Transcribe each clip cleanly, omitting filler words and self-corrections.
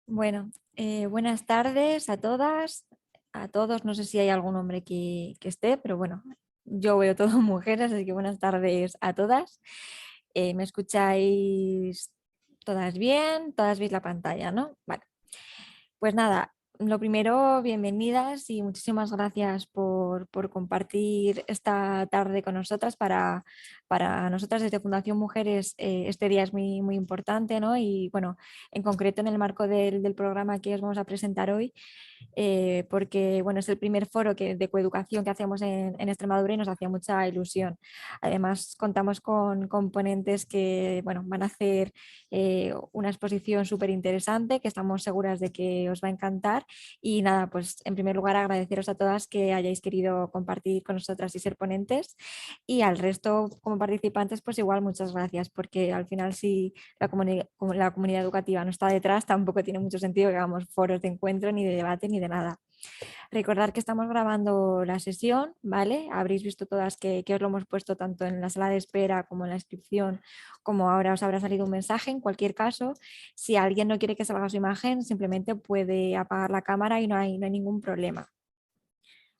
Bueno, buenas tardes a todas, a todos. No sé si hay algún hombre que esté, pero bueno, yo veo todo mujeres, así que buenas tardes a todas. ¿Me escucháis todas bien? Todas veis la pantalla, ¿no? Vale. Pues nada, lo primero, bienvenidas y muchísimas gracias por compartir esta tarde con nosotras. Para nosotras desde Fundación Mujeres este día es muy importante, ¿no? Y bueno, en concreto en el marco del programa que os vamos a presentar hoy, porque bueno, es el primer foro de coeducación que hacemos en Extremadura y nos hacía mucha ilusión. Además, contamos con componentes que bueno, van a hacer una exposición súper interesante que estamos seguras de que os va a encantar. Y nada, pues en primer lugar agradeceros a todas que hayáis querido compartir con nosotras y ser ponentes, y al resto como participantes pues igual muchas gracias, porque al final si la comunidad educativa no está detrás tampoco tiene mucho sentido que hagamos foros de encuentro ni de debate ni de nada. Recordar que estamos grabando la sesión, ¿vale? Habréis visto todas que os lo hemos puesto tanto en la sala de espera como en la inscripción, como ahora os habrá salido un mensaje. En cualquier caso, si alguien no quiere que salga su imagen, simplemente puede apagar la cámara y no hay ningún problema.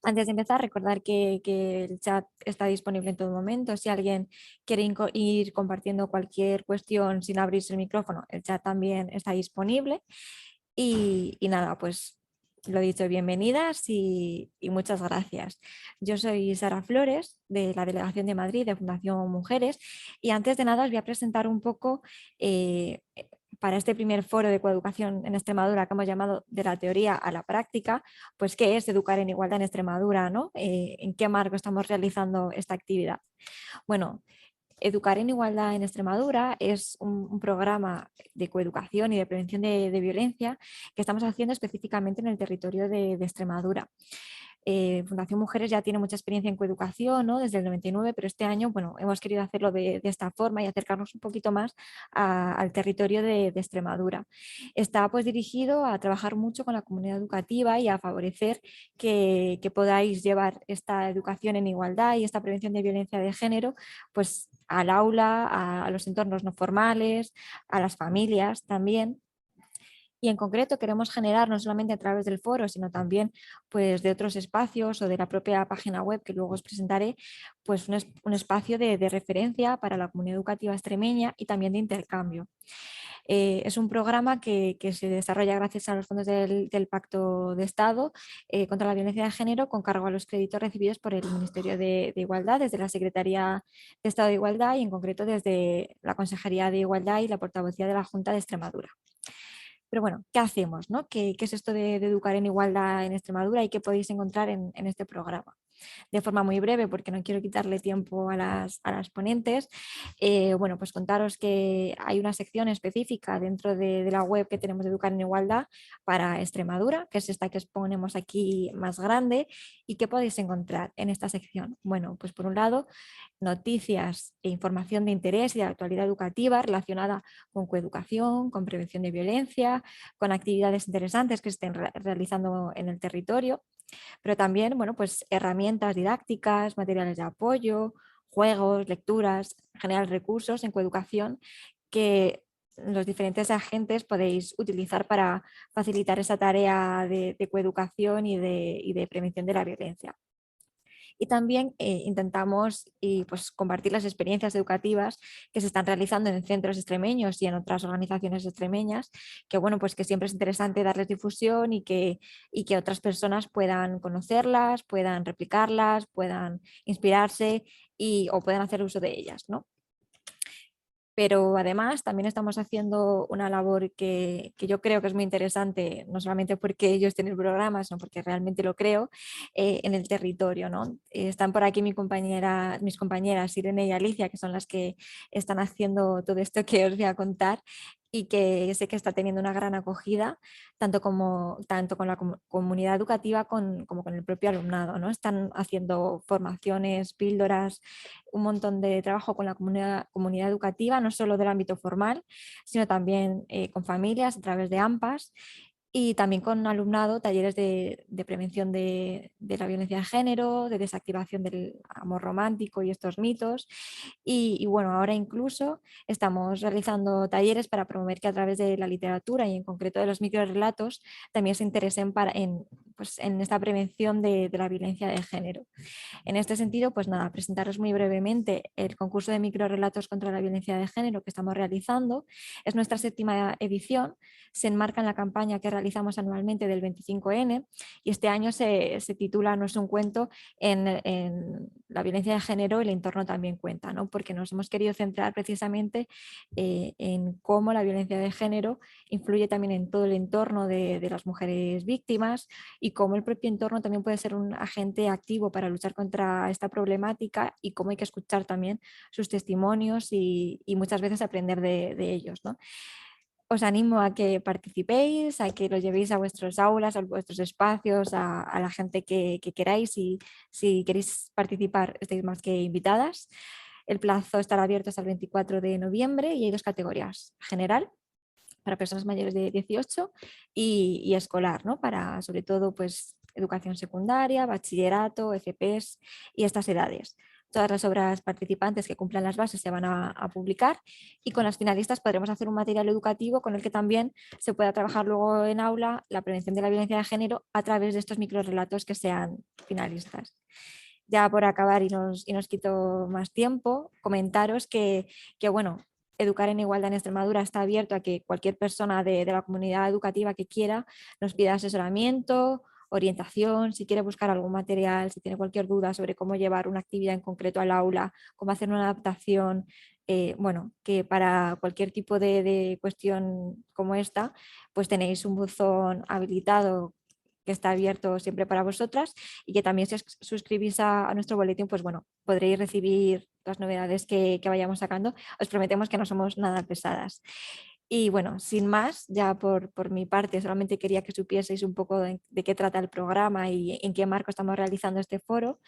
Antes de empezar, recordar que el chat está disponible en todo momento. Si alguien quiere ir compartiendo cualquier cuestión sin abrirse el micrófono, el chat también está disponible. Y nada, pues lo dicho, bienvenidas y muchas gracias. Yo soy Sara Flores, de la Delegación de Madrid, de Fundación Mujeres, y antes de nada os voy a presentar un poco eh, para este primer foro de coeducación en Extremadura que hemos llamado De la teoría a la práctica, pues qué es educar en igualdad en Extremadura, ¿no? ¿En qué marco estamos realizando esta actividad? Bueno, Educar en Igualdad en Extremadura es un programa de coeducación y de prevención de violencia que estamos haciendo específicamente en el territorio de Extremadura. Fundación Mujeres ya tiene mucha experiencia en coeducación, ¿no? Desde el 99, pero este año bueno, hemos querido hacerlo de esta forma y acercarnos un poquito más al territorio de Extremadura. Está pues dirigido a trabajar mucho con la comunidad educativa y a favorecer que podáis llevar esta educación en igualdad y esta prevención de violencia de género pues al aula, a los entornos no formales, a las familias también. Y en concreto queremos generar no solamente a través del foro, sino también pues, de otros espacios o de la propia página web que luego os presentaré, pues un espacio de referencia para la comunidad educativa extremeña y también de intercambio. Es un programa que se desarrolla gracias a los fondos del Pacto de Estado contra la violencia de género, con cargo a los créditos recibidos por el Ministerio de Igualdad, desde la Secretaría de Estado de Igualdad y en concreto desde la Consejería de Igualdad y la portavocía de la Junta de Extremadura. Pero bueno, ¿qué hacemos? ¿No? ¿Qué es esto de educar en igualdad en Extremadura y qué podéis encontrar en este programa? De forma muy breve, porque no quiero quitarle tiempo a las ponentes, bueno, pues contaros que hay una sección específica dentro de la web que tenemos de Educar en Igualdad para Extremadura, que es esta que exponemos aquí más grande. ¿Y qué podéis encontrar en esta sección? Bueno, pues por un lado, noticias e información de interés y de actualidad educativa relacionada con coeducación, con prevención de violencia, con actividades interesantes que se estén realizando en el territorio, pero también, bueno, pues herramientas didácticas, materiales de apoyo, juegos, lecturas, en general recursos en coeducación que los diferentes agentes podéis utilizar para facilitar esa tarea de coeducación y de prevención de la violencia. Y también intentamos pues, compartir las experiencias educativas que se están realizando en centros extremeños y en otras organizaciones extremeñas, que bueno, pues que siempre es interesante darles difusión y que otras personas puedan conocerlas, puedan replicarlas, puedan inspirarse o puedan hacer uso de ellas, ¿no? Pero además también estamos haciendo una labor que yo creo que es muy interesante, no solamente porque ellos tienen programas, sino porque realmente lo creo, en el territorio, ¿no? Están por aquí mis compañeras Irene y Alicia, que son las que están haciendo todo esto que os voy a contar y que sé que está teniendo una gran acogida, tanto con la comunidad educativa como con el propio alumnado, ¿no? Están haciendo formaciones, píldoras, un montón de trabajo con la comunidad educativa, no solo del ámbito formal, sino también con familias a través de AMPAs. y también con alumnado talleres de prevención de la violencia de género, de desactivación del amor romántico y estos mitos. Y bueno, ahora incluso estamos realizando talleres para promover que a través de la literatura y en concreto de los microrelatos también se interesen pues, en esta prevención de la violencia de género. En este sentido, pues nada, presentaros muy brevemente el concurso de microrelatos contra la violencia de género que estamos realizando. Es nuestra 7ª edición, se enmarca en la campaña que realizamos anualmente del 25N y este año se titula No es un cuento en la violencia de género, el entorno también cuenta, ¿no? Porque nos hemos querido centrar precisamente en cómo la violencia de género influye también en todo el entorno de las mujeres víctimas y cómo el propio entorno también puede ser un agente activo para luchar contra esta problemática y cómo hay que escuchar también sus testimonios y muchas veces aprender de ellos, ¿no? Os animo a que participéis, a que lo llevéis a vuestros aulas, a vuestros espacios, a la gente que queráis y si queréis participar estáis más que invitadas. El plazo estará abierto hasta el 24 de noviembre y hay 2 categorías, general para personas mayores de 18 y escolar, ¿no? Para sobre todo pues, educación secundaria, bachillerato, FPs y estas edades. Todas las obras participantes que cumplan las bases se van a publicar y con las finalistas podremos hacer un material educativo con el que también se pueda trabajar luego en aula la prevención de la violencia de género a través de estos microrelatos que sean finalistas. Ya por acabar y nos quito más tiempo, comentaros que bueno, Educar en Igualdad en Extremadura está abierto a que cualquier persona de la comunidad educativa que quiera nos pida asesoramiento, orientación, si quiere buscar algún material, si tiene cualquier duda sobre cómo llevar una actividad en concreto al aula, cómo hacer una adaptación, bueno, que para cualquier tipo de cuestión como esta, pues tenéis un buzón habilitado que está abierto siempre para vosotras y que también si os suscribís a nuestro boletín, pues bueno, podréis recibir las novedades que vayamos sacando. Os prometemos que no somos nada pesadas. Y bueno, sin más, ya por mi parte, solamente quería que supieseis un poco de qué trata el programa y en qué marco estamos realizando este foro.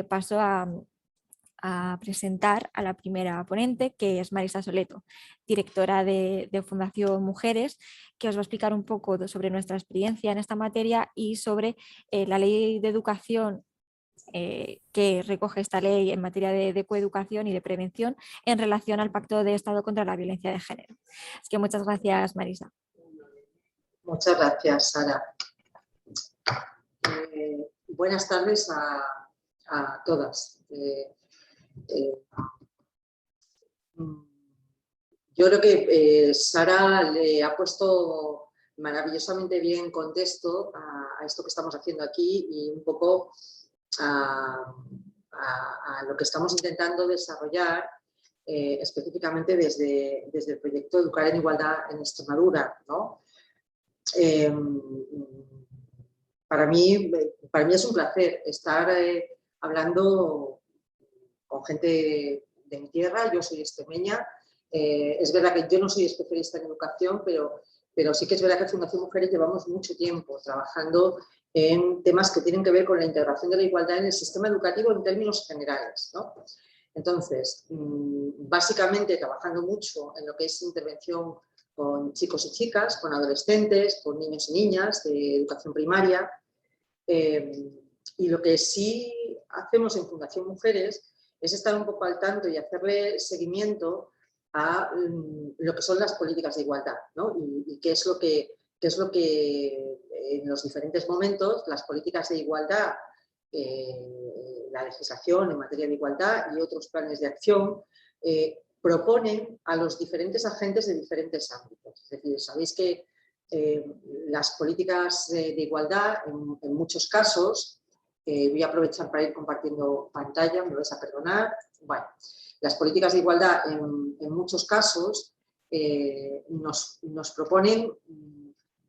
Paso a presentar a la primera ponente, que es Marisa Soleto, directora de Fundación Mujeres, que os va a explicar un poco sobre nuestra experiencia en esta materia y sobre la ley de educación que recoge esta ley en materia de coeducación y de prevención en relación al Pacto de Estado contra la Violencia de Género. Así que muchas gracias, Marisa. Muchas gracias, Sara. Buenas tardes a todas. Yo creo que Sara le ha puesto maravillosamente bien en contexto a esto que estamos haciendo aquí y un poco a lo que estamos intentando desarrollar específicamente desde el proyecto Educar en Igualdad en Extremadura, ¿no? Para mí es un placer estar hablando con gente de mi tierra. Yo soy extremeña. Es verdad que yo no soy especialista en educación, pero sí que es verdad que en Fundación Mujeres llevamos mucho tiempo trabajando en temas que tienen que ver con la integración de la igualdad en el sistema educativo en términos generales, ¿no? Entonces, básicamente trabajando mucho en lo que es intervención con chicos y chicas, con adolescentes, con niños y niñas de educación primaria. Y lo que sí hacemos en Fundación Mujeres es estar un poco al tanto y hacerle seguimiento a lo que son las políticas de igualdad, ¿no? Y qué es lo que en los diferentes momentos las políticas de igualdad, la legislación en materia de igualdad y otros planes de acción proponen a los diferentes agentes de diferentes ámbitos. Es decir, sabéis que las políticas de igualdad en muchos casos, voy a aprovechar para ir compartiendo pantalla, me vais a perdonar. Bueno, las políticas de igualdad en muchos casos nos proponen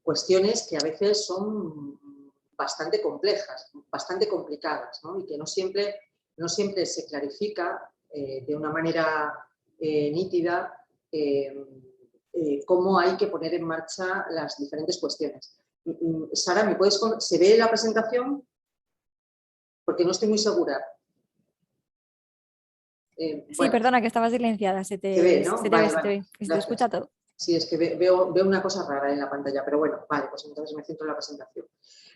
cuestiones que a veces son bastante complejas, bastante complicadas, ¿no? Y que no siempre se clarifica de una manera nítida cómo hay que poner en marcha las diferentes cuestiones. Sara, ¿se ve la presentación? Porque no estoy muy segura. Sí, bueno. Perdona, que estaba silenciada. Se ve, ¿no? se te ve. Se te escucha todo. Sí, es que veo una cosa rara en la pantalla, pero bueno, vale, pues entonces me centro en la presentación.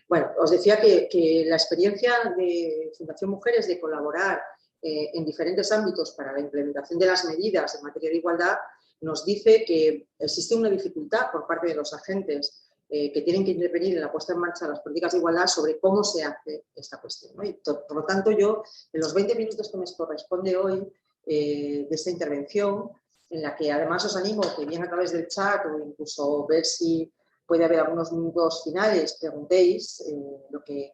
Bueno, os decía que la experiencia de Fundación Mujeres de colaborar en diferentes ámbitos para la implementación de las medidas en materia de igualdad nos dice que existe una dificultad por parte de los agentes que tienen que intervenir en la puesta en marcha de las políticas de igualdad sobre cómo se hace esta cuestión, ¿no? Y por lo tanto, yo, en los 20 minutos que me corresponde hoy de esta intervención, en la que además os animo que bien a través del chat o incluso ver si puede haber algunos minutos finales, preguntéis lo que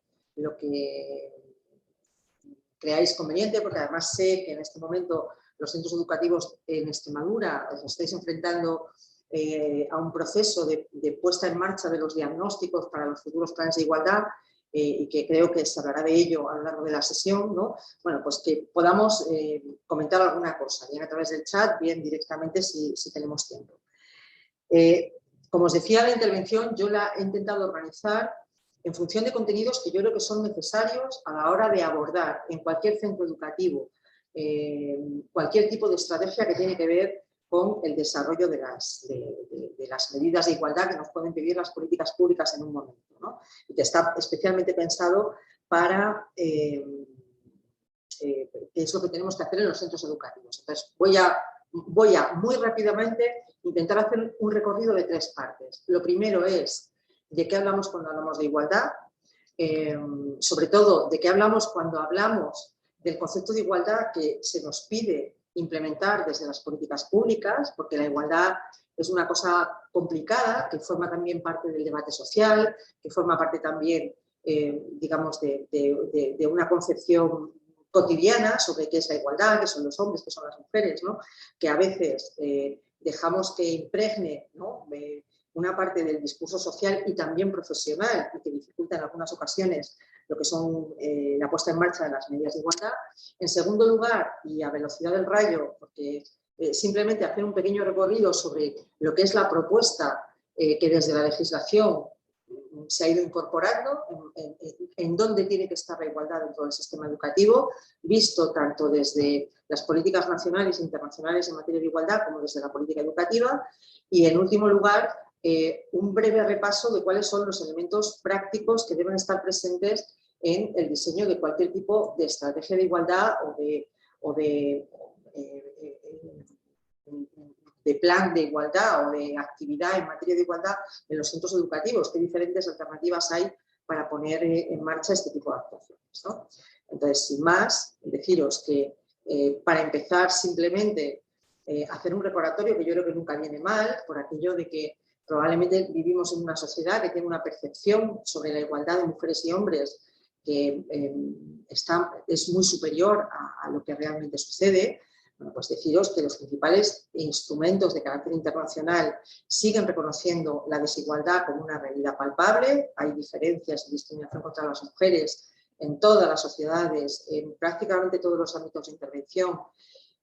creáis conveniente, porque además sé que en este momento los centros educativos en Extremadura os estáis enfrentando a un proceso de puesta en marcha de los diagnósticos para los futuros planes de igualdad y que creo que se hablará de ello a lo largo de la sesión, ¿no? Bueno, pues que podamos comentar alguna cosa, bien a través del chat, bien directamente si tenemos tiempo. Como os decía, la intervención yo la he intentado organizar en función de contenidos que yo creo que son necesarios a la hora de abordar en cualquier centro educativo cualquier tipo de estrategia que tiene que ver con el desarrollo de las medidas de igualdad que nos pueden pedir las políticas públicas en un momento, ¿no? Y que está especialmente pensado para qué es lo que tenemos que hacer en los centros educativos. Entonces, voy a muy rápidamente intentar hacer un recorrido de 3 partes. Lo primero es de qué hablamos cuando hablamos de igualdad, sobre todo de qué hablamos cuando hablamos del concepto de igualdad que se nos pide implementar desde las políticas públicas, porque la igualdad es una cosa complicada que forma también parte del debate social, que forma parte también, digamos, de una concepción cotidiana sobre qué es la igualdad, qué son los hombres, qué son las mujeres, ¿no? Que a veces dejamos que impregne, ¿no?, una parte del discurso social y también profesional y que dificulta en algunas ocasiones lo que son la puesta en marcha de las medidas de igualdad. En segundo lugar, y a velocidad del rayo, porque simplemente hacer un pequeño recorrido sobre lo que es la propuesta que desde la legislación se ha ido incorporando, en dónde tiene que estar la igualdad dentro del sistema educativo, visto tanto desde las políticas nacionales e internacionales en materia de igualdad como desde la política educativa. Y en último lugar, un breve repaso de cuáles son los elementos prácticos que deben estar presentes en el diseño de cualquier tipo de estrategia de igualdad o de plan de igualdad o de actividad en materia de igualdad en los centros educativos. ¿Qué diferentes alternativas hay para poner en marcha este tipo de actuaciones, ¿no? Entonces, sin más, deciros que para empezar simplemente hacer un recordatorio que yo creo que nunca viene mal, por aquello de que probablemente vivimos en una sociedad que tiene una percepción sobre la igualdad de mujeres y hombres que es muy superior a lo que realmente sucede. Bueno, pues deciros que los principales instrumentos de carácter internacional siguen reconociendo la desigualdad como una realidad palpable. Hay diferencias y discriminación contra las mujeres en todas las sociedades, en prácticamente todos los ámbitos de intervención,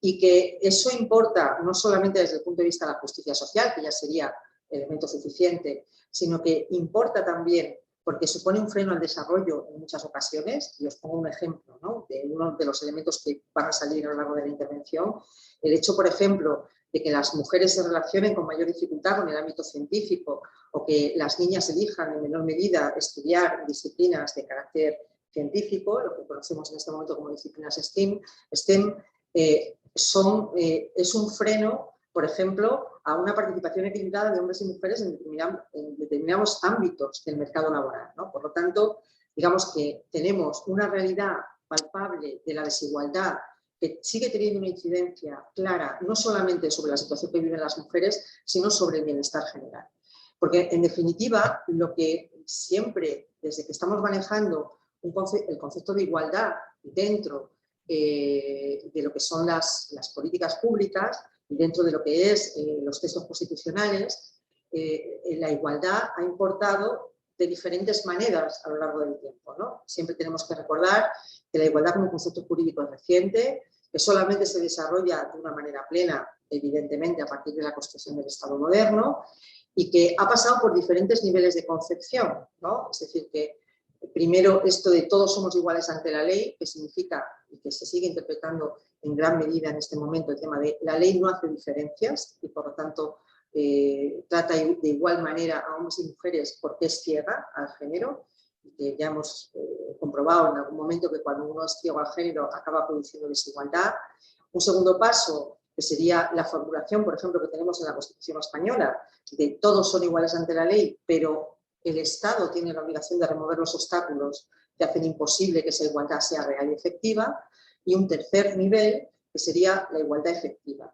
y que eso importa no solamente desde el punto de vista de la justicia social, que ya sería elemento suficiente, sino que importa también porque supone un freno al desarrollo en muchas ocasiones. Y os pongo un ejemplo, ¿no?, de uno de los elementos que van a salir a lo largo de la intervención. El hecho, por ejemplo, de que las mujeres se relacionen con mayor dificultad con el ámbito científico o que las niñas elijan en menor medida estudiar disciplinas de carácter científico, lo que conocemos en este momento como disciplinas STEM, es un freno, por ejemplo, a una participación equilibrada de hombres y mujeres en determinados ámbitos del mercado laboral, ¿no? Por lo tanto, digamos que tenemos una realidad palpable de la desigualdad que sigue teniendo una incidencia clara no solamente sobre la situación que viven las mujeres, sino sobre el bienestar general. Porque, en definitiva, lo que siempre, desde que estamos manejando el concepto de igualdad dentro de lo que son las políticas públicas y dentro de lo que es los textos constitucionales, la igualdad ha importado de diferentes maneras a lo largo del tiempo, ¿no? Siempre tenemos que recordar que la igualdad como concepto jurídico es reciente, que solamente se desarrolla de una manera plena, evidentemente, a partir de la construcción del Estado moderno, y que ha pasado por diferentes niveles de concepción, ¿no? Es decir, que primero esto de todos somos iguales ante la ley, que significa, y que se sigue interpretando en gran medida en este momento, el tema de la ley no hace diferencias y por lo tanto trata de igual manera a hombres y mujeres porque es ciega al género. Que ya hemos comprobado en algún momento que cuando uno es ciego al género acaba produciendo desigualdad. Un segundo paso, que sería la formulación, por ejemplo, que tenemos en la Constitución española, de todos son iguales ante la ley, pero el Estado tiene la obligación de remover los obstáculos que hacen imposible que esa igualdad sea real y efectiva. Y un tercer nivel, que sería la igualdad efectiva.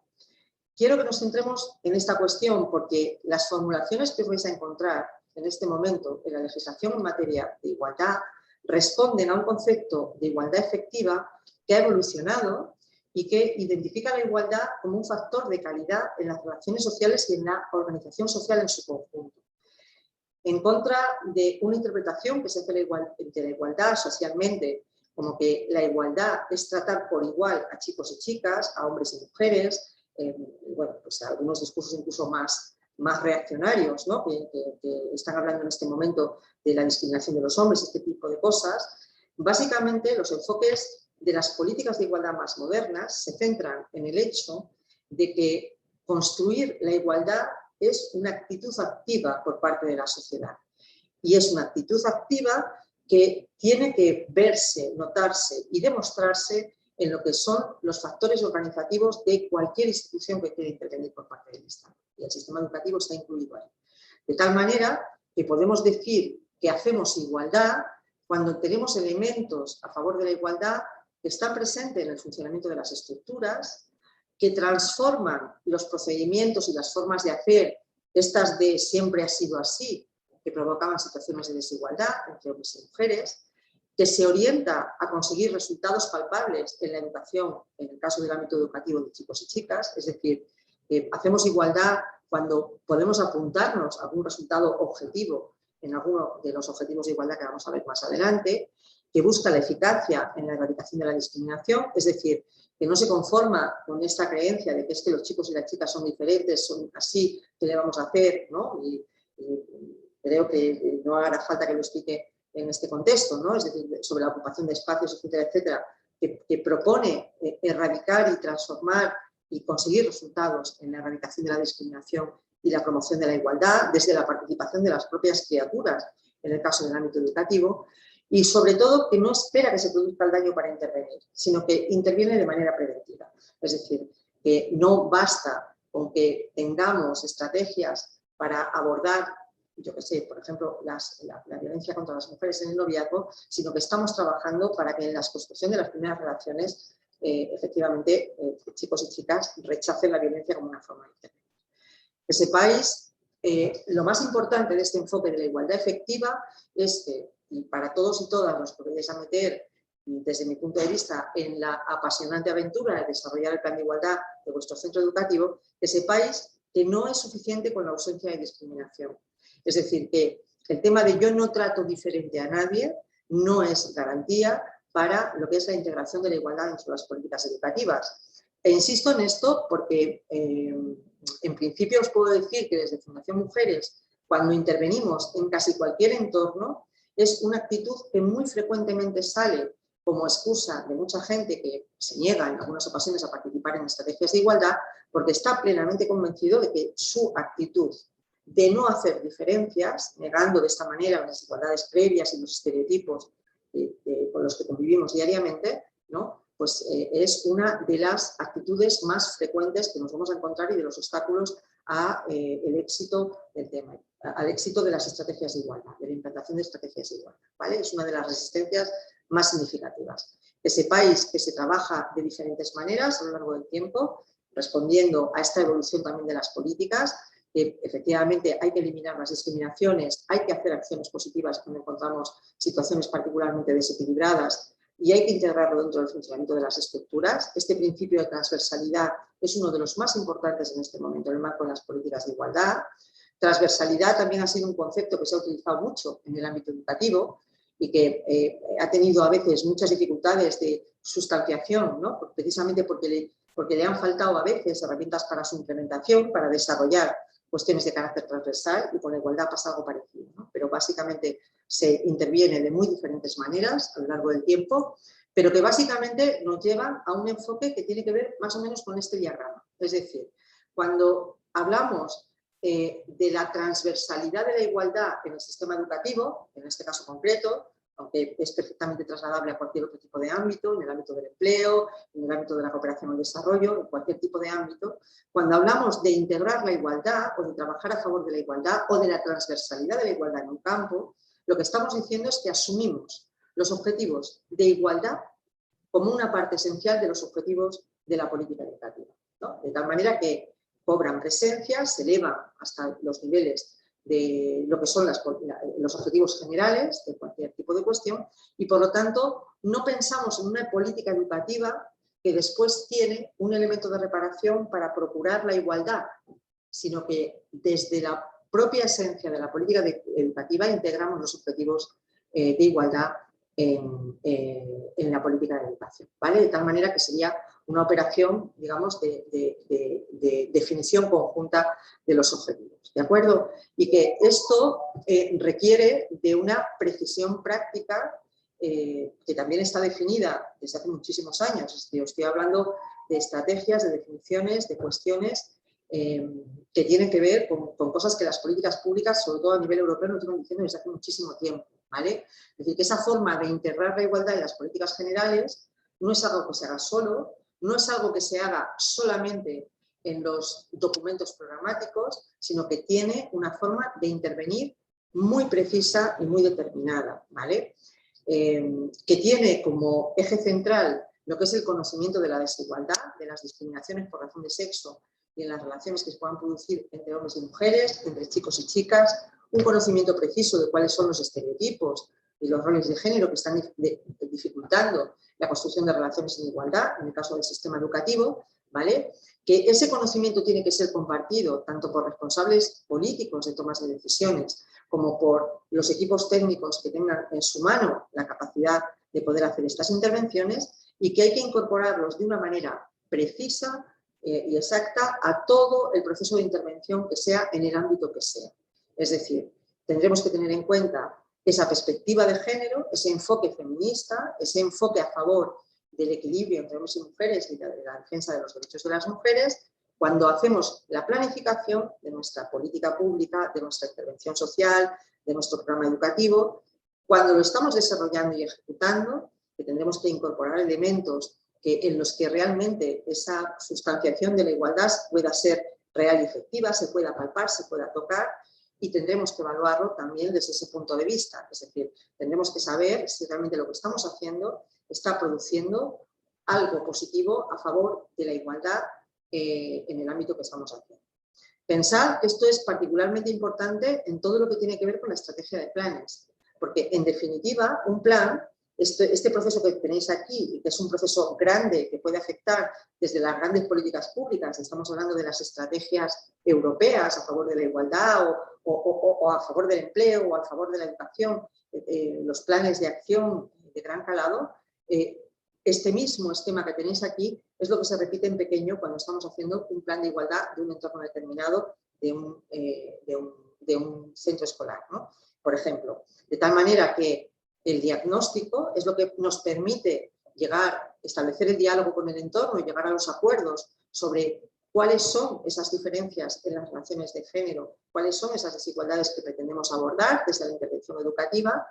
Quiero que nos centremos en esta cuestión porque las formulaciones que os vais a encontrar en este momento en la legislación en materia de igualdad responden a un concepto de igualdad efectiva que ha evolucionado y que identifica la igualdad como un factor de calidad en las relaciones sociales y en la organización social en su conjunto. En contra de una interpretación que se hace de la igualdad socialmente, como que la igualdad es tratar por igual a chicos y chicas, a hombres y mujeres, bueno, pues algunos discursos incluso más reaccionarios, ¿no? que están hablando en este momento de la discriminación de los hombres, este tipo de cosas. Básicamente, los enfoques de las políticas de igualdad más modernas se centran en el hecho de que construir la igualdad es una actitud activa por parte de la sociedad. Y es una actitud activa que tiene que verse, notarse y demostrarse en lo que son los factores organizativos de cualquier institución que quiera intervenir por parte del Estado. Y el sistema educativo está incluido ahí. De tal manera que podemos decir que hacemos igualdad cuando tenemos elementos a favor de la igualdad que están presentes en el funcionamiento de las estructuras, que transforman los procedimientos y las formas de hacer, estas de siempre ha sido así, que provocaban situaciones de desigualdad entre hombres y mujeres, que se orienta a conseguir resultados palpables en la educación, en el caso del ámbito educativo de chicos y chicas, es decir, hacemos igualdad cuando podemos apuntarnos a algún resultado objetivo en alguno de los objetivos de igualdad que vamos a ver más adelante, que busca la eficacia en la erradicación de la discriminación, es decir, que no se conforma con esta creencia de que es que los chicos y las chicas son diferentes, son así, ¿qué le vamos a hacer? ¿No? Y creo que no hará falta que lo explique en este contexto, ¿no? Es decir, sobre la ocupación de espacios, etcétera, etcétera, que propone erradicar y transformar y conseguir resultados en la erradicación de la discriminación y la promoción de la igualdad, desde la participación de las propias criaturas, en el caso del ámbito educativo, y sobre todo que no espera que se produzca el daño para intervenir, sino que interviene de manera preventiva. Es decir, que no basta con que tengamos estrategias para abordar, yo qué sé, por ejemplo, la violencia contra las mujeres en el noviazgo, sino que estamos trabajando para que en la construcción de las primeras relaciones, efectivamente, chicos y chicas rechacen la violencia como una forma de intervenir. Que sepáis, lo más importante de este enfoque de la igualdad efectiva es que, y para todos y todas los que vais a meter, desde mi punto de vista, en la apasionante aventura de desarrollar el plan de igualdad de vuestro centro educativo, que sepáis que no es suficiente con la ausencia de discriminación. Es decir, que el tema de yo no trato diferente a nadie no es garantía para lo que es la integración de la igualdad dentro de las políticas educativas. E insisto en esto porque en principio os puedo decir que desde Fundación Mujeres, cuando intervenimos en casi cualquier entorno, es una actitud que muy frecuentemente sale como excusa de mucha gente que se niega en algunas ocasiones a participar en estrategias de igualdad porque está plenamente convencido de que su actitud de no hacer diferencias, negando de esta manera las desigualdades previas y los estereotipos con los que convivimos diariamente, ¿no? Pues es una de las actitudes más frecuentes que nos vamos a encontrar y de los obstáculos al éxito del tema, al éxito de las estrategias de igualdad, de la implantación de estrategias de igualdad, ¿vale? Es una de las resistencias más significativas. Que sepáis que se trabaja de diferentes maneras a lo largo del tiempo, respondiendo a esta evolución también de las políticas, que efectivamente hay que eliminar las discriminaciones, hay que hacer acciones positivas cuando encontramos situaciones particularmente desequilibradas y hay que integrarlo dentro del funcionamiento de las estructuras. Este principio de transversalidad es uno de los más importantes en este momento en el marco de las políticas de igualdad. Transversalidad también ha sido un concepto que se ha utilizado mucho en el ámbito educativo y que ha tenido a veces muchas dificultades de sustanciación, ¿no? Precisamente porque le han faltado a veces herramientas para su implementación, para desarrollar cuestiones de carácter transversal, y con la igualdad pasa algo parecido, ¿no? Pero básicamente se interviene de muy diferentes maneras a lo largo del tiempo, pero que básicamente nos llevan a un enfoque que tiene que ver más o menos con este diagrama. Es decir, cuando hablamos de la transversalidad de la igualdad en el sistema educativo, en este caso concreto, aunque es perfectamente trasladable a cualquier otro tipo de ámbito, en el ámbito del empleo, en el ámbito de la cooperación al desarrollo, en cualquier tipo de ámbito. Cuando hablamos de integrar la igualdad o de trabajar a favor de la igualdad o de la transversalidad de la igualdad en un campo, lo que estamos diciendo es que asumimos los objetivos de igualdad como una parte esencial de los objetivos de la política educativa, ¿no? De tal manera que cobran presencia, se elevan hasta los niveles de lo que son los objetivos generales de cualquier tipo de cuestión y, por lo tanto, no pensamos en una política educativa que después tiene un elemento de reparación para procurar la igualdad, sino que desde la propia esencia de la política educativa integramos los objetivos de igualdad en la política de educación, ¿vale? De tal manera que sería una operación, digamos, de definición conjunta de los objetivos, ¿de acuerdo? Y que esto requiere de una precisión práctica que también está definida desde hace muchísimos años. Estoy hablando de estrategias, de definiciones, de cuestiones que tienen que ver con cosas que las políticas públicas, sobre todo a nivel europeo, nos llevan diciendo desde hace muchísimo tiempo, ¿vale? Es decir, que esa forma de integrar la igualdad en las políticas generales no es algo que se haga solo, no es algo que se haga solamente en los documentos programáticos, sino que tiene una forma de intervenir muy precisa y muy determinada, ¿vale? Que tiene como eje central lo que es el conocimiento de la desigualdad, de las discriminaciones por razón de sexo y en las relaciones que se puedan producir entre hombres y mujeres, entre chicos y chicas, un conocimiento preciso de cuáles son los estereotipos y los roles de género que están dificultando la construcción de relaciones en igualdad, en el caso del sistema educativo, ¿vale? Que ese conocimiento tiene que ser compartido tanto por responsables políticos de tomas de decisiones como por los equipos técnicos que tengan en su mano la capacidad de poder hacer estas intervenciones y que hay que incorporarlos de una manera precisa y exacta a todo el proceso de intervención que sea en el ámbito que sea. Es decir, tendremos que tener en cuenta esa perspectiva de género, ese enfoque feminista, ese enfoque a favor del equilibrio entre hombres y mujeres y de la defensa de los derechos de las mujeres, cuando hacemos la planificación de nuestra política pública, de nuestra intervención social, de nuestro programa educativo, cuando lo estamos desarrollando y ejecutando, que tendremos que incorporar elementos en los que realmente esa sustanciación de la igualdad pueda ser real y efectiva, se pueda palpar, se pueda tocar, y tendremos que evaluarlo también desde ese punto de vista. Es decir, tendremos que saber si realmente lo que estamos haciendo está produciendo algo positivo a favor de la igualdad en el ámbito que estamos haciendo. Pensar que esto es particularmente importante en todo lo que tiene que ver con la estrategia de planes, porque en definitiva un plan, este proceso que tenéis aquí, que es un proceso grande que puede afectar desde las grandes políticas públicas, estamos hablando de las estrategias europeas a favor de la igualdad o a favor del empleo o a favor de la educación, los planes de acción de gran calado, este mismo esquema que tenéis aquí es lo que se repite en pequeño cuando estamos haciendo un plan de igualdad de un entorno determinado de un centro escolar, ¿no? Por ejemplo, de tal manera que el diagnóstico es lo que nos permite establecer el diálogo con el entorno y llegar a los acuerdos sobre cuáles son esas diferencias en las relaciones de género, cuáles son esas desigualdades que pretendemos abordar desde la intervención educativa,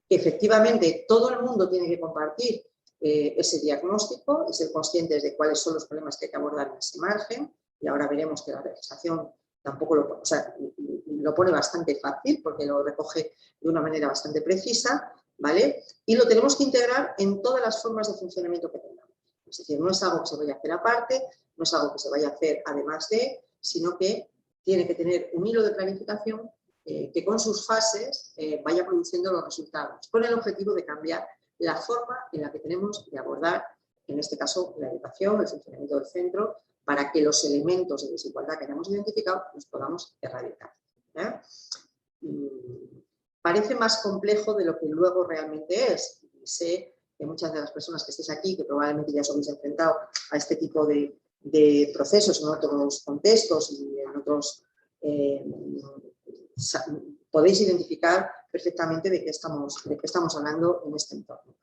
que efectivamente todo el mundo tiene que compartir ese diagnóstico y ser conscientes de cuáles son los problemas que hay que abordar en ese margen, y ahora veremos que la legislación tampoco lo pone bastante fácil porque lo recoge de una manera bastante precisa, ¿vale? Y lo tenemos que integrar en todas las formas de funcionamiento que tengamos. Es decir, no es algo que se vaya a hacer aparte, no es algo que se vaya a hacer además de, sino que tiene que tener un hilo de planificación que con sus fases vaya produciendo los resultados, con el objetivo de cambiar la forma en la que tenemos de abordar, en este caso, la educación, el funcionamiento del centro, para que los elementos de desigualdad que hayamos identificado los podamos erradicar. Parece más complejo de lo que luego realmente es. Sé que muchas de las personas que estéis aquí, que probablemente ya os habéis enfrentado a este tipo de procesos en otros contextos y en otros... podéis identificar perfectamente de qué estamos hablando en este entorno.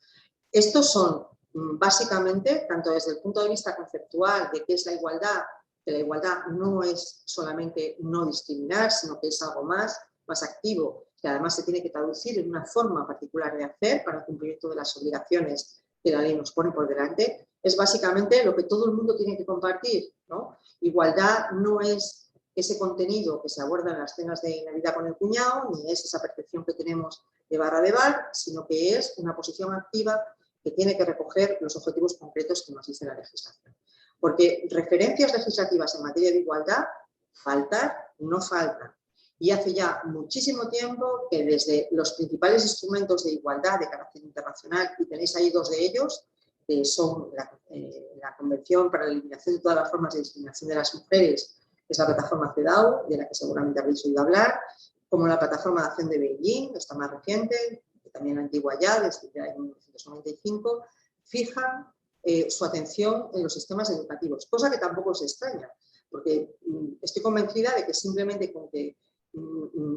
Estos son básicamente, tanto desde el punto de vista conceptual de qué es la igualdad que la igualdad no es solamente no discriminar, sino que es algo más activo, que además se tiene que traducir en una forma particular de hacer para el cumplimiento de las obligaciones que la ley nos pone por delante, es básicamente lo que todo el mundo tiene que compartir, ¿no? Igualdad no es ese contenido que se aborda en las cenas de Navidad con el cuñado, ni es esa percepción que tenemos de barra de bar, sino que es una posición activa que tiene que recoger los objetivos concretos que nos dice la legislación. Porque referencias legislativas en materia de igualdad, faltar, no faltan. Y hace ya muchísimo tiempo que desde los principales instrumentos de igualdad de carácter internacional, y tenéis ahí dos de ellos, son la Convención para la Eliminación de todas las formas de discriminación de las mujeres, que es la plataforma CEDAW, de la que seguramente habréis oído hablar, como la plataforma de acción de Beijing, esta más reciente, que también antigua ya, desde el año 1995, fijan su atención en los sistemas educativos, cosa que tampoco es extraña, porque estoy convencida de que simplemente con que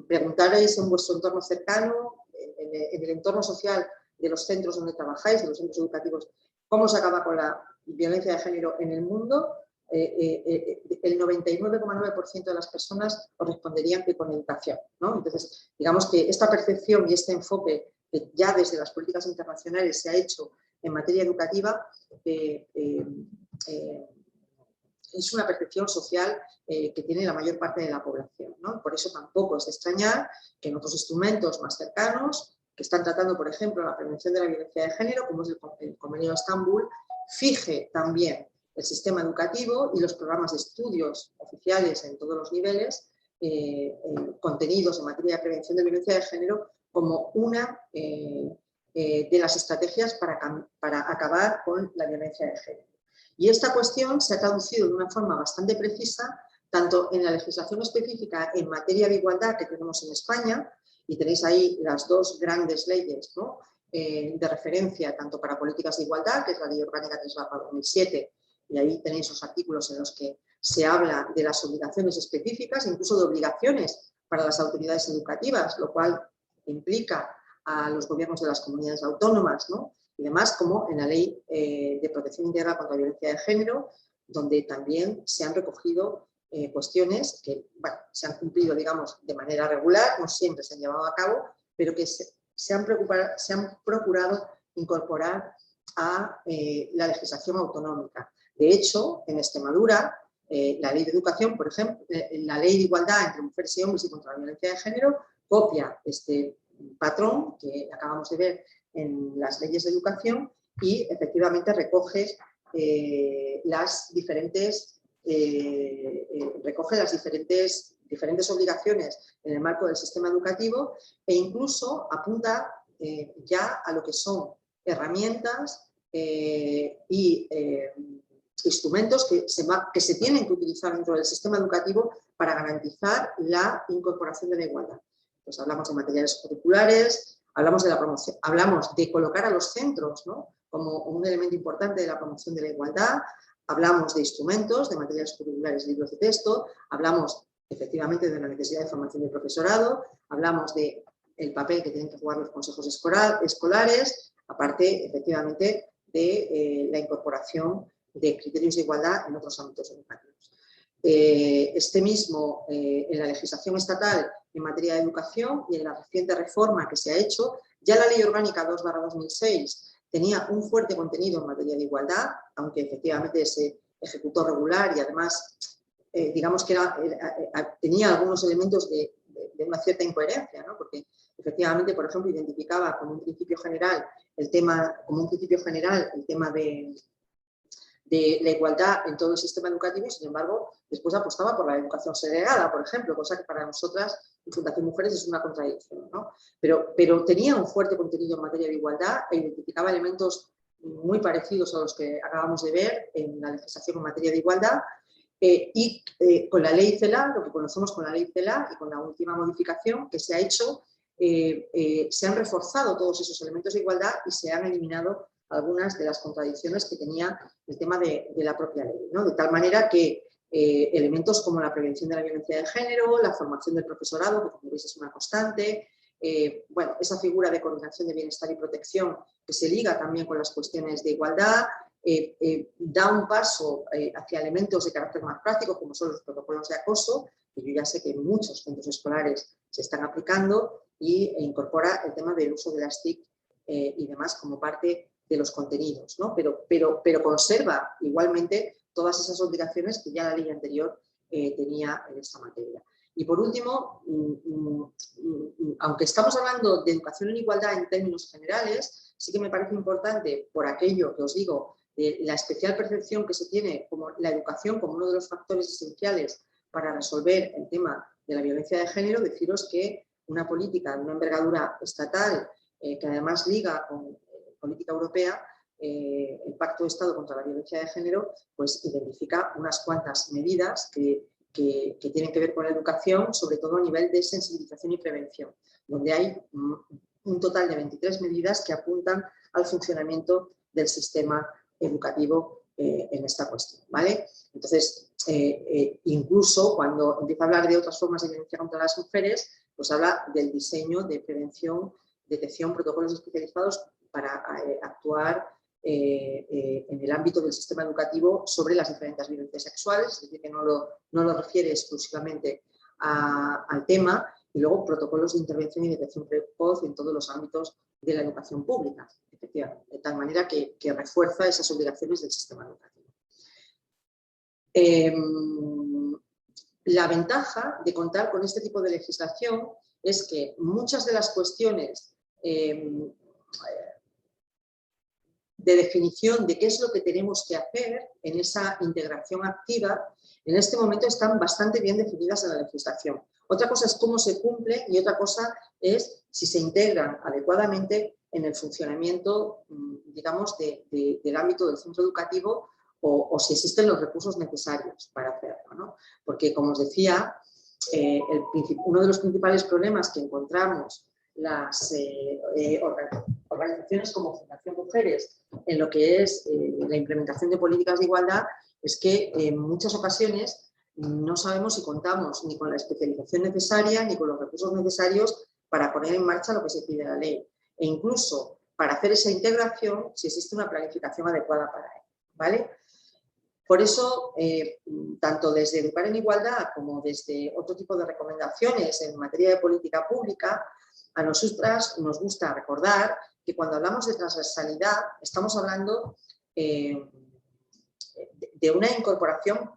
preguntaréis en vuestro entorno cercano, en el entorno social de los centros donde trabajáis, de los centros educativos, cómo se acaba con la violencia de género en el mundo, el 99,9% de las personas os responderían que con educación, ¿no? Entonces, digamos que esta percepción y este enfoque que ya desde las políticas internacionales se ha hecho en materia educativa es una percepción social que tiene la mayor parte de la población, ¿no? Por eso tampoco es de extrañar que en otros instrumentos más cercanos, que están tratando, por ejemplo, la prevención de la violencia de género, como es el Convenio de Estambul, fije también el sistema educativo y los programas de estudios oficiales en todos los niveles, contenidos en materia de prevención de violencia de género, como una de las estrategias para acabar con la violencia de género. Y esta cuestión se ha traducido de una forma bastante precisa, tanto en la legislación específica en materia de igualdad que tenemos en España, y tenéis ahí las dos grandes leyes, ¿no?, de referencia, tanto para políticas de igualdad, que es la Ley Orgánica 3/2007, y ahí tenéis los artículos en los que se habla de las obligaciones específicas, incluso de obligaciones para las autoridades educativas, lo cual implica a los gobiernos de las comunidades autónomas, ¿no?, y demás, como en la Ley de Protección Integral contra la Violencia de Género, donde también se han recogido cuestiones que, bueno, se han cumplido, digamos, de manera regular, no siempre se han llevado a cabo, pero que se han procurado incorporar a la legislación autonómica. De hecho, en Extremadura, la Ley de Educación, por ejemplo, la Ley de Igualdad entre mujeres y hombres y contra la violencia de género, copia este patrón que acabamos de ver en las leyes de educación y efectivamente recoge las diferentes obligaciones en el marco del sistema educativo e incluso apunta ya a lo que son herramientas y instrumentos que se tienen que utilizar dentro del sistema educativo para garantizar la incorporación de la igualdad. Pues hablamos de materiales curriculares, hablamos de la promoción, hablamos de colocar a los centros, ¿no?, como un elemento importante de la promoción de la igualdad, hablamos de instrumentos, de materiales curriculares, libros de texto, hablamos efectivamente de la necesidad de formación del profesorado, hablamos del papel que tienen que jugar los consejos escolares, aparte efectivamente de la incorporación de criterios de igualdad en otros ámbitos educativos. Este mismo, en la legislación estatal en materia de educación y en la reciente reforma que se ha hecho, ya la Ley Orgánica 2/2006 tenía un fuerte contenido en materia de igualdad, aunque efectivamente se ejecutó regular y además, digamos que tenía algunos elementos de una cierta incoherencia, ¿no?, porque efectivamente, por ejemplo, identificaba como un principio general el tema de la igualdad en todo el sistema educativo, sin embargo, después apostaba por la educación segregada, por ejemplo, cosa que para nosotras en Fundación Mujeres es una contradicción, ¿no? Pero tenía un fuerte contenido en materia de igualdad e identificaba elementos muy parecidos a los que acabamos de ver en la legislación en materia de igualdad y con la ley CELA, lo que conocemos con la ley CELA y con la última modificación que se ha hecho, se han reforzado todos esos elementos de igualdad y se han eliminado algunas de las contradicciones que tenía el tema de la propia ley, ¿no? De tal manera que elementos como la prevención de la violencia de género, la formación del profesorado, que como veis es una constante, bueno, esa figura de coordinación de bienestar y protección que se liga también con las cuestiones de igualdad, da un paso hacia elementos de carácter más práctico, como son los protocolos de acoso, que yo ya sé que en muchos centros escolares se están aplicando, e incorpora el tema del uso de las TIC y demás como parte de los contenidos, ¿no? Pero conserva igualmente todas esas obligaciones que ya la ley anterior tenía en esta materia. Y por último, aunque estamos hablando de educación en igualdad en términos generales, sí que me parece importante, por aquello que os digo, de la especial percepción que se tiene como la educación como uno de los factores esenciales para resolver el tema de la violencia de género, deciros que una política de una envergadura estatal, que además liga con política europea, el Pacto de Estado contra la Violencia de Género, pues identifica unas cuantas medidas que tienen que ver con la educación, sobre todo a nivel de sensibilización y prevención, donde hay un total de 23 medidas que apuntan al funcionamiento del sistema educativo en esta cuestión, ¿vale? Entonces, incluso cuando empieza a hablar de otras formas de violencia contra las mujeres, pues habla del diseño de prevención, detección, protocolos especializados para actuar en el ámbito del sistema educativo sobre las diferentes violencias sexuales, es decir, que no lo refiere exclusivamente al tema, y luego protocolos de intervención y detección precoz en todos los ámbitos de la educación pública, efectivamente, de tal manera que refuerza esas obligaciones del sistema educativo. La ventaja de contar con este tipo de legislación es que muchas de las cuestiones de definición de qué es lo que tenemos que hacer en esa integración activa, en este momento están bastante bien definidas en la legislación. Otra cosa es cómo se cumple y otra cosa es si se integran adecuadamente en el funcionamiento, digamos, del ámbito del centro educativo o si existen los recursos necesarios para hacerlo, ¿no? Porque, como os decía, uno de los principales problemas que encontramos las organizaciones como Fundación Mujeres en lo que es la implementación de políticas de igualdad es que en muchas ocasiones no sabemos si contamos ni con la especialización necesaria ni con los recursos necesarios para poner en marcha lo que se pide la ley. E incluso para hacer esa integración, si existe una planificación adecuada para ello, ¿vale? Por eso, tanto desde Educar en Igualdad como desde otro tipo de recomendaciones en materia de política pública, a nosotras nos gusta recordar que cuando hablamos de transversalidad estamos hablando de una incorporación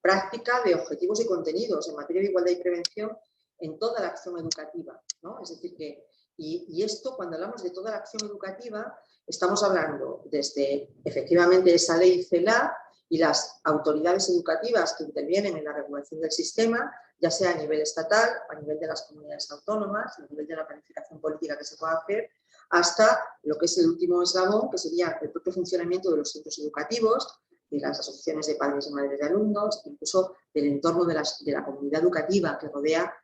práctica de objetivos y contenidos en materia de igualdad y prevención en toda la acción educativa, ¿no? Es decir, que y esto, cuando hablamos de toda la acción educativa, estamos hablando desde efectivamente esa ley CELA y las autoridades educativas que intervienen en la regulación del sistema, ya sea a nivel estatal, a nivel de las comunidades autónomas, a nivel de la planificación política que se pueda hacer, hasta lo que es el último eslabón, que sería el propio funcionamiento de los centros educativos, de las asociaciones de padres y madres de alumnos, incluso del entorno de la comunidad educativa que rodea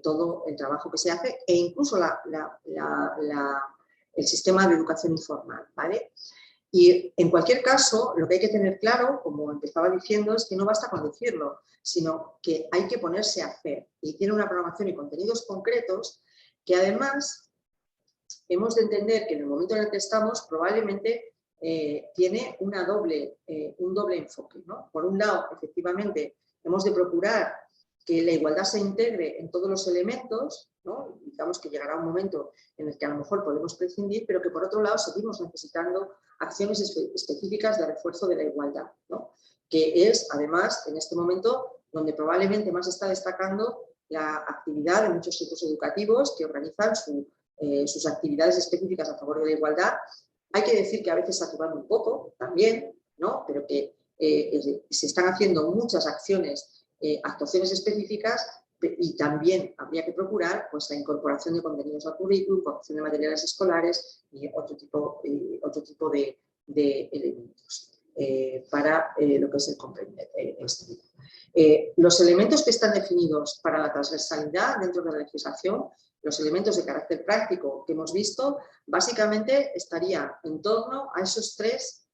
todo el trabajo que se hace e incluso el sistema de educación informal, ¿vale? Y en cualquier caso, lo que hay que tener claro, como empezaba diciendo, es que no basta con decirlo, sino que hay que ponerse a hacer. Y tiene una programación y contenidos concretos que además hemos de entender que en el momento en el que estamos probablemente tiene un doble enfoque, ¿no? Por un lado, efectivamente, hemos de procurar que la igualdad se integre en todos los elementos, ¿no? Digamos que llegará un momento en el que a lo mejor podemos prescindir, pero que por otro lado seguimos necesitando acciones específicas de refuerzo de la igualdad, ¿no? Que es, además, en este momento donde probablemente más está destacando la actividad de muchos centros educativos que organizan sus actividades específicas a favor de la igualdad. Hay que decir que a veces saturando un poco también, ¿no? Pero que se están haciendo muchas acciones, actuaciones específicas, y también habría que procurar pues, la incorporación de contenidos al currículum, corrección de materiales escolares y otro tipo de elementos para lo que es el comprender este tipo. Los elementos que están definidos para la transversalidad dentro de la legislación, los elementos de carácter práctico que hemos visto, básicamente estaría en torno a esos tres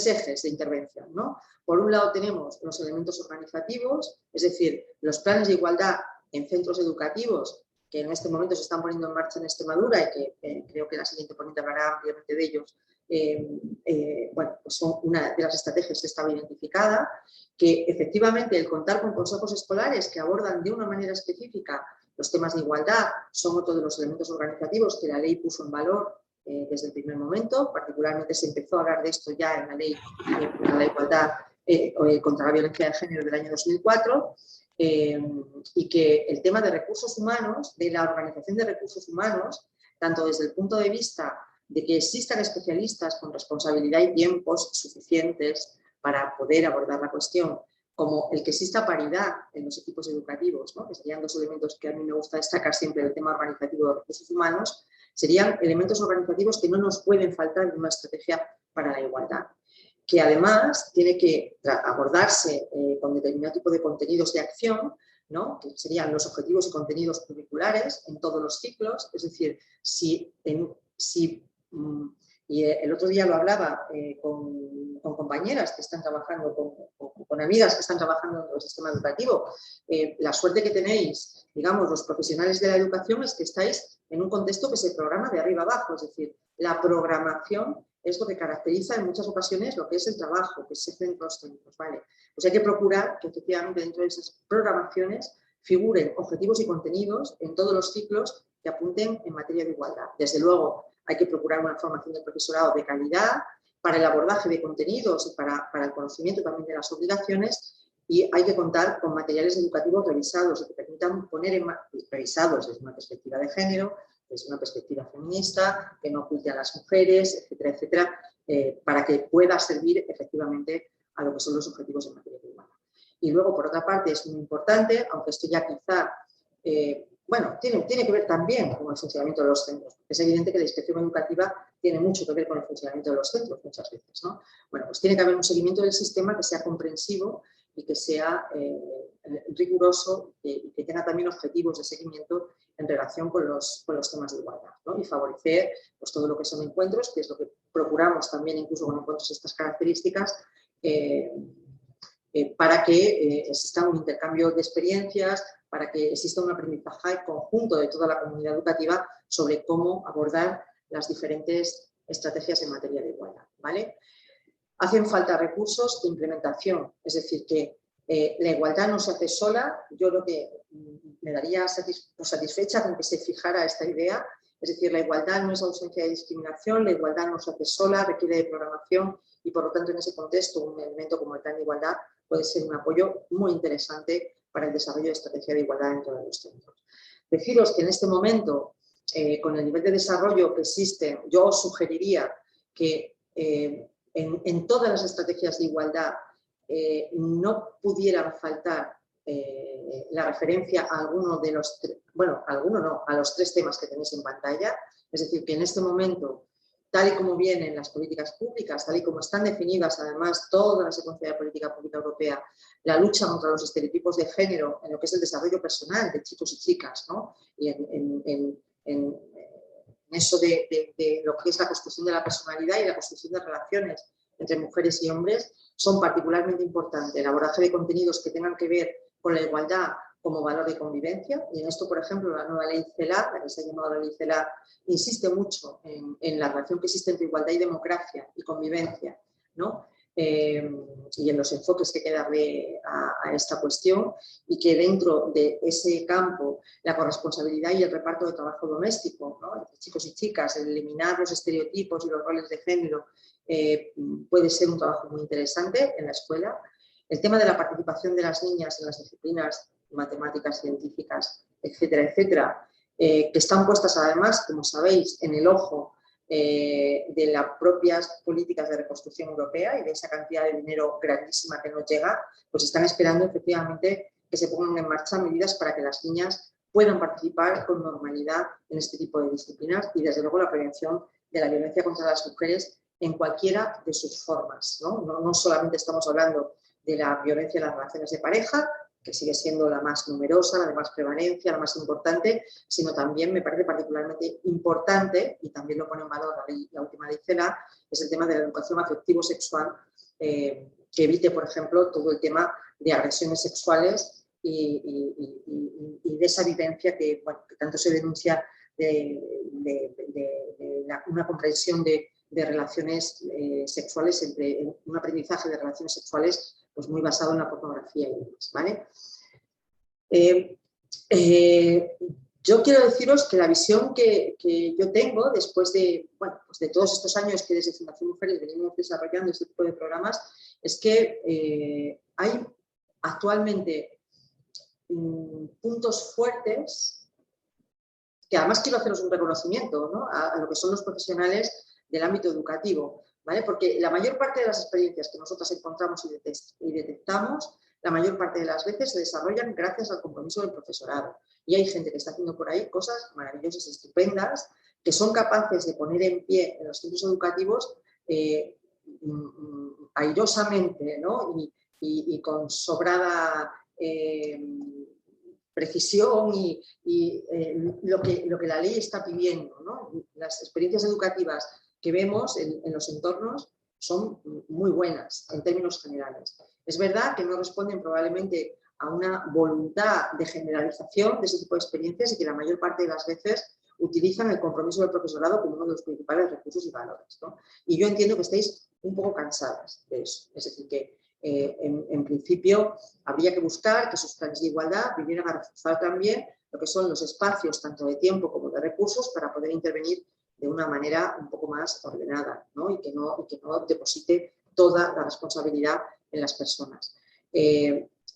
ejes de intervención, ¿no? Por un lado tenemos los elementos organizativos, es decir, los planes de igualdad en centros educativos que en este momento se están poniendo en marcha en Extremadura y que creo que la siguiente ponente hablará ampliamente de ellos, bueno, pues son una de las estrategias que estaba identificada, que efectivamente el contar con consejos escolares que abordan de una manera específica los temas de igualdad son otro de los elementos organizativos que la ley puso en valor desde el primer momento. Particularmente se empezó a hablar de esto ya en la ley para la igualdad contra la violencia de género del año 2004, y que el tema de recursos humanos, de la organización de recursos humanos, tanto desde el punto de vista de que existan especialistas con responsabilidad y tiempos suficientes para poder abordar la cuestión, como el que exista paridad en los equipos educativos, ¿no? Que serían dos elementos que a mí me gusta destacar siempre del tema organizativo de recursos humanos, serían elementos organizativos que no nos pueden faltar en una estrategia para la igualdad, que además tiene que abordarse con determinado tipo de contenidos de acción, ¿no? Que serían los objetivos y contenidos curriculares en todos los ciclos. Es decir, y el otro día lo hablaba con compañeras que están trabajando, con amigas que están trabajando en el sistema educativo. La suerte que tenéis, digamos, los profesionales de la educación es que estáis en un contexto que se programa de arriba abajo, es decir, la programación es lo que caracteriza en muchas ocasiones lo que es el trabajo que se hace en los centros, ¿vale? Pues hay que procurar que efectivamente dentro de esas programaciones figuren objetivos y contenidos en todos los ciclos que apunten en materia de igualdad. Desde luego, hay que procurar una formación del profesorado de calidad para el abordaje de contenidos y para el conocimiento también de las obligaciones, y hay que contar con materiales educativos revisados que permitan poner revisados desde una perspectiva de género, desde una perspectiva feminista, que no oculte a las mujeres, etcétera, etcétera, para que pueda servir efectivamente a lo que son los objetivos en materia de igualdad. Y luego, por otra parte, es muy importante, aunque esto ya quizá bueno, tiene que ver también con el funcionamiento de los centros. Es evidente que la inspección educativa tiene mucho que ver con el funcionamiento de los centros muchas veces, ¿no? Bueno, pues tiene que haber un seguimiento del sistema que sea comprensivo y que sea riguroso y que tenga también objetivos de seguimiento en relación con los temas de igualdad, ¿no? Y favorecer pues, todo lo que son encuentros, que es lo que procuramos también incluso con encuentros de estas características, para que exista un intercambio de experiencias, para que exista un aprendizaje conjunto de toda la comunidad educativa sobre cómo abordar las diferentes estrategias en materia de igualdad, ¿vale? Hacen falta recursos de implementación, es decir, que la igualdad no se hace sola. Yo lo que me daría satisfecha con que se fijara esta idea, es decir, la igualdad no es ausencia de discriminación, la igualdad no se hace sola, requiere de programación y, por lo tanto, en ese contexto, un elemento como el plan de igualdad puede ser un apoyo muy interesante para el desarrollo de estrategia de igualdad dentro de los centros. Deciros que en este momento, con el nivel de desarrollo que existe, yo os sugeriría que en todas las estrategias de igualdad no pudieran faltar la referencia a alguno de los, bueno, a alguno no, a los tres temas que tenéis en pantalla. Es decir, que en este momento, tal y como vienen las políticas públicas, tal y como están definidas además toda la secuencia de política pública europea, la lucha contra los estereotipos de género en lo que es el desarrollo personal de chicos y chicas, ¿no? Y en eso de lo que es la construcción de la personalidad y la construcción de relaciones entre mujeres y hombres, son particularmente importantes. El abordaje de contenidos que tengan que ver con la igualdad como valor de convivencia, y en esto, por ejemplo, la nueva ley CELA, la que se ha llamado la ley CELA, insiste mucho en la relación que existe entre igualdad y democracia y convivencia, ¿no? Y en los enfoques que hay que darle a esta cuestión, y que dentro de ese campo la corresponsabilidad y el reparto de trabajo doméstico, ¿no? Entre chicos y chicas, el eliminar los estereotipos y los roles de género puede ser un trabajo muy interesante en la escuela. El tema de la participación de las niñas en las disciplinas matemáticas, científicas, etcétera, etcétera, que están puestas además, como sabéis, en el ojo de las propias políticas de reconstrucción europea y de esa cantidad de dinero grandísima que nos llega, pues están esperando efectivamente que se pongan en marcha medidas para que las niñas puedan participar con normalidad en este tipo de disciplinas y, desde luego, la prevención de la violencia contra las mujeres en cualquiera de sus formas, ¿no? No solamente estamos hablando de la violencia en las relaciones de pareja, que sigue siendo la más numerosa, la de más prevalencia, la más importante, sino también me parece particularmente importante, y también lo pone en valor la última ley CELA, es el tema de la educación afectivo-sexual, que evite, por ejemplo, todo el tema de agresiones sexuales y de esa vivencia que, bueno, que tanto se denuncia de una comprensión de relaciones sexuales, entre un aprendizaje de relaciones sexuales pues muy basado en la pornografía y demás, ¿vale? Yo quiero deciros que la visión que yo tengo después de, bueno, pues de todos estos años que desde Fundación Mujeres venimos desarrollando este tipo de programas es que hay actualmente puntos fuertes que además quiero haceros un reconocimiento, ¿no?, a lo que son los profesionales del ámbito educativo, ¿vale? Porque la mayor parte de las experiencias que nosotras encontramos y detectamos, la mayor parte de las veces se desarrollan gracias al compromiso del profesorado. Y hay gente que está haciendo por ahí cosas maravillosas, estupendas, que son capaces de poner en pie en los centros educativos airosamente, ¿no?, y con sobrada precisión y lo que la ley está pidiendo, ¿no? Las experiencias educativas que vemos en los entornos son muy buenas en términos generales. Es verdad que no responden probablemente a una voluntad de generalización de ese tipo de experiencias y que la mayor parte de las veces utilizan el compromiso del profesorado como uno de los principales recursos y valores, ¿no? Y yo entiendo que estáis un poco cansadas de eso. Es decir, que en principio habría que buscar que esos planes de igualdad vinieran a reforzar también lo que son los espacios tanto de tiempo como de recursos para poder intervenir de una manera un poco más ordenada, ¿no? Y que no deposite toda la responsabilidad en las personas.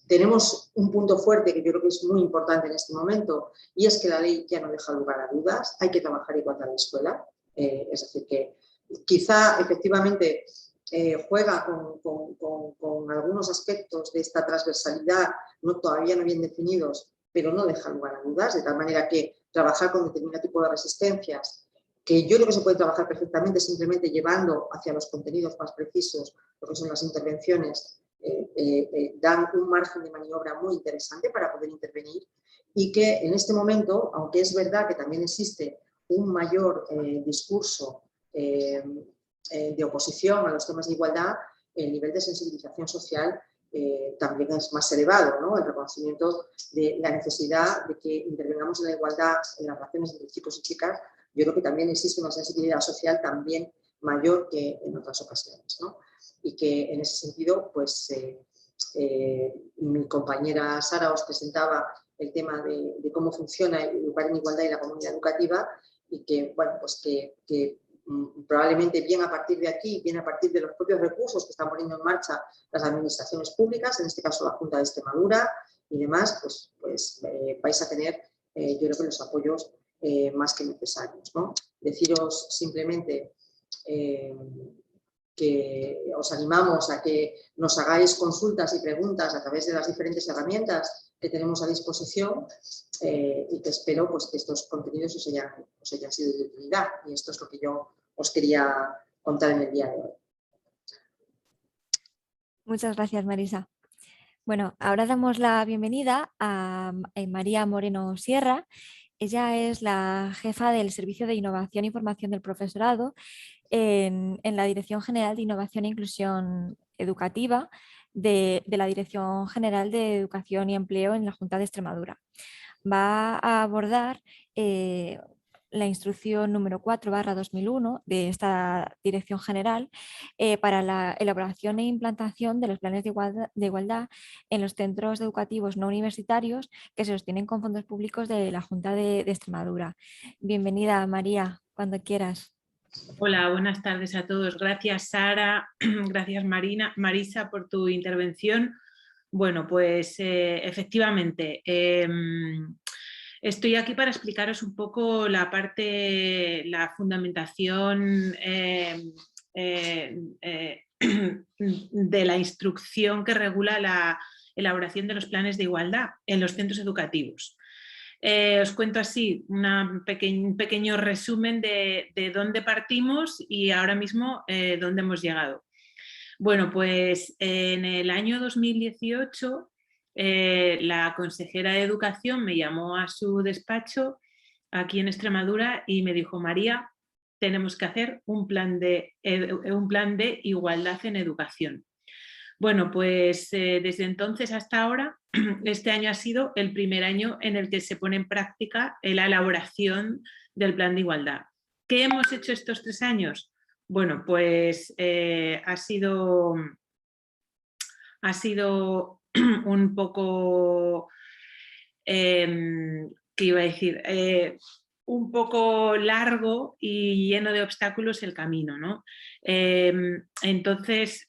Tenemos un punto fuerte que yo creo que es muy importante en este momento y es que la ley ya no deja lugar a dudas, hay que trabajar igualdad en la escuela, es decir, que quizá efectivamente juega con algunos aspectos de esta transversalidad todavía no bien definidos, pero no deja lugar a dudas, de tal manera que trabajar con determinado tipo de resistencias, que yo creo que se puede trabajar perfectamente simplemente llevando hacia los contenidos más precisos lo que son las intervenciones, dan un margen de maniobra muy interesante para poder intervenir y que en este momento, aunque es verdad que también existe un mayor discurso de oposición a los temas de igualdad, el nivel de sensibilización social también es más elevado, ¿no? El reconocimiento de la necesidad de que intervengamos en la igualdad en las relaciones entre chicos y chicas, yo creo que también existe una sensibilidad social también mayor que en otras ocasiones, ¿no? Y que en ese sentido, pues mi compañera Sara os presentaba el tema de cómo funciona Educar en Igualdad y la comunidad educativa y que, bueno, pues que probablemente bien a partir de aquí, bien a partir de los propios recursos que están poniendo en marcha las administraciones públicas, en este caso la Junta de Extremadura y demás, pues vais a tener, yo creo que los apoyos más que necesarios, ¿no? Deciros simplemente que os animamos a que nos hagáis consultas y preguntas a través de las diferentes herramientas que tenemos a disposición y que espero pues, que estos contenidos os hayan sido de utilidad. Y esto es lo que yo os quería contar en el día de hoy. Muchas gracias, Marisa. Bueno, ahora damos la bienvenida a María Moreno Sierra. Ella es la jefa del Servicio de Innovación y Formación del Profesorado en la Dirección General de Innovación e Inclusión Educativa de la Dirección General de Educación y Empleo en la Junta de Extremadura. Va a abordar la instrucción número 4/2001 de esta Dirección General para la elaboración e implantación de los planes de igualdad en los centros educativos no universitarios que se sostienen con fondos públicos de la Junta de Extremadura. Bienvenida, María, cuando quieras. Hola, buenas tardes a todos. Gracias, Sara. Gracias, Marisa, por tu intervención. Bueno, pues efectivamente, estoy aquí para explicaros un poco la fundamentación de la instrucción que regula la elaboración de los planes de igualdad en los centros educativos. Os cuento así un pequeño resumen de dónde partimos y ahora mismo dónde hemos llegado. Bueno, pues en el año 2018 la consejera de Educación me llamó a su despacho aquí en Extremadura y me dijo: María, tenemos que hacer un plan de igualdad en educación. Bueno, pues desde entonces hasta ahora, este año ha sido el primer año en el que se pone en práctica la elaboración del plan de igualdad. ¿Qué hemos hecho estos 3 años? Bueno, pues ha sido un poco, ¿qué iba a decir? Un poco largo y lleno de obstáculos el camino, ¿no? Entonces,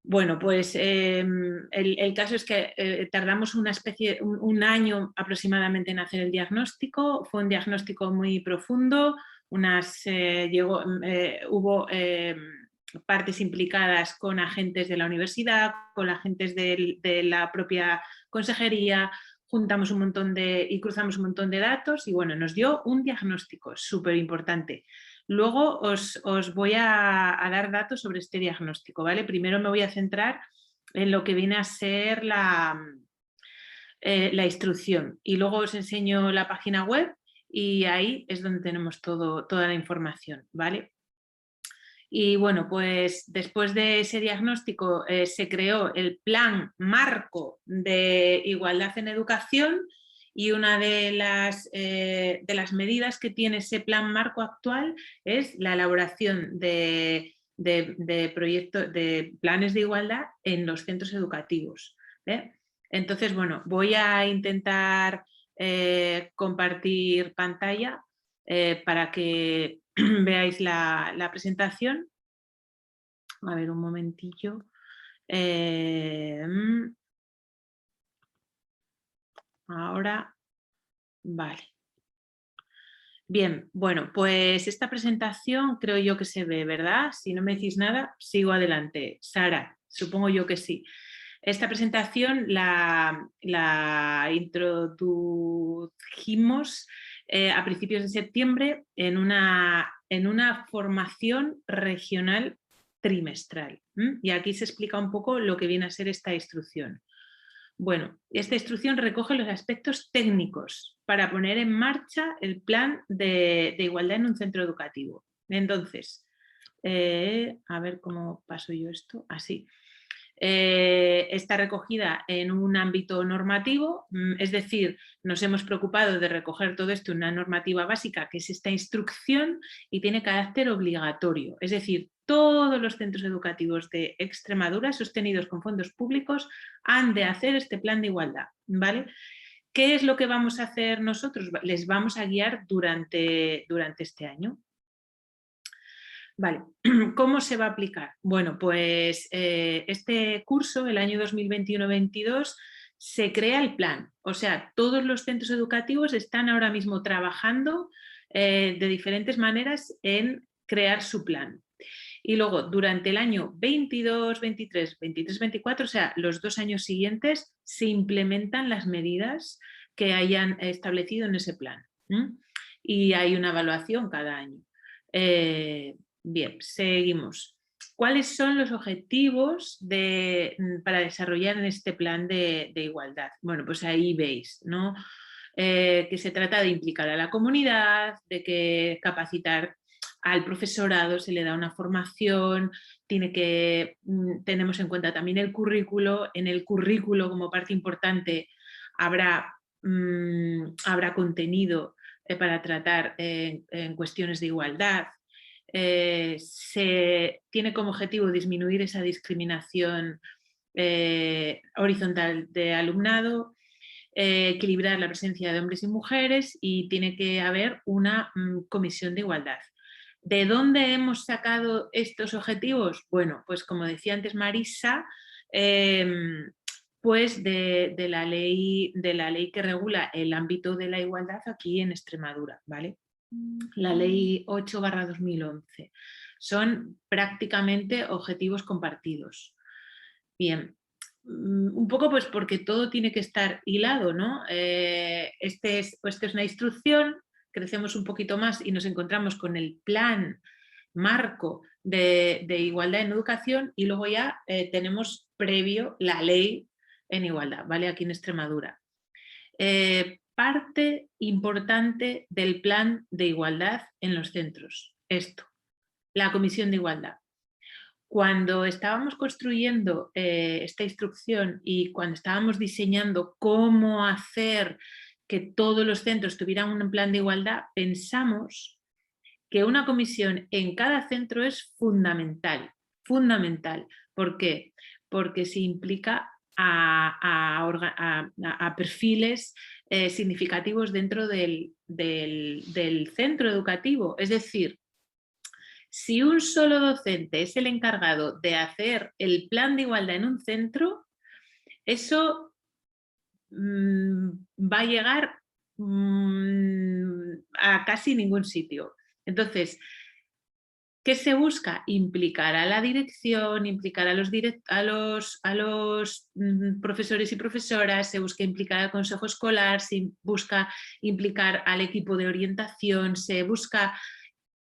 bueno, pues el caso es que tardamos un año aproximadamente en hacer el diagnóstico. Fue un diagnóstico muy profundo. Hubo partes implicadas con agentes de la universidad, con agentes de la propia consejería. Juntamos un montón y cruzamos un montón de datos y bueno, nos dio un diagnóstico súper importante. Luego os voy a dar datos sobre este diagnóstico, ¿vale? Primero me voy a centrar en lo que viene a ser la instrucción y luego os enseño la página web y ahí es donde tenemos toda la información, ¿vale? Y bueno, pues después de ese diagnóstico se creó el plan marco de igualdad en educación y una de las medidas que tiene ese plan marco actual es la elaboración de proyectos, de planes de igualdad en los centros educativos. Entonces, bueno, voy a intentar compartir pantalla para que veáis la presentación. A ver, un momentillo. Ahora, vale. Bien, bueno, pues esta presentación creo yo que se ve, ¿verdad? Si no me decís nada, sigo adelante. Sara, supongo yo que sí. Esta presentación la introdujimos a principios de septiembre en una formación regional trimestral. Y aquí se explica un poco lo que viene a ser esta instrucción. Bueno, esta instrucción recoge los aspectos técnicos para poner en marcha el plan de igualdad en un centro educativo. Entonces, a ver cómo paso yo esto. Así. Está recogida en un ámbito normativo, es decir, nos hemos preocupado de recoger todo esto en una normativa básica que es esta instrucción y tiene carácter obligatorio, es decir, todos los centros educativos de Extremadura sostenidos con fondos públicos han de hacer este plan de igualdad, ¿vale? ¿Qué es lo que vamos a hacer nosotros? Les vamos a guiar durante este año. Vale, ¿cómo se va a aplicar? Bueno, pues este curso, el año 2021-22, se crea el plan. O sea, todos los centros educativos están ahora mismo trabajando de diferentes maneras en crear su plan. Y luego, durante el año 22, 23, 23, 24, o sea, los 2 años siguientes, se implementan las medidas que hayan establecido en ese plan. Y hay una evaluación cada año. Bien, seguimos. ¿Cuáles son los objetivos para desarrollar en este plan de igualdad? Bueno, pues ahí veis, ¿no? Que se trata de implicar a la comunidad, de que capacitar al profesorado, se le da una formación, tenemos en cuenta también el currículo. En el currículo, como parte importante, habrá contenido para tratar en cuestiones de igualdad. Se tiene como objetivo disminuir esa discriminación horizontal de alumnado, equilibrar la presencia de hombres y mujeres y tiene que haber una comisión de igualdad. ¿De dónde hemos sacado estos objetivos? Bueno, pues como decía antes Marisa, pues de la ley que regula el ámbito de la igualdad aquí en Extremadura, ¿vale? La ley 8/2011. Son prácticamente objetivos compartidos. Bien, un poco pues porque todo tiene que estar hilado, ¿no? Este es una instrucción, crecemos un poquito más y nos encontramos con el plan marco de igualdad en educación y luego ya tenemos previo la ley en igualdad, ¿vale? Aquí en Extremadura. Parte importante del plan de igualdad en los centros, esto, la comisión de igualdad. Cuando estábamos construyendo esta instrucción y cuando estábamos diseñando cómo hacer que todos los centros tuvieran un plan de igualdad, pensamos que una comisión en cada centro es fundamental. Fundamental. ¿Por qué? Porque se implica a perfiles significativos dentro del centro educativo. Es decir, si un solo docente es el encargado de hacer el plan de igualdad en un centro, eso va a llegar a casi ningún sitio. Entonces, ¿qué se busca? Implicar a la dirección, implicar a los profesores y profesoras, se busca implicar al consejo escolar, se busca implicar al equipo de orientación, se busca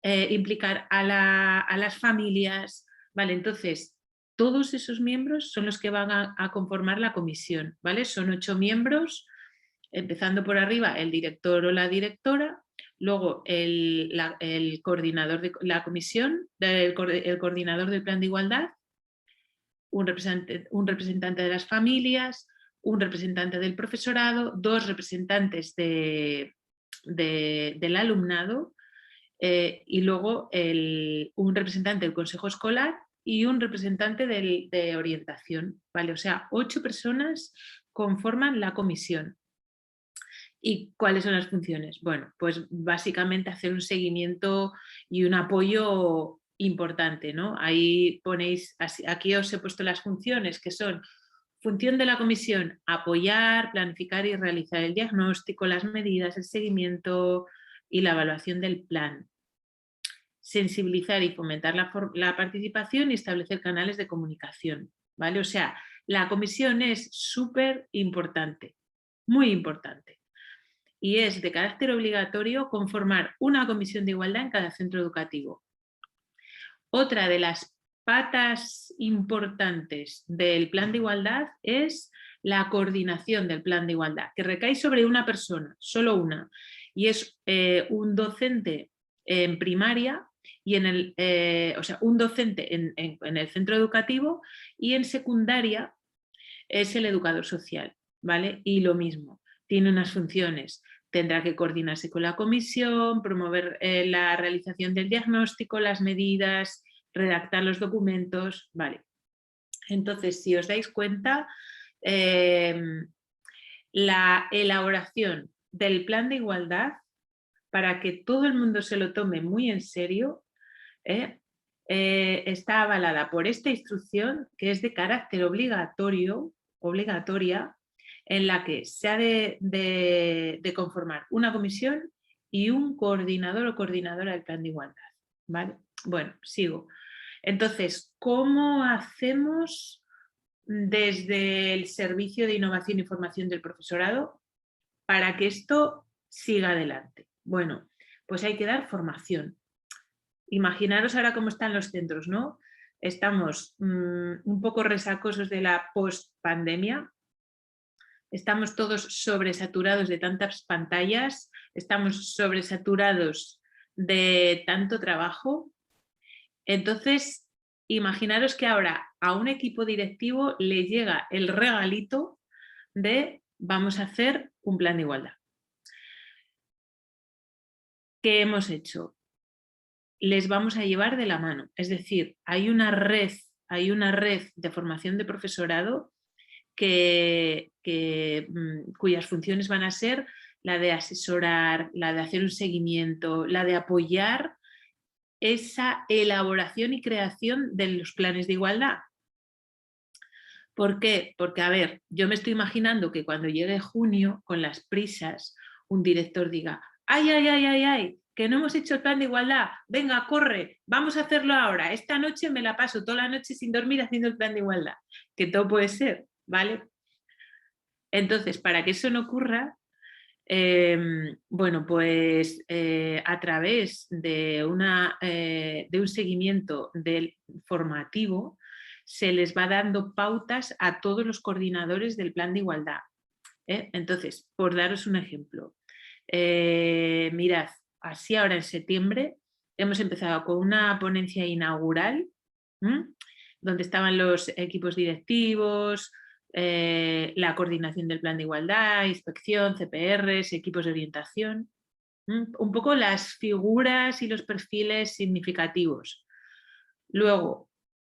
implicar a las familias. Vale, entonces, todos esos miembros son los que van a conformar la comisión. ¿Vale? Son 8 miembros, empezando por arriba el director o la directora, luego el coordinador de la comisión, el coordinador del plan de igualdad, un representante de las familias, un representante del profesorado, 2 representantes del alumnado y luego un representante del consejo escolar y un representante de orientación. ¿Vale? O sea, 8 personas conforman la comisión. ¿Y cuáles son las funciones? Bueno, pues básicamente hacer un seguimiento y un apoyo importante, ¿no? Ahí ponéis, aquí os he puesto las funciones, que son: función de la comisión, apoyar, planificar y realizar el diagnóstico, las medidas, el seguimiento y la evaluación del plan. Sensibilizar y fomentar la participación y establecer canales de comunicación, ¿vale? O sea, la comisión es súper importante, muy importante. Y es de carácter obligatorio conformar una comisión de igualdad en cada centro educativo. Otra de las patas importantes del plan de igualdad es la coordinación del plan de igualdad, que recae sobre una persona, solo una, y es un docente en primaria y o sea, un docente en el centro educativo, y en secundaria es el educador social, ¿vale? Y lo mismo, tiene unas funciones. Tendrá que coordinarse con la comisión, promover la realización del diagnóstico, las medidas, redactar los documentos, ¿vale? Entonces, si os dais cuenta, la elaboración del plan de igualdad, para que todo el mundo se lo tome muy en serio, está avalada por esta instrucción, que es de carácter obligatoria, en la que se ha de conformar una comisión y un coordinador o coordinadora del plan de igualdad. ¿Vale? Bueno, sigo. Entonces, ¿cómo hacemos desde el Servicio de Innovación y Formación del Profesorado para que esto siga adelante? Bueno, pues hay que dar formación. Imaginaros ahora cómo están los centros, ¿no? Estamos un poco resacosos de la post-pandemia. Estamos todos sobresaturados de tantas pantallas, estamos sobresaturados de tanto trabajo. Entonces, imaginaros que ahora a un equipo directivo le llega el regalito de vamos a hacer un plan de igualdad. ¿Qué hemos hecho? Les vamos a llevar de la mano. Es decir, hay una red de formación de profesorado cuyas funciones van a ser la de asesorar, la de hacer un seguimiento, la de apoyar esa elaboración y creación de los planes de igualdad. ¿Por qué? Porque, a ver, yo me estoy imaginando que cuando llegue junio, con las prisas, un director diga: ¡ay, ay, ay, ay, ay! Que no hemos hecho el plan de igualdad, venga, corre, vamos a hacerlo ahora, esta noche me la paso toda la noche sin dormir haciendo el plan de igualdad, que todo puede ser, ¿vale? Entonces, para que eso no ocurra, bueno, pues a través de un seguimiento formativo se les va dando pautas a todos los coordinadores del plan de igualdad. Entonces, por daros un ejemplo, mirad, así ahora en septiembre hemos empezado con una ponencia inaugural donde estaban los equipos directivos, la coordinación del plan de igualdad, inspección, CPRs, equipos de orientación. Un poco las figuras y los perfiles significativos. Luego,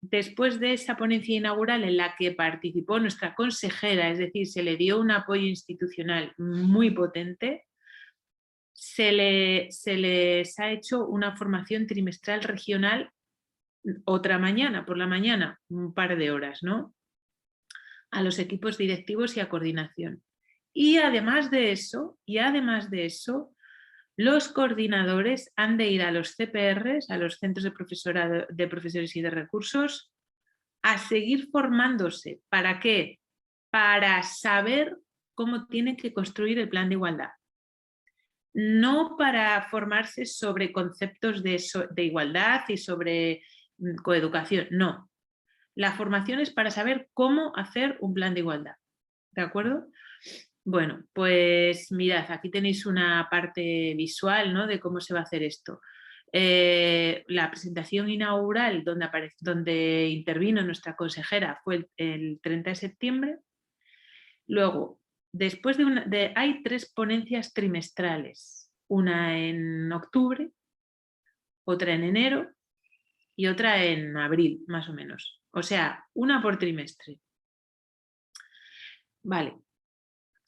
después de esa ponencia inaugural en la que participó nuestra consejera, es decir, se le dio un apoyo institucional muy potente, se les ha hecho una formación trimestral regional otra mañana, por la mañana, un par de horas, ¿no? A los equipos directivos y a coordinación. Y además de eso, los coordinadores han de ir a los CPRs, a los centros de profesores y de recursos, a seguir formándose. ¿Para qué? Para saber cómo tienen que construir el plan de igualdad. No para formarse sobre conceptos de igualdad y sobre coeducación, no. La formación es para saber cómo hacer un plan de igualdad. ¿De acuerdo? Bueno, pues mirad, aquí tenéis una parte visual, ¿no?, de cómo se va a hacer esto. La presentación inaugural donde intervino nuestra consejera fue el 30 de septiembre. Luego, después hay 3 ponencias trimestrales, una en octubre, otra en enero y otra en abril, más o menos. O sea, una por trimestre. Vale.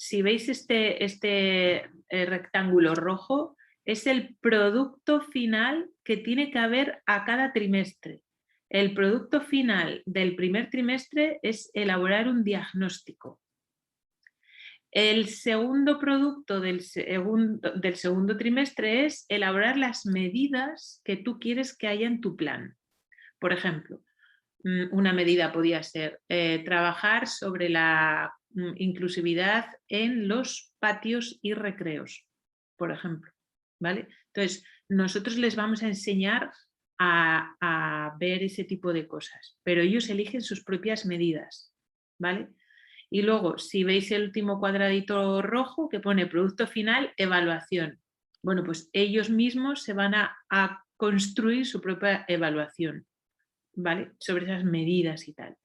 Si veis este rectángulo rojo, es el producto final que tiene que haber a cada trimestre. El producto final del primer trimestre es elaborar un diagnóstico. El segundo producto del segundo trimestre es elaborar las medidas que tú quieres que haya en tu plan. Por ejemplo, una medida podía ser trabajar sobre la inclusividad en los patios y recreos, por ejemplo, ¿vale? Entonces, nosotros les vamos a enseñar a ver ese tipo de cosas, pero ellos eligen sus propias medidas, ¿vale? Y luego, si veis el último cuadradito rojo que pone producto final, evaluación. Bueno, pues ellos mismos se van a construir su propia evaluación, ¿vale? Sobre esas medidas y tal.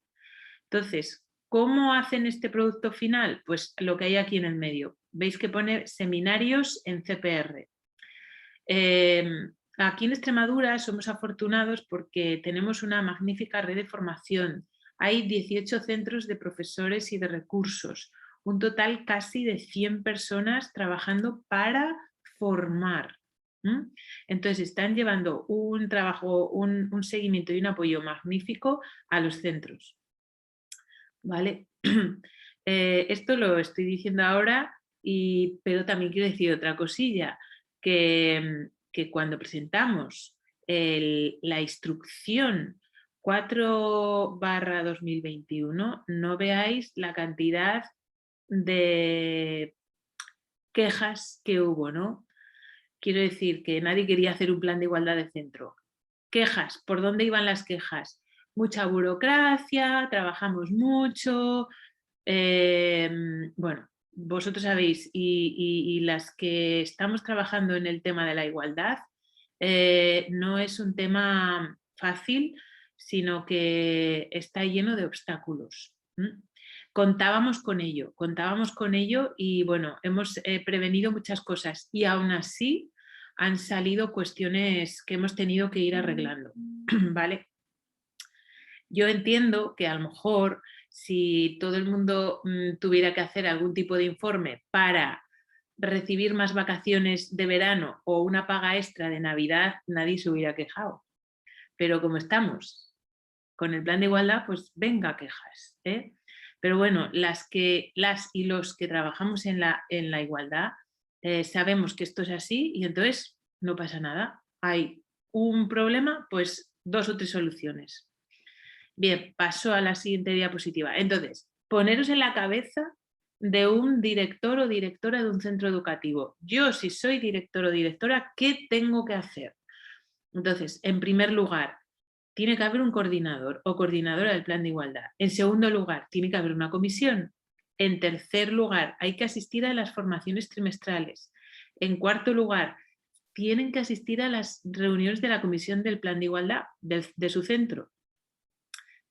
Entonces, ¿cómo hacen este producto final? Pues lo que hay aquí en el medio. Veis que pone seminarios en CPR. Aquí en Extremadura somos afortunados porque tenemos una magnífica red de formación. Hay 18 centros de profesores y de recursos, un total casi de 100 personas trabajando para formar. Entonces están llevando un trabajo, un seguimiento y un apoyo magnífico a los centros. ¿Vale? Esto lo estoy diciendo ahora, pero también quiero decir otra cosilla, que cuando presentamos la instrucción 4/2021, no veáis la cantidad de quejas que hubo, ¿no? Quiero decir que nadie quería hacer un plan de igualdad de centro. Quejas, ¿por dónde iban las quejas? Mucha burocracia, trabajamos mucho, bueno, vosotros sabéis, y las que estamos trabajando en el tema de la igualdad, no es un tema fácil, sino que está lleno de obstáculos. Contábamos con ello y bueno, hemos prevenido muchas cosas y aún así han salido cuestiones que hemos tenido que ir arreglando, ¿vale? Yo entiendo que a lo mejor si todo el mundo tuviera que hacer algún tipo de informe para recibir más vacaciones de verano o una paga extra de Navidad, nadie se hubiera quejado. Pero como estamos con el plan de igualdad, pues venga quejas, ¿eh? Pero bueno, las y los que trabajamos en la igualdad sabemos que esto es así y entonces no pasa nada. Hay un problema, pues 2 o 3 soluciones. Bien, paso a la siguiente diapositiva. Entonces, poneros en la cabeza de un director o directora de un centro educativo. Yo, si soy director o directora, ¿qué tengo que hacer? Entonces, en primer lugar, tiene que haber un coordinador o coordinadora del plan de igualdad. En segundo lugar, tiene que haber una comisión. En tercer lugar, hay que asistir a las formaciones trimestrales. En cuarto lugar, tienen que asistir a las reuniones de la comisión del plan de igualdad de su centro.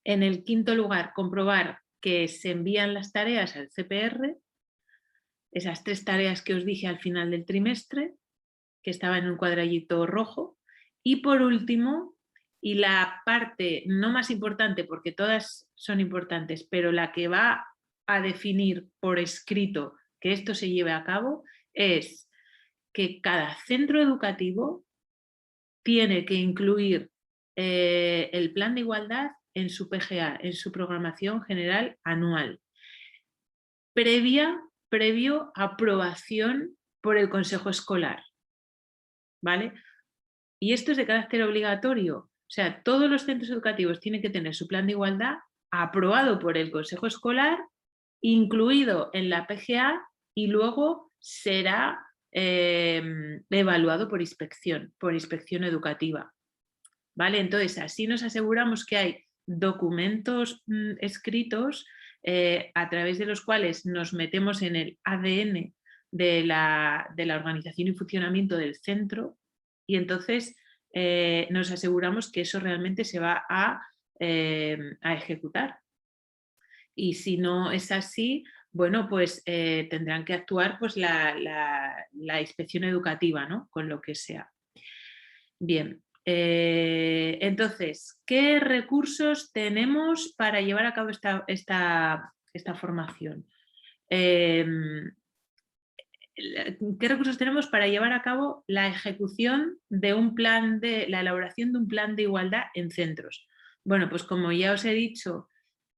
En el quinto lugar, comprobar que se envían las tareas al CPR, esas 3 tareas que os dije al final del trimestre, que estaba en un cuadradito rojo. Y por último, y la parte no más importante, porque todas son importantes, pero la que va a definir por escrito que esto se lleve a cabo, es que cada centro educativo tiene que incluir el plan de igualdad en su PGA, en su programación general anual, previo aprobación por el Consejo Escolar. ¿Vale? Y esto es de carácter obligatorio. O sea, todos los centros educativos tienen que tener su plan de igualdad aprobado por el Consejo Escolar, incluido en la PGA, y luego será evaluado por inspección educativa. ¿Vale? Entonces, así nos aseguramos que hay documentos escritos a través de los cuales nos metemos en el ADN de la organización y funcionamiento del centro, y entonces nos aseguramos que eso realmente se va a ejecutar. Y si no es así, bueno, pues tendrán que actuar pues, la inspección educativa, ¿no? Con lo que sea. Bien, entonces, ¿qué recursos tenemos para llevar a cabo esta formación? ¿Qué recursos tenemos para llevar a cabo la ejecución de un plan la elaboración de un plan de igualdad en centros? Bueno, pues como ya os he dicho,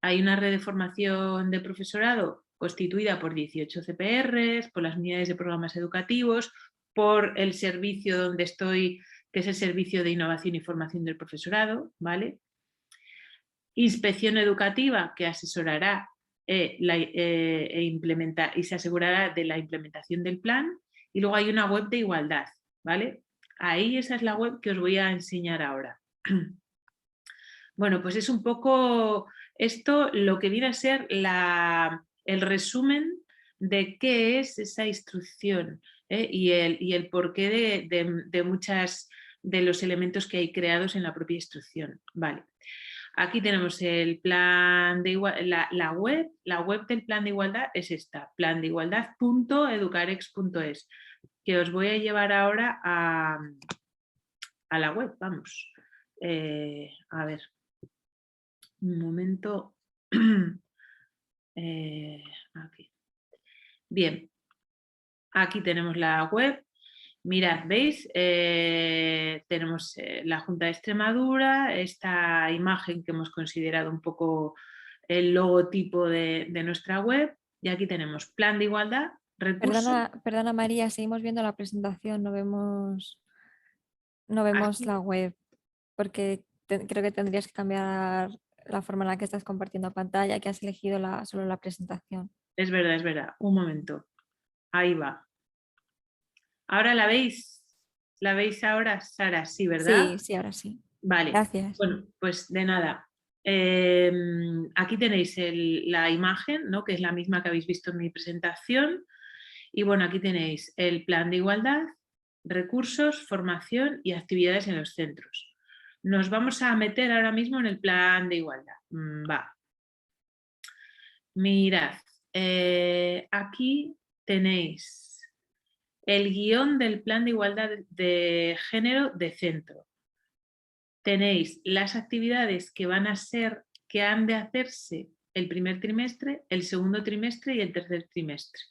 hay una red de formación de profesorado constituida por 18 CPRs, por las unidades de programas educativos, por el servicio donde estoy, que es el Servicio de Innovación y Formación del Profesorado, ¿vale? Inspección educativa, que asesorará y se asegurará de la implementación del plan, y luego hay una web de igualdad, ¿vale? Ahí esa es la web que os voy a enseñar ahora. Bueno, pues es un poco esto lo que viene a ser el resumen de qué es esa instrucción y el porqué de muchas de los elementos que hay creados en la propia instrucción. Vale. Aquí tenemos el plan de igualdad, la web del plan de igualdad es esta, plandeigualdad.educarex.es, que os voy a llevar ahora a la web, vamos. A ver, un momento. Aquí. Bien, aquí tenemos la web. Mirad, ¿veis? Tenemos la Junta de Extremadura, esta imagen que hemos considerado un poco el logotipo de nuestra web, y aquí tenemos plan de igualdad, recursos. Perdona María, seguimos viendo la presentación, no vemos la web, porque creo que tendrías que cambiar la forma en la que estás compartiendo pantalla, que has elegido solo la presentación. Es verdad, un momento. Ahí va. ¿Ahora la veis? ¿La veis ahora, Sara? Sí, ¿verdad? Sí, ahora sí. Vale. Gracias. Bueno, pues de nada. Aquí tenéis la imagen, ¿no? Que es la misma que habéis visto en mi presentación. Y bueno, aquí tenéis el plan de igualdad, recursos, formación y actividades en los centros. Nos vamos a meter ahora mismo en el plan de igualdad. Va. Mirad, aquí tenéis el guión del plan de igualdad de género de centro. Tenéis las actividades que han de hacerse el primer trimestre, el segundo trimestre y el tercer trimestre.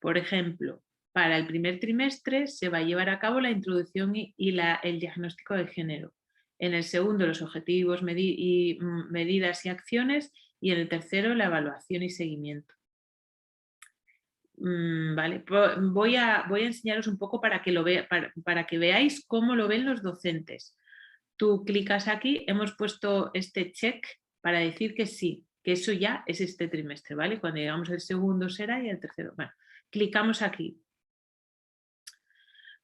Por ejemplo, para el primer trimestre se va a llevar a cabo la introducción y el diagnóstico de género. En el segundo, los objetivos, medidas y acciones, y en el tercero, la evaluación y seguimiento. Vale, voy a enseñaros un poco para que veáis cómo lo ven los docentes. Tú clicas aquí, hemos puesto este check para decir que sí, que eso ya es este trimestre, ¿vale? Cuando llegamos al segundo será y al tercero. Bueno, clicamos aquí.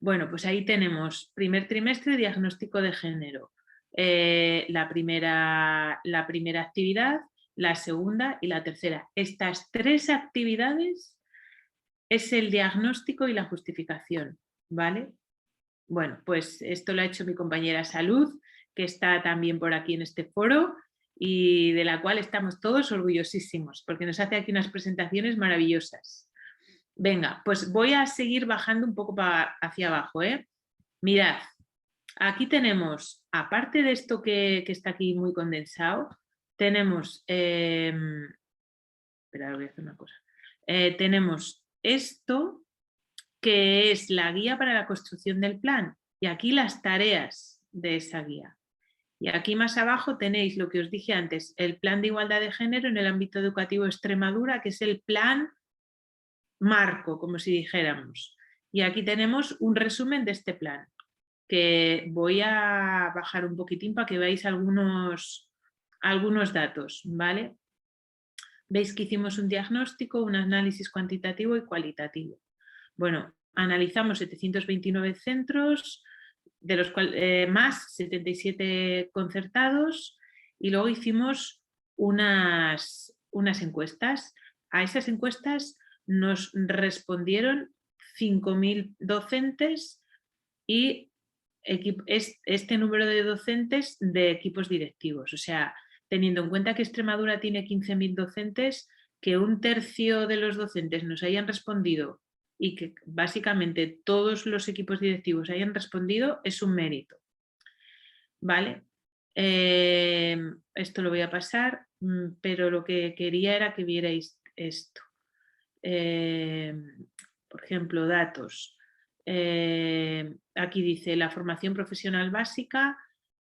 Bueno, pues ahí tenemos primer trimestre, diagnóstico de género. La primera actividad, la segunda y la tercera. Estas 3 actividades es el diagnóstico y la justificación, ¿vale? Bueno, pues esto lo ha hecho mi compañera Salud, que está también por aquí en este foro y de la cual estamos todos orgullosísimos, porque nos hace aquí unas presentaciones maravillosas. Venga, pues voy a seguir bajando un poco hacia abajo, ¿eh? Mirad, aquí tenemos, aparte de esto que está aquí muy condensado, tenemos, espera, voy a hacer una cosa. Tenemos esto, que es la guía para la construcción del plan, y aquí las tareas de esa guía. Y aquí más abajo tenéis lo que os dije antes, el plan de igualdad de género en el ámbito educativo de Extremadura, que es el plan marco, como si dijéramos. Y aquí tenemos un resumen de este plan, que voy a bajar un poquitín para que veáis algunos datos, ¿vale? Veis que hicimos un diagnóstico, un análisis cuantitativo y cualitativo. Bueno, analizamos 729 centros, de los cuales más 77 concertados, y luego hicimos unas encuestas. A esas encuestas nos respondieron 5.000 docentes y este número de docentes de equipos directivos. O sea, teniendo en cuenta que Extremadura tiene 15.000 docentes, que un tercio de los docentes nos hayan respondido y que básicamente todos los equipos directivos hayan respondido es un mérito. ¿Vale? Esto lo voy a pasar, pero lo que quería era que vierais esto. Por ejemplo, datos. Aquí dice la formación profesional básica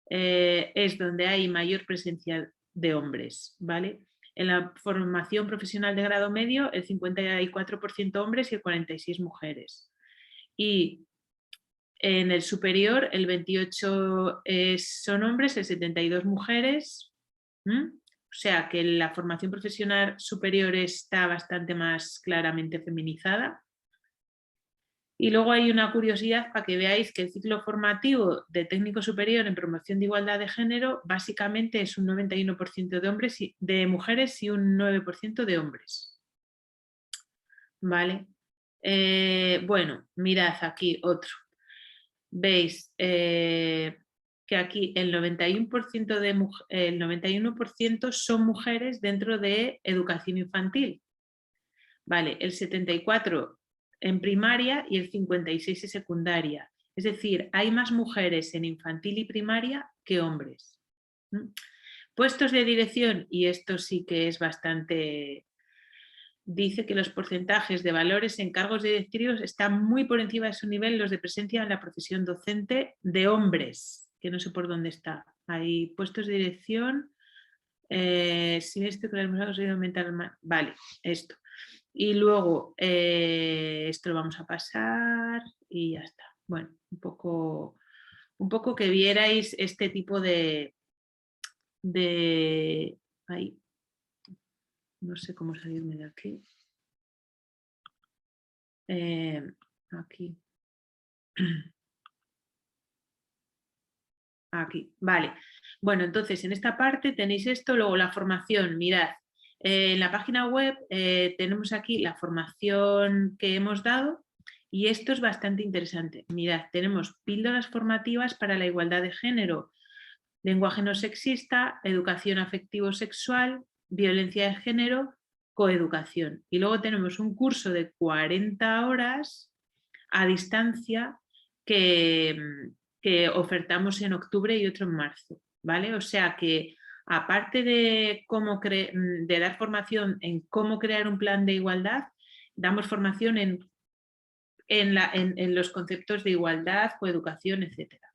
es donde hay mayor presencia de hombres, ¿vale? En la formación profesional de grado medio, el 54% hombres y el 46% mujeres. Y en el superior, el 28% son hombres, el 72% mujeres. O sea que la formación profesional superior está bastante más claramente feminizada. Y luego hay una curiosidad para que veáis que el ciclo formativo de técnico superior en promoción de igualdad de género básicamente es un 91% de mujeres y un 9% de hombres. ¿Vale? Bueno, mirad aquí otro. Veis que aquí el 91% son mujeres dentro de educación infantil. Vale, el 74% en primaria y el 56% en secundaria. Es decir, hay más mujeres en infantil y primaria que hombres. Puestos de dirección, y esto sí que es bastante... Dice que los porcentajes de valores en cargos directivos están muy por encima de su nivel los de presencia en la profesión docente de hombres, que no sé por dónde está. Hay puestos de dirección, sin esto que lo hemos conseguido aumentar más. Vale, esto. Y luego, esto lo vamos a pasar y ya está. Bueno, un poco que vierais este tipo de ahí. No sé cómo salirme de aquí. Aquí. Aquí, vale. Bueno, entonces en esta parte tenéis esto, luego la formación, mirad. En la página web tenemos aquí la formación que hemos dado y esto es bastante interesante. Mirad, tenemos píldoras formativas para la igualdad de género, lenguaje no sexista, educación afectivo-sexual, violencia de género, coeducación. Y luego tenemos un curso de 40 horas a distancia que ofertamos en octubre y otro en marzo, ¿vale? O sea que aparte de dar formación en cómo crear un plan de igualdad, damos formación en los conceptos de igualdad, coeducación, etcétera,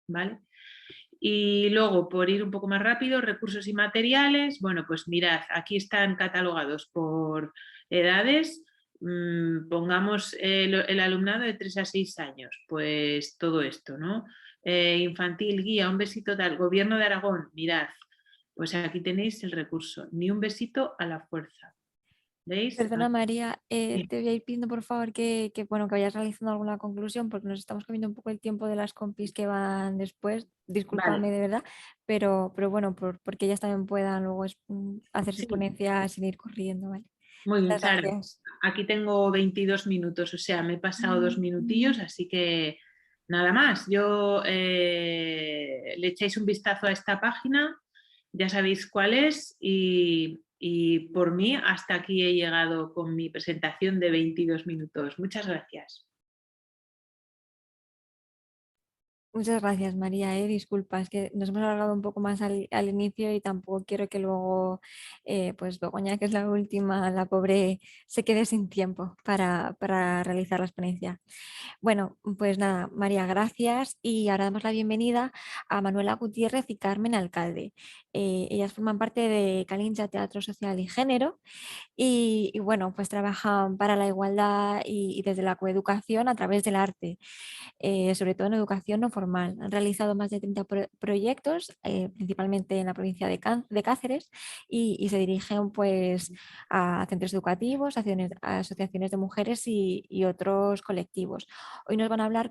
¿vale? Y luego, por ir un poco más rápido, recursos y materiales. Bueno, pues mirad, aquí están catalogados por edades. Pongamos el alumnado de 3 a 6 años, pues todo esto, ¿no? Infantil, guía, un besito tal, Gobierno de Aragón, mirad, pues aquí tenéis el recurso, ni un besito a la fuerza. ¿Veis? Perdona María, te voy a ir pidiendo por favor que vayas realizando alguna conclusión porque nos estamos comiendo un poco el tiempo de las compis que van después, discúlpame Vale. de verdad, pero bueno, porque ellas también puedan luego hacer sus Sí. ponencias sin ir corriendo, ¿vale? Muy bien, Muchas claro. gracias. Aquí tengo 22 minutos, o sea, me he pasado 2 minutillos, así que nada más, le echáis un vistazo a esta página, ya sabéis cuál es y por mí hasta aquí he llegado con mi presentación de 22 minutos. Muchas gracias. Muchas gracias, María. Disculpa, es que nos hemos alargado un poco más al inicio y tampoco quiero que luego, pues Begoña, que es la última, la pobre, se quede sin tiempo para realizar la experiencia. Bueno, pues nada, María, gracias. Y ahora damos la bienvenida a Manuela Gutiérrez y Carmen Alcalde. Ellas forman parte de Calincha Teatro Social y Género y bueno, pues trabajan para la igualdad y desde la coeducación a través del arte, sobre todo en educación no formal. Han realizado más de 30 proyectos, principalmente en la provincia de Cáceres, y se dirigen pues a centros educativos, a asociaciones de mujeres y otros colectivos. Hoy nos van a hablar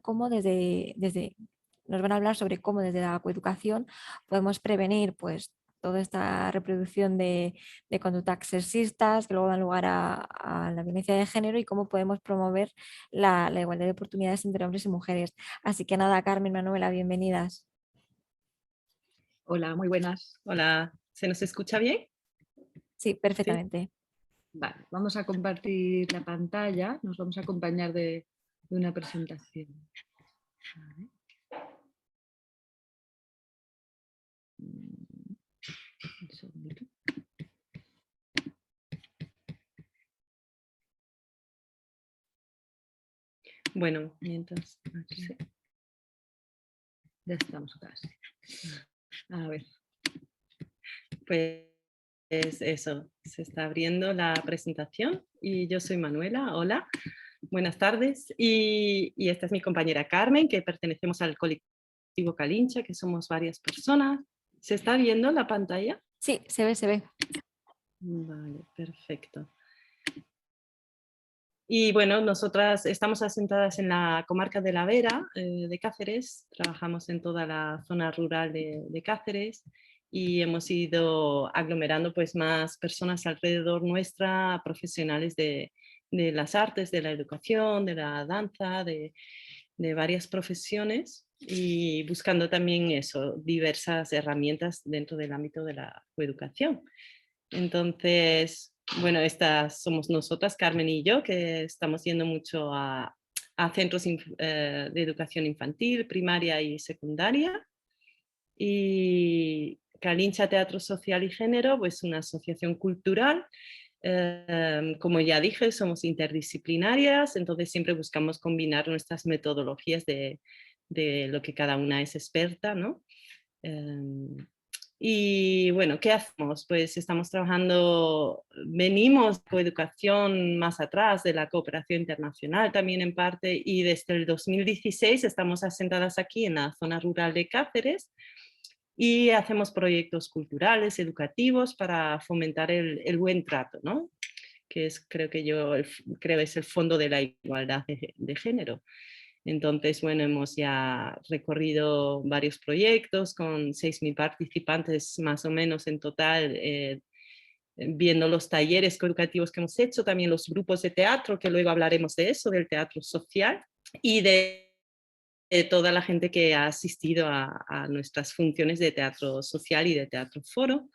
nos van a hablar sobre cómo desde la coeducación podemos prevenir pues toda esta reproducción de conductas sexistas que luego dan lugar a la violencia de género y cómo podemos promover la igualdad de oportunidades entre hombres y mujeres. Así que nada, Carmen, Manuela, bienvenidas. Hola, muy buenas. Hola, ¿se nos escucha bien? Sí, perfectamente. Vale, vamos a compartir la pantalla, nos vamos a acompañar de una presentación. Vale. Un segundito. Bueno, mientras... Sí. Ya estamos casi. A ver. Pues eso, se está abriendo la presentación y yo soy Manuela, hola, buenas tardes y esta es mi compañera Carmen, que pertenecemos al colectivo Calincha, que somos varias personas. ¿Se está viendo la pantalla? Sí, se ve, se ve. Vale, perfecto. Y bueno, nosotras estamos asentadas en la comarca de La Vera, de Cáceres, trabajamos en toda la zona rural de Cáceres y hemos ido aglomerando pues más personas alrededor nuestra, profesionales de las artes, de la educación, de la danza, de varias profesiones y buscando también eso, diversas herramientas dentro del ámbito de la coeducación. Entonces, bueno, estas somos nosotras, Carmen y yo, que estamos yendo mucho a centros de educación infantil, primaria y secundaria. Y Calincha Teatro Social y Género, pues una asociación cultural. Como ya dije, somos interdisciplinarias, entonces siempre buscamos combinar nuestras metodologías de lo que cada una es experta, ¿no? Y bueno, ¿qué hacemos? Pues estamos trabajando, venimos con educación más atrás de la cooperación internacional también en parte y desde el 2016 estamos asentadas aquí en la zona rural de Cáceres y hacemos proyectos culturales, educativos para fomentar el buen trato, ¿no? Que es, creo es el fondo de la igualdad de género. Entonces, bueno, hemos ya recorrido varios proyectos con 6.000 participantes más o menos en total, viendo los talleres educativos que hemos hecho, también los grupos de teatro, que luego hablaremos de eso, del teatro social, y de toda la gente que ha asistido a nuestras funciones de teatro social y de teatro foro.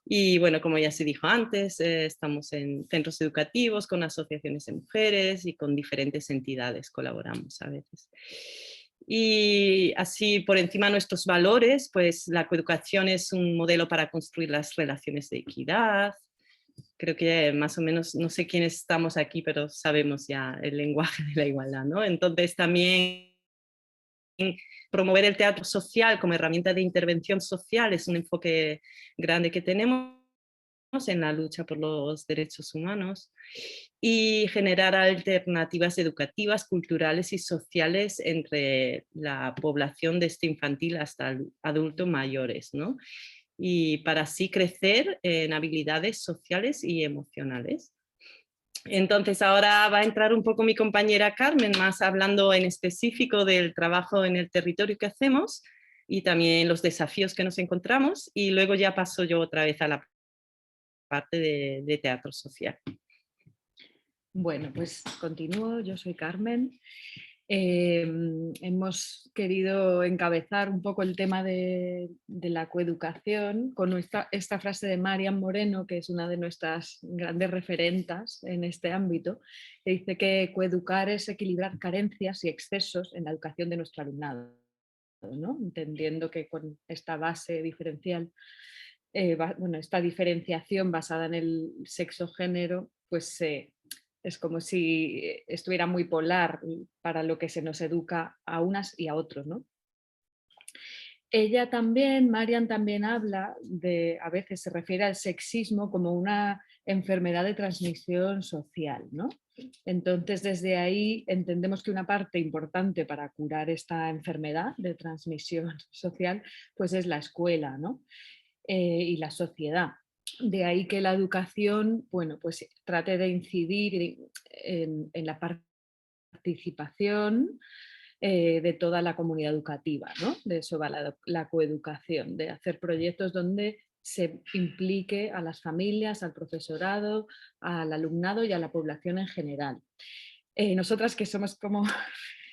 Y bueno, como ya se dijo antes, estamos en centros educativos, con asociaciones de mujeres y con diferentes entidades colaboramos a veces. Y así por encima de nuestros valores, pues la coeducación es un modelo para construir las relaciones de equidad. Creo que más o menos, no sé quiénes estamos aquí, pero sabemos ya el lenguaje de la igualdad, ¿no? Entonces también promover el teatro social como herramienta de intervención social es un enfoque grande que tenemos en la lucha por los derechos humanos y generar alternativas educativas, culturales y sociales entre la población desde infantil hasta el adulto mayores, ¿no? Y para así crecer en habilidades sociales y emocionales. Entonces ahora va a entrar un poco mi compañera Carmen, más hablando en específico del trabajo en el territorio que hacemos y también los desafíos que nos encontramos y luego ya paso yo otra vez a la parte de teatro social. Bueno, pues continúo, yo soy Carmen Hemos querido encabezar un poco el tema de la coeducación con esta frase de Marian Moreno, que es una de nuestras grandes referentas en este ámbito, que dice que coeducar es equilibrar carencias y excesos en la educación de nuestro alumnado, ¿no? Entendiendo que con esta base diferencial, esta diferenciación basada en el sexo-género, pues es como si estuviera muy polar para lo que se nos educa a unas y a otros, ¿no? Ella también, Marian también habla de, a veces se refiere al sexismo como una enfermedad de transmisión social, ¿no? Entonces, desde ahí entendemos que una parte importante para curar esta enfermedad de transmisión social, pues es la escuela, ¿no? Y la sociedad. De ahí que la educación, bueno, pues trate de incidir en la participación de toda la comunidad educativa, ¿no? De eso va la coeducación, de hacer proyectos donde se implique a las familias, al profesorado, al alumnado y a la población en general. Nosotras que somos como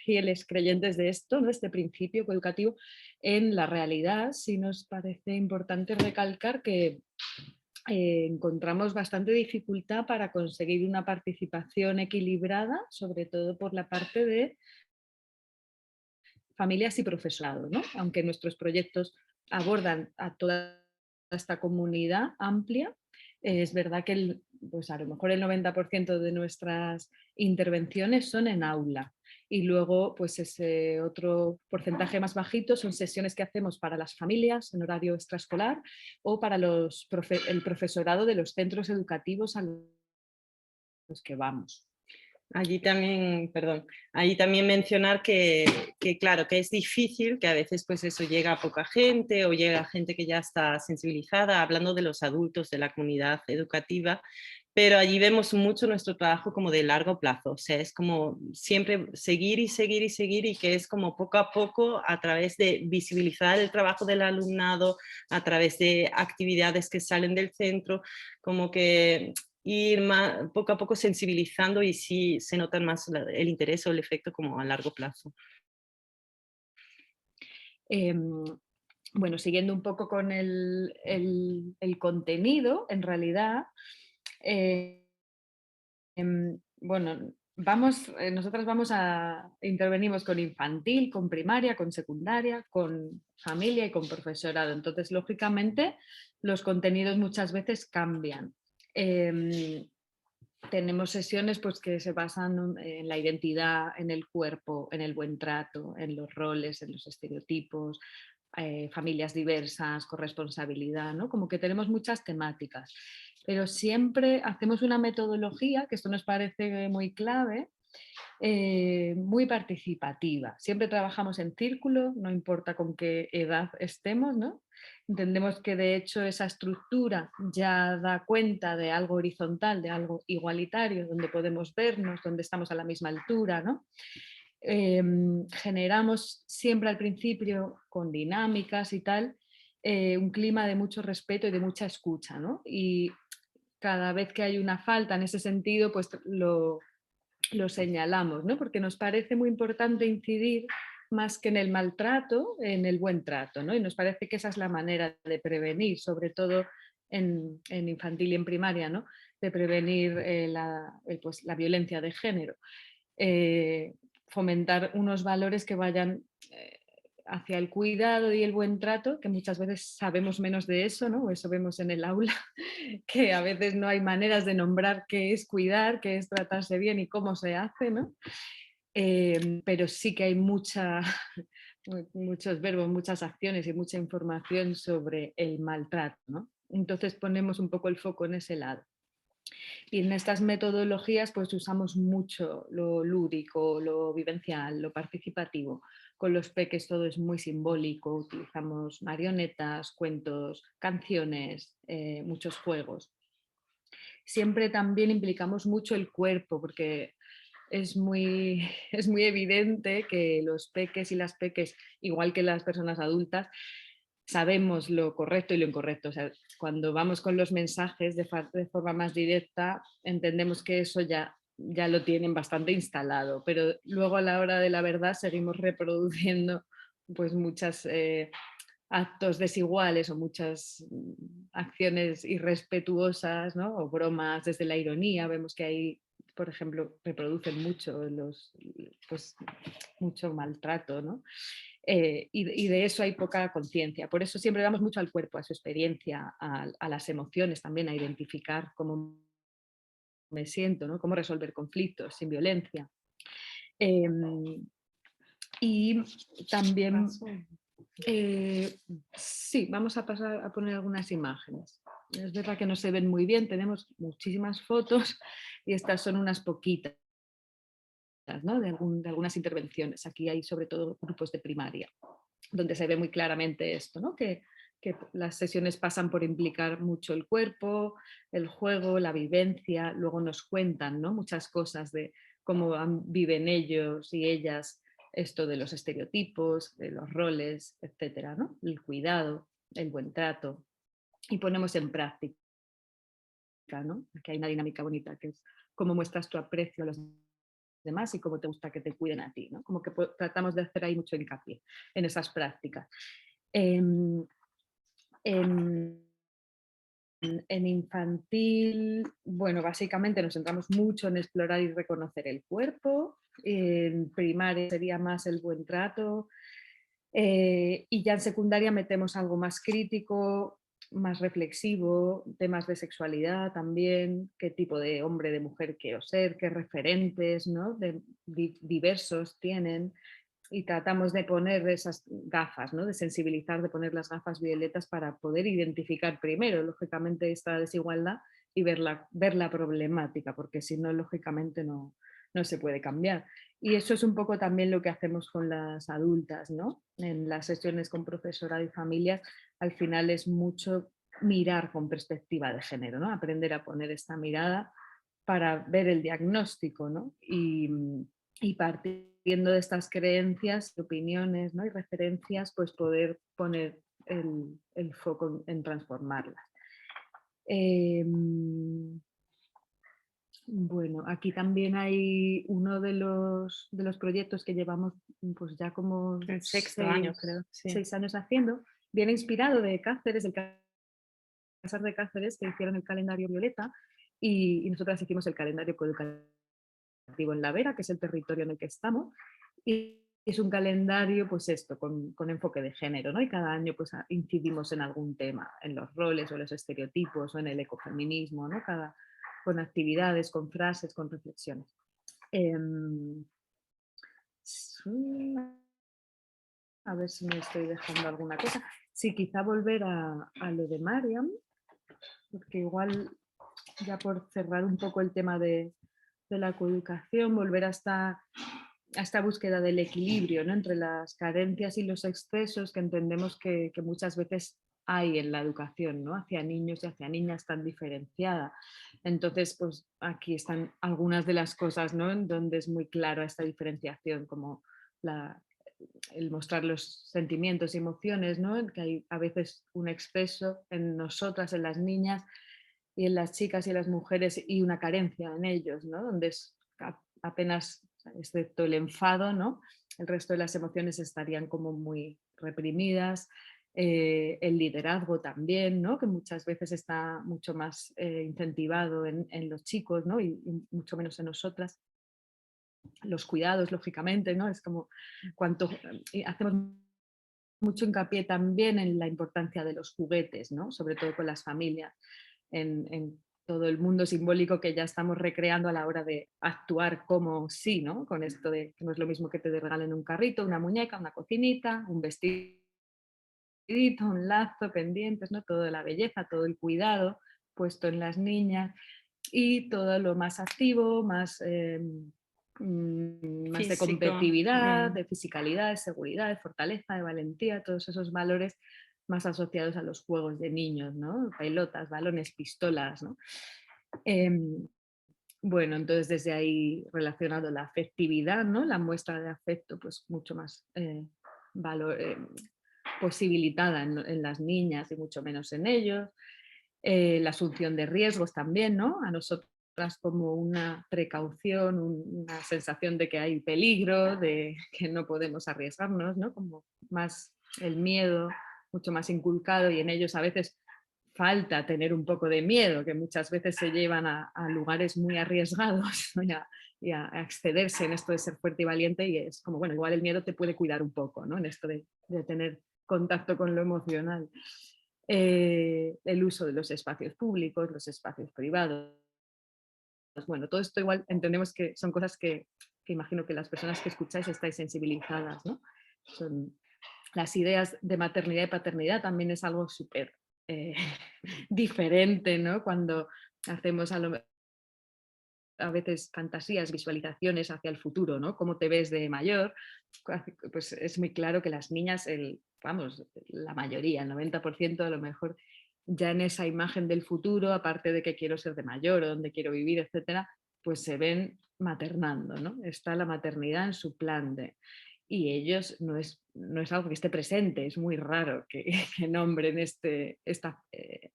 fieles creyentes de esto, ¿no? De este principio coeducativo, en la realidad sí nos parece importante recalcar que encontramos bastante dificultad para conseguir una participación equilibrada, sobre todo por la parte de familias y profesorado, ¿no? Aunque nuestros proyectos abordan a toda esta comunidad amplia, es verdad que pues a lo mejor el 90% de nuestras intervenciones son en aula y luego pues ese otro porcentaje más bajito son sesiones que hacemos para las familias en horario extraescolar o para el profesorado de los centros educativos a los que vamos. Allí también, perdón, allí también mencionar que claro, que es difícil, que a veces pues eso llega a poca gente o llega gente que ya está sensibilizada, hablando de los adultos de la comunidad educativa, pero allí vemos mucho nuestro trabajo como de largo plazo, o sea, es como siempre seguir y seguir y seguir y que es como poco a poco a través de visibilizar el trabajo del alumnado, a través de actividades que salen del centro, como que ir poco a poco sensibilizando y sí se notan más el interés o el efecto como a largo plazo. Bueno, siguiendo un poco con el contenido, en realidad, bueno, nosotras intervenimos con infantil, con primaria, con secundaria, con familia y con profesorado. Entonces, lógicamente, los contenidos muchas veces cambian. Tenemos sesiones pues, que se basan en la identidad, en el cuerpo, en el buen trato, en los roles, en los estereotipos, familias diversas, corresponsabilidad, ¿no? Como que tenemos muchas temáticas, pero siempre hacemos una metodología, que esto nos parece muy clave, muy participativa. Siempre trabajamos en círculo, no importa con qué edad estemos, ¿no? Entendemos que de hecho esa estructura ya da cuenta de algo horizontal, de algo igualitario, donde podemos vernos, donde estamos a la misma altura, ¿no? Generamos siempre al principio con dinámicas y tal, un clima de mucho respeto y de mucha escucha, ¿no? Y cada vez que hay una falta en ese sentido, pues lo señalamos, ¿no? Porque nos parece muy importante incidir más que en el maltrato, en el buen trato, ¿no? Y nos parece que esa es la manera de prevenir, sobre todo en infantil y en primaria, ¿no? De prevenir pues, la violencia de género. Fomentar unos valores que vayan hacia el cuidado y el buen trato, que muchas veces sabemos menos de eso, ¿no? Eso vemos en el aula, que a veces no hay maneras de nombrar qué es cuidar, qué es tratarse bien y cómo se hace, ¿no? Pero sí que hay muchos verbos, muchas acciones y mucha información sobre el maltrato, ¿no? Entonces ponemos un poco el foco en ese lado. Y en estas metodologías pues usamos mucho lo lúdico, lo vivencial, lo participativo. Con los peques todo es muy simbólico, utilizamos marionetas, cuentos, canciones, muchos juegos. Siempre también implicamos mucho el cuerpo porque es muy evidente que los peques y las peques, igual que las personas adultas, sabemos lo correcto y lo incorrecto. O sea, cuando vamos con los mensajes de forma más directa, entendemos que eso ya ya lo tienen bastante instalado, pero luego a la hora de la verdad seguimos reproduciendo pues muchos actos desiguales o muchas acciones irrespetuosas, ¿no? O bromas desde la ironía. Vemos que ahí, por ejemplo, reproducen mucho pues, mucho maltrato, ¿no? Y de eso hay poca conciencia. Por eso siempre damos mucho al cuerpo, a su experiencia, a las emociones también, a identificar cómo me siento, ¿no? Cómo resolver conflictos sin violencia. Y también, sí, vamos a pasar a poner algunas imágenes. Es verdad que no se ven muy bien, tenemos muchísimas fotos y estas son unas poquitas, ¿no? de algunas intervenciones. Aquí hay sobre todo grupos de primaria, donde se ve muy claramente esto, ¿no? que las sesiones pasan por implicar mucho el cuerpo, el juego, la vivencia, luego nos cuentan, ¿no? Muchas cosas de cómo viven ellos y ellas esto de los estereotipos, de los roles, etcétera, ¿no? El cuidado, el buen trato, y ponemos en práctica, ¿no? Aquí hay una dinámica bonita que es cómo muestras tu aprecio a los demás y cómo te gusta que te cuiden a ti, ¿no? Como que tratamos de hacer ahí mucho hincapié en esas prácticas. En infantil, bueno, básicamente nos centramos mucho en explorar y reconocer el cuerpo. En primaria sería más el buen trato. Y ya en secundaria metemos algo más crítico, más reflexivo, temas de sexualidad también, qué tipo de hombre, de mujer quiero ser, qué referentes, ¿no? Diversos tienen. Y tratamos de poner esas gafas, ¿no? De sensibilizar, de poner las gafas violetas para poder identificar primero, lógicamente, esta desigualdad y ver la problemática, porque si no, lógicamente no se puede cambiar. Y eso es un poco también lo que hacemos con las adultas, ¿no? En las sesiones con profesorado y familias, al final es mucho mirar con perspectiva de género, ¿no? Aprender a poner esta mirada para ver el diagnóstico, ¿no? Y partiendo de estas creencias, opiniones, ¿no? Y referencias, pues poder poner el foco en transformarlas. Bueno, aquí también hay uno de los proyectos que llevamos pues ya como el sexto año, creo. Sí. 6 años haciendo, viene inspirado de Cáceres, del Casar de Cáceres, que hicieron el calendario Violeta, y nosotras hicimos el calendario coeducativo en La Vera, que es el territorio en el que estamos, y es un calendario, pues esto, con enfoque de género, ¿no? Y cada año pues incidimos en algún tema, en los roles o los estereotipos o en el ecofeminismo, ¿no? Con actividades, con frases, con reflexiones. A ver si me estoy dejando alguna cosa. Sí, quizá volver a lo de Mariam, porque igual ya por cerrar un poco el tema de la coeducación, volver a esta búsqueda del equilibrio, ¿no? Entre las carencias y los excesos que entendemos que muchas veces hay en la educación, ¿no? Hacia niños y hacia niñas tan diferenciada. Entonces, pues aquí están algunas de las cosas, ¿no? En donde es muy clara esta diferenciación, como el mostrar los sentimientos y emociones, ¿no? Que hay a veces un exceso en nosotras, en las niñas y en las chicas y en las mujeres, y una carencia en ellos, ¿no? Donde es apenas, excepto el enfado, ¿no? El resto de las emociones estarían como muy reprimidas. El liderazgo también, ¿no? Que muchas veces está mucho más incentivado en los chicos, ¿no? Y mucho menos en nosotras. Los cuidados, lógicamente, ¿no? Es como cuánto hacemos mucho hincapié también en la importancia de los juguetes, ¿no? Sobre todo con las familias, en todo el mundo simbólico que ya estamos recreando a la hora de actuar como sí, ¿no? Con esto de que no es lo mismo que te regalen un carrito, una muñeca, una cocinita, un vestidito, un lazo, pendientes, ¿no? Toda la belleza, todo el cuidado puesto en las niñas y todo lo más activo, más de Físico. competitividad, de fisicalidad, de seguridad, de fortaleza, de valentía, todos esos valores más asociados a los juegos de niños, ¿no? Pelotas, balones, pistolas, ¿no? Bueno, entonces desde ahí relacionado la afectividad, ¿no? La muestra de afecto, pues mucho más posibilitada en las niñas y mucho menos en ellos. La asunción de riesgos también, ¿no? A nosotras como una precaución, una sensación de que hay peligro, de que no podemos arriesgarnos, ¿no? Como más el miedo, mucho más inculcado, y en ellos a veces falta tener un poco de miedo, que muchas veces se llevan a lugares muy arriesgados, ¿no? y a excederse en esto de ser fuerte y valiente, y es como, bueno, igual el miedo te puede cuidar un poco, ¿no? En esto de tener contacto con lo emocional. El uso de los espacios públicos, los espacios privados. Bueno, todo esto igual entendemos que son cosas que imagino que las personas que escucháis estáis sensibilizadas, ¿no? Son las ideas de maternidad y paternidad también es algo súper diferente, ¿no? Cuando hacemos a veces fantasías, visualizaciones hacia el futuro, ¿no? Cómo te ves de mayor, pues es muy claro que las niñas, vamos, la mayoría, el 90% a lo mejor, ya en esa imagen del futuro, aparte de que quiero ser de mayor o dónde quiero vivir, etcétera, pues se ven maternando, ¿no? Está la maternidad en su plan de... Y ellos no es algo que esté presente, es muy raro que nombren este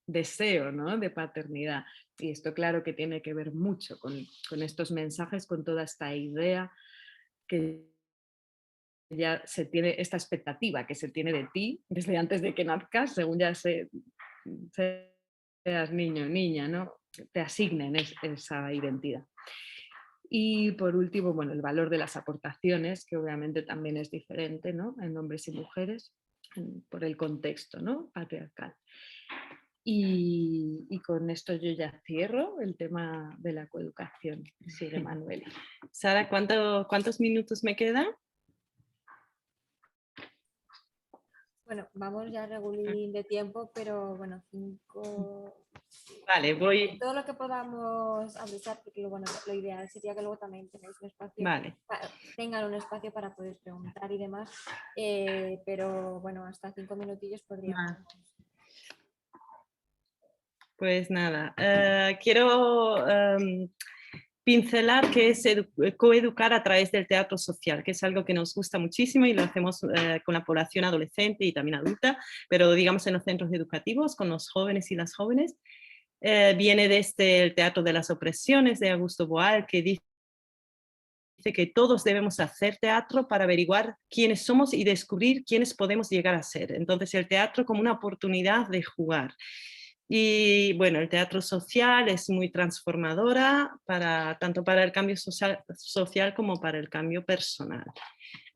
deseo, ¿no? De paternidad. Y esto claro que tiene que ver mucho con estos mensajes, con toda esta idea que ya se tiene, esta expectativa que se tiene de ti desde antes de que nazcas, según ya seas niño o niña, ¿no? Te asignen esa identidad. Y por último, bueno, el valor de las aportaciones, que obviamente también es diferente, ¿no? En hombres y mujeres, por el contexto, ¿no? Patriarcal. Y con esto yo ya cierro el tema de la coeducación. Sigue Manuel. Sara, ¿cuántos minutos me quedan? Bueno, vamos ya regulín de tiempo, pero bueno, 5... Vale, voy. Todo lo que podamos avisar, porque bueno, lo ideal sería que luego también tengáis un espacio, Vale. tengan un espacio para poder preguntar y demás, pero bueno, hasta 5 minutillos podríamos. Pues nada, quiero pincelar qué es coeducar a través del teatro social, que es algo que nos gusta muchísimo y lo hacemos con la población adolescente y también adulta, pero digamos en los centros educativos, con los jóvenes y las jóvenes. Viene desde el Teatro de las Opresiones de Augusto Boal, que dice que todos debemos hacer teatro para averiguar quiénes somos y descubrir quiénes podemos llegar a ser. Entonces el teatro como una oportunidad de jugar. Y bueno, el teatro social es muy transformadora tanto para el cambio social como para el cambio personal.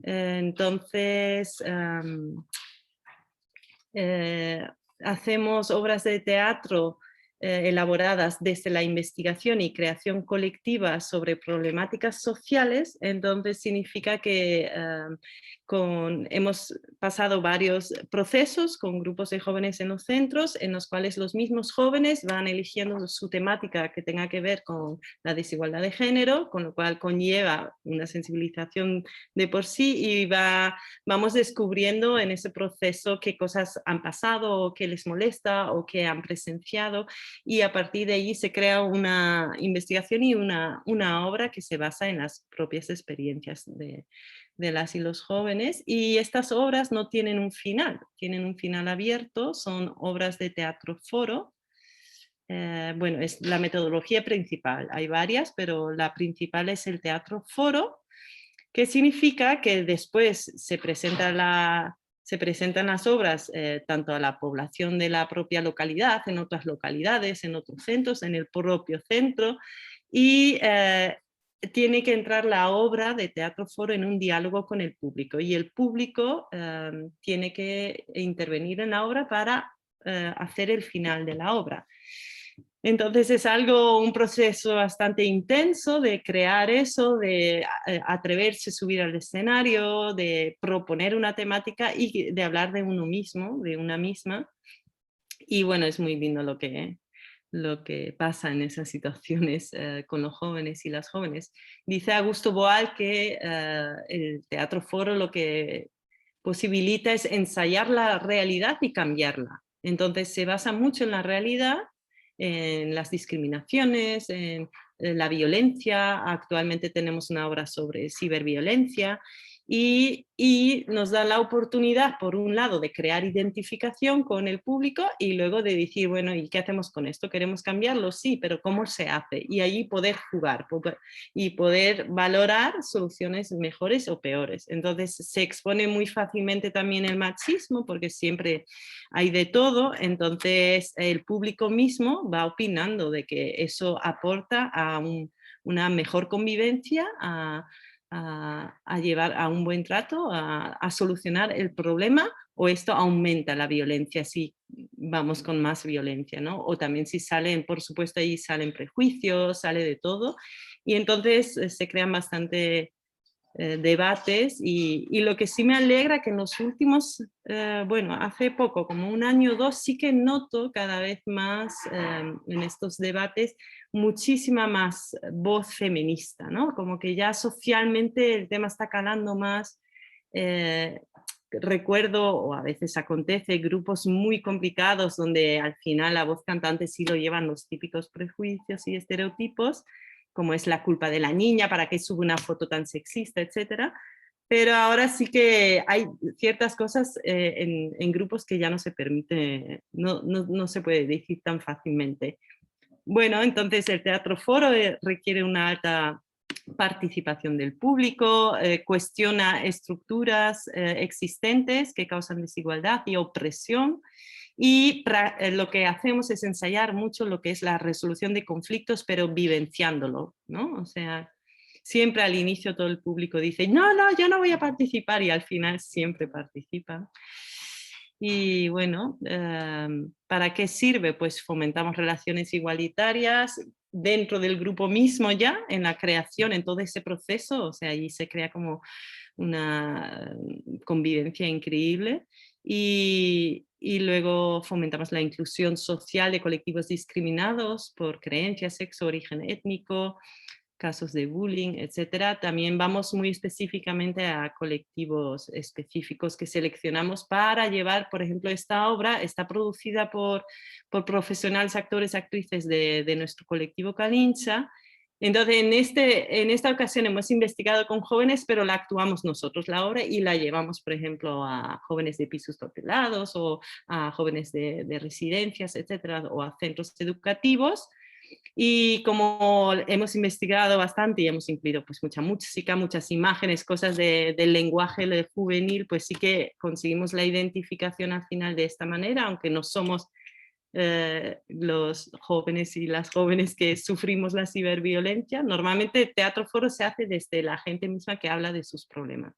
Entonces, hacemos obras de teatro elaboradas desde la investigación y creación colectiva sobre problemáticas sociales. Entonces significa que hemos pasado varios procesos con grupos de jóvenes en los centros, en los cuales los mismos jóvenes van eligiendo su temática que tenga que ver con la desigualdad de género, con lo cual conlleva una sensibilización de por sí, y vamos descubriendo en ese proceso qué cosas han pasado o qué les molesta o qué han presenciado, y a partir de allí se crea una investigación y una obra que se basa en las propias experiencias de las y los jóvenes. Y estas obras no tienen un final, tienen un final abierto, son obras de teatro foro. Bueno, es la metodología principal, hay varias, pero la principal es el teatro foro, que significa que después se presentan las obras tanto a la población de la propia localidad, en otras localidades, en otros centros, en el propio centro, y tiene que entrar la obra de teatro foro en un diálogo con el público, y el público tiene que intervenir en la obra para hacer el final de la obra. Entonces es un proceso bastante intenso de crear eso, de atreverse a subir al escenario, de proponer una temática y de hablar de uno mismo, de una misma. Y bueno, es muy lindo lo que pasa en esas situaciones con los jóvenes y las jóvenes. Dice Augusto Boal que el teatro foro lo que posibilita es ensayar la realidad y cambiarla. Entonces se basa mucho en la realidad, en las discriminaciones, en la violencia. Actualmente tenemos una obra sobre ciberviolencia, y nos da la oportunidad, por un lado, de crear identificación con el público y luego de decir, bueno, ¿y qué hacemos con esto? ¿Queremos cambiarlo? Sí, pero ¿cómo se hace? Y allí poder jugar y poder valorar soluciones mejores o peores. Entonces se expone muy fácilmente también el machismo porque siempre hay de todo, entonces el público mismo va opinando de que eso aporta a una mejor convivencia, a llevar a un buen trato, a solucionar el problema, o esto aumenta la violencia si vamos con más violencia, ¿no? O también si salen, por supuesto, ahí salen prejuicios, sale de todo, y entonces se crean bastante debates y lo que sí me alegra que en los últimos, bueno, hace poco, como un año o dos, sí que noto cada vez más en estos debates muchísima más voz feminista, ¿no? Como que ya socialmente el tema está calando más. Recuerdo, o a veces acontece, grupos muy complicados donde al final la voz cantante sí lo llevan los típicos prejuicios y estereotipos, como es la culpa de la niña, para qué sube una foto tan sexista, etcétera. Pero ahora sí que hay ciertas cosas en grupos que ya no se permite, no se puede decir tan fácilmente. Bueno, entonces el teatro foro requiere una alta participación del público, cuestiona estructuras existentes que causan desigualdad y opresión, y lo que hacemos es ensayar mucho lo que es la resolución de conflictos, pero vivenciándolo, ¿no? O sea, siempre al inicio todo el público dice, no, no, yo no voy a participar, y al final siempre participan. Y bueno, ¿para qué sirve? Pues fomentamos relaciones igualitarias dentro del grupo mismo ya, en la creación, en todo ese proceso, o sea, allí se crea como una convivencia increíble. Y luego fomentamos la inclusión social de colectivos discriminados por creencias, sexo, origen étnico, casos de bullying, etcétera. También vamos muy específicamente a colectivos específicos que seleccionamos para llevar, por ejemplo, esta obra está producida por profesionales, actores, actrices de nuestro colectivo Calincha. Entonces, en esta ocasión hemos investigado con jóvenes, pero la actuamos nosotros la obra y la llevamos, por ejemplo, a jóvenes de pisos tutelados o a jóvenes de residencias, etcétera, o a centros educativos. Y como hemos investigado bastante y hemos incluido pues mucha música, muchas imágenes, cosas del lenguaje juvenil, pues sí que conseguimos la identificación al final de esta manera, aunque no somos los jóvenes y las jóvenes que sufrimos la ciberviolencia. Normalmente el teatro foro se hace desde la gente misma que habla de sus problemas,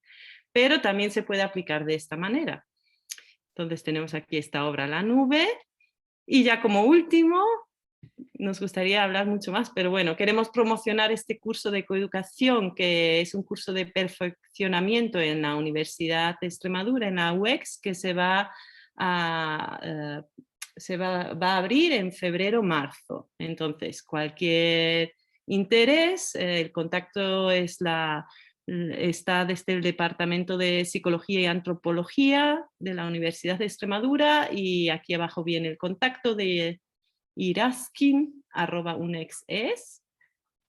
pero también se puede aplicar de esta manera. Entonces tenemos aquí esta obra La Nube, y ya como último, nos gustaría hablar mucho más, pero bueno, queremos promocionar este curso de coeducación, que es un curso de perfeccionamiento en la Universidad de Extremadura, en la UEX, que va a abrir en febrero-marzo. Entonces, cualquier interés, el contacto está desde el Departamento de Psicología y Antropología de la Universidad de Extremadura, y aquí abajo viene el contacto de iraskin@unex.es.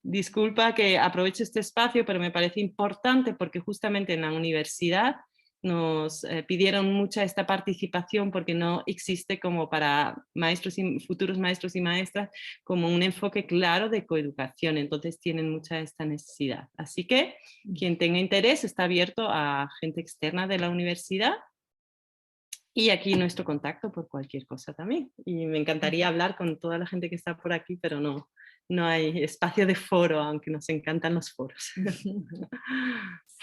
Disculpa que aproveche este espacio, pero me parece importante porque justamente en la universidad nos pidieron mucha esta participación, porque no existe como para maestros y futuros maestros y maestras como un enfoque claro de coeducación, entonces tienen mucha esta necesidad. Así que quien tenga interés está abierto a gente externa de la universidad. Y aquí nuestro contacto por cualquier cosa también. Y me encantaría hablar con toda la gente que está por aquí, pero no hay espacio de foro, aunque nos encantan los foros.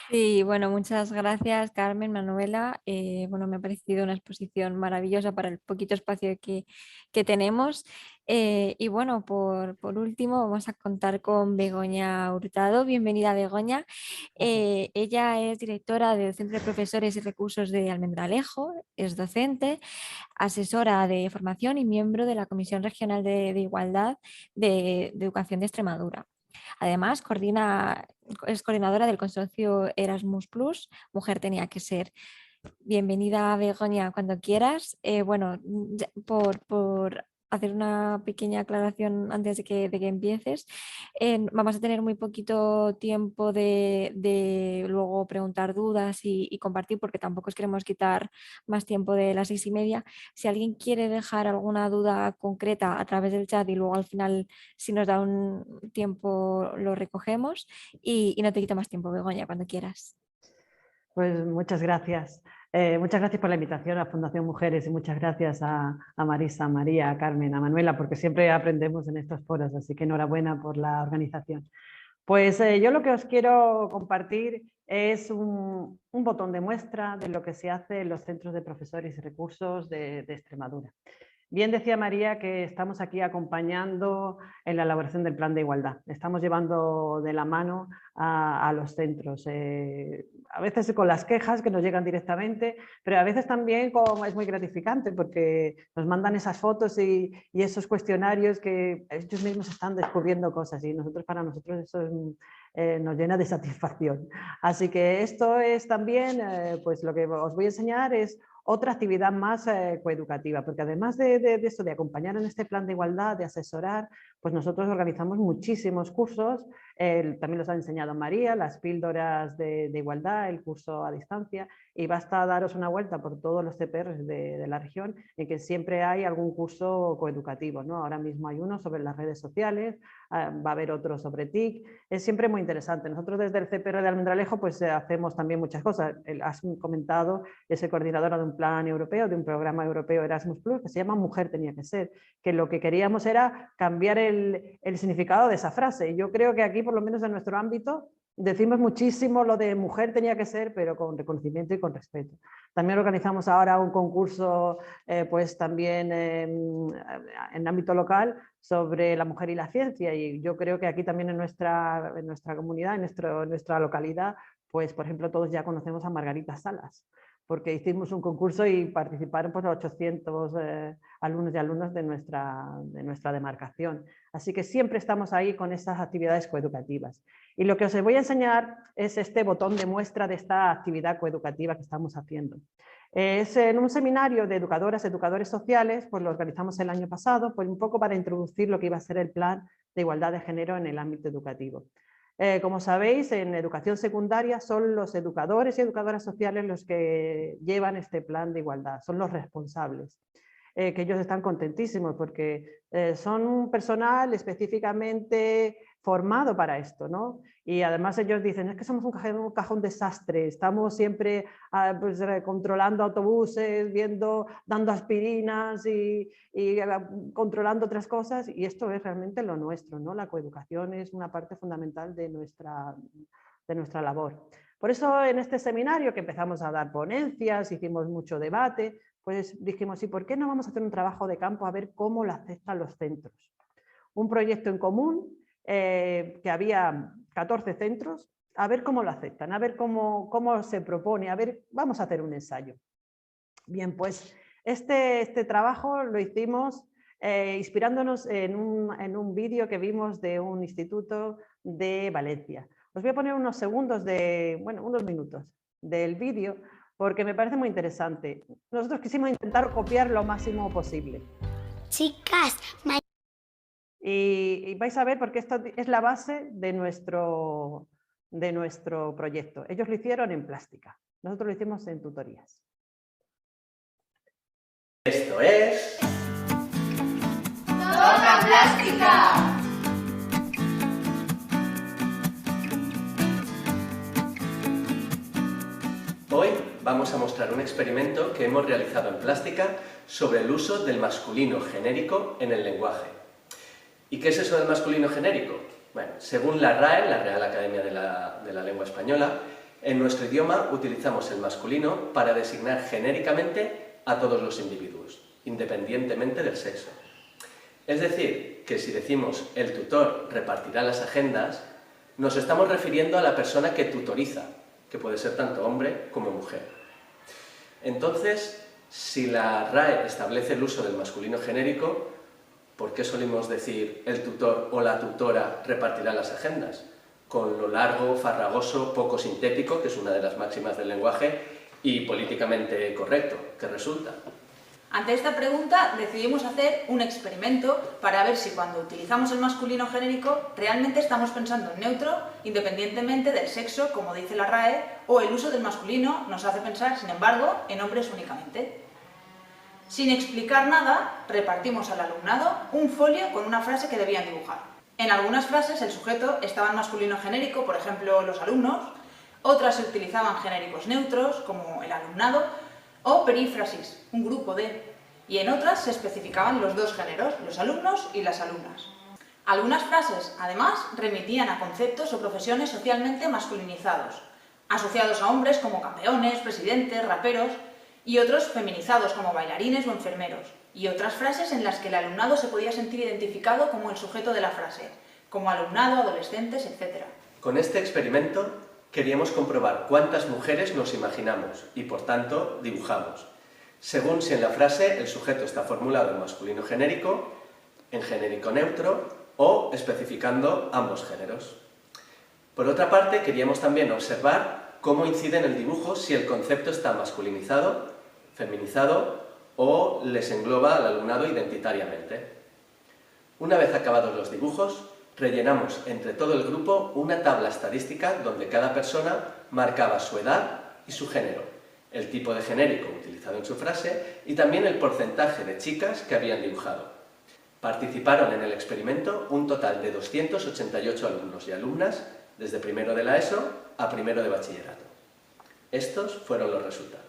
Sí, bueno, muchas gracias, Carmen, Manuela. Bueno, me ha parecido una exposición maravillosa para el poquito espacio que tenemos. Y bueno, por último vamos a contar con Begoña Hurtado. Bienvenida, Begoña. Ella es directora del Centro de Profesores y Recursos de Almendralejo, es docente, asesora de formación y miembro de la Comisión Regional de Igualdad de Educación de Extremadura. Además, es coordinadora del consorcio Erasmus Plus, Mujer Tenía que Ser. Bienvenida, Begoña, cuando quieras. Bueno, por hacer una pequeña aclaración antes de que empieces. Vamos a tener muy poquito tiempo de luego preguntar dudas y compartir, porque tampoco os queremos quitar más tiempo de las 6:30. Si alguien quiere dejar alguna duda concreta a través del chat y luego al final, si nos da un tiempo, lo recogemos y no te quita más tiempo, Begoña, cuando quieras. Pues muchas gracias. Muchas gracias por la invitación a Fundación Mujeres y muchas gracias a Marisa, a María, a Carmen, a Manuela, porque siempre aprendemos en estos foros, así que enhorabuena por la organización. Pues yo lo que os quiero compartir es un botón de muestra de lo que se hace en los centros de profesores y recursos de Extremadura. Bien decía María que estamos aquí acompañando en la elaboración del plan de igualdad. Estamos llevando de la mano a los centros, a veces con las quejas que nos llegan directamente, pero a veces también es muy gratificante porque nos mandan esas fotos y esos cuestionarios que ellos mismos están descubriendo cosas y para nosotros eso nos llena de satisfacción. Así que esto es también, pues lo que os voy a enseñar es otra actividad más coeducativa, porque además de esto, de acompañar en este plan de igualdad, de asesorar, pues nosotros organizamos muchísimos cursos, también los ha enseñado María, las píldoras de igualdad, el curso a distancia, y basta daros una vuelta por todos los CPRs de la región en que siempre hay algún curso coeducativo, ¿no? Ahora mismo hay uno sobre las redes sociales, va a haber otro sobre TIC, es siempre muy interesante. Nosotros desde el CPR de Almendralejo pues hacemos también muchas cosas. Has comentado, es coordinadora de un plan europeo, de un programa europeo Erasmus+, que se llama Mujer tenía que ser, que lo que queríamos era cambiar el significado de esa frase. Y yo creo que aquí, por lo menos en nuestro ámbito, decimos muchísimo lo de mujer tenía que ser, pero con reconocimiento y con respeto. También organizamos ahora un concurso, pues también en ámbito local, sobre la mujer y la ciencia, y yo creo que aquí también en nuestra comunidad, en nuestra localidad, pues por ejemplo todos ya conocemos a Margarita Salas, porque hicimos un concurso y participaron pues 800 alumnos y alumnas de nuestra demarcación. Así que siempre estamos ahí con esas actividades coeducativas. Y lo que os voy a enseñar es este botón de muestra de esta actividad coeducativa que estamos haciendo. Es en un seminario de educadoras, educadores sociales, pues lo organizamos el año pasado, pues un poco para introducir lo que iba a ser el plan de igualdad de género en el ámbito educativo. Como sabéis, en educación secundaria son los educadores y educadoras sociales los que llevan este plan de igualdad, son los responsables. Que ellos están contentísimos porque son un personal específicamente formado para esto, ¿no? Y además ellos dicen, es que somos un cajón desastre, estamos siempre pues, controlando autobuses, dando aspirinas y controlando otras cosas, y esto es realmente lo nuestro, ¿no? La coeducación es una parte fundamental de nuestra labor. Por eso en este seminario que empezamos a dar ponencias, hicimos mucho debate, pues dijimos, ¿y por qué no vamos a hacer un trabajo de campo a ver cómo lo aceptan los centros? Un proyecto en común, que había 14 centros, a ver cómo lo aceptan, a ver cómo se propone, a ver, vamos a hacer un ensayo. Bien, pues este trabajo lo hicimos inspirándonos en un vídeo que vimos de un instituto de Valencia. Os voy a poner unos segundos unos minutos del vídeo, porque me parece muy interesante. Nosotros quisimos intentar copiar lo máximo posible. Chicas, y vais a ver porque esto es la base de nuestro proyecto. Ellos lo hicieron en plástica, nosotros lo hicimos en tutorías. Esto es... ¡Toca plástica! Hoy vamos a mostrar un experimento que hemos realizado en plástica sobre el uso del masculino genérico en el lenguaje. ¿Y qué es eso del masculino genérico? Bueno, según la RAE, la Real Academia de la Lengua Española, en nuestro idioma utilizamos el masculino para designar genéricamente a todos los individuos, independientemente del sexo. Es decir, que si decimos el tutor repartirá las agendas, nos estamos refiriendo a la persona que tutoriza, que puede ser tanto hombre como mujer. Entonces, si la RAE establece el uso del masculino genérico, ¿por qué solemos decir el tutor o la tutora repartirá las agendas? Con lo largo, farragoso, poco sintético, que es una de las máximas del lenguaje, y políticamente correcto, que resulta. Ante esta pregunta decidimos hacer un experimento para ver si cuando utilizamos el masculino genérico realmente estamos pensando en neutro, independientemente del sexo, como dice la RAE, o el uso del masculino nos hace pensar, sin embargo, en hombres únicamente. Sin explicar nada, repartimos al alumnado un folio con una frase que debían dibujar. En algunas frases el sujeto estaba en masculino genérico, por ejemplo, los alumnos, otras se utilizaban genéricos neutros, como el alumnado, o perífrasis, un grupo de, y en otras se especificaban los dos géneros, los alumnos y las alumnas. Algunas frases, además, remitían a conceptos o profesiones socialmente masculinizados, asociados a hombres como campeones, presidentes, raperos, y otros feminizados como bailarines o enfermeros, y otras frases en las que el alumnado se podía sentir identificado como el sujeto de la frase, como alumnado, adolescentes, etc. Con este experimento queríamos comprobar cuántas mujeres nos imaginamos y, por tanto, dibujamos, según si en la frase el sujeto está formulado en masculino genérico, en genérico neutro o especificando ambos géneros. Por otra parte, queríamos también observar cómo incide en el dibujo si el concepto está masculinizado, feminizado o les engloba al alumnado identitariamente. Una vez acabados los dibujos, rellenamos entre todo el grupo una tabla estadística donde cada persona marcaba su edad y su género, el tipo de genérico utilizado en su frase y también el porcentaje de chicas que habían dibujado. Participaron en el experimento un total de 288 alumnos y alumnas desde primero de la ESO a primero de bachillerato. Estos fueron los resultados.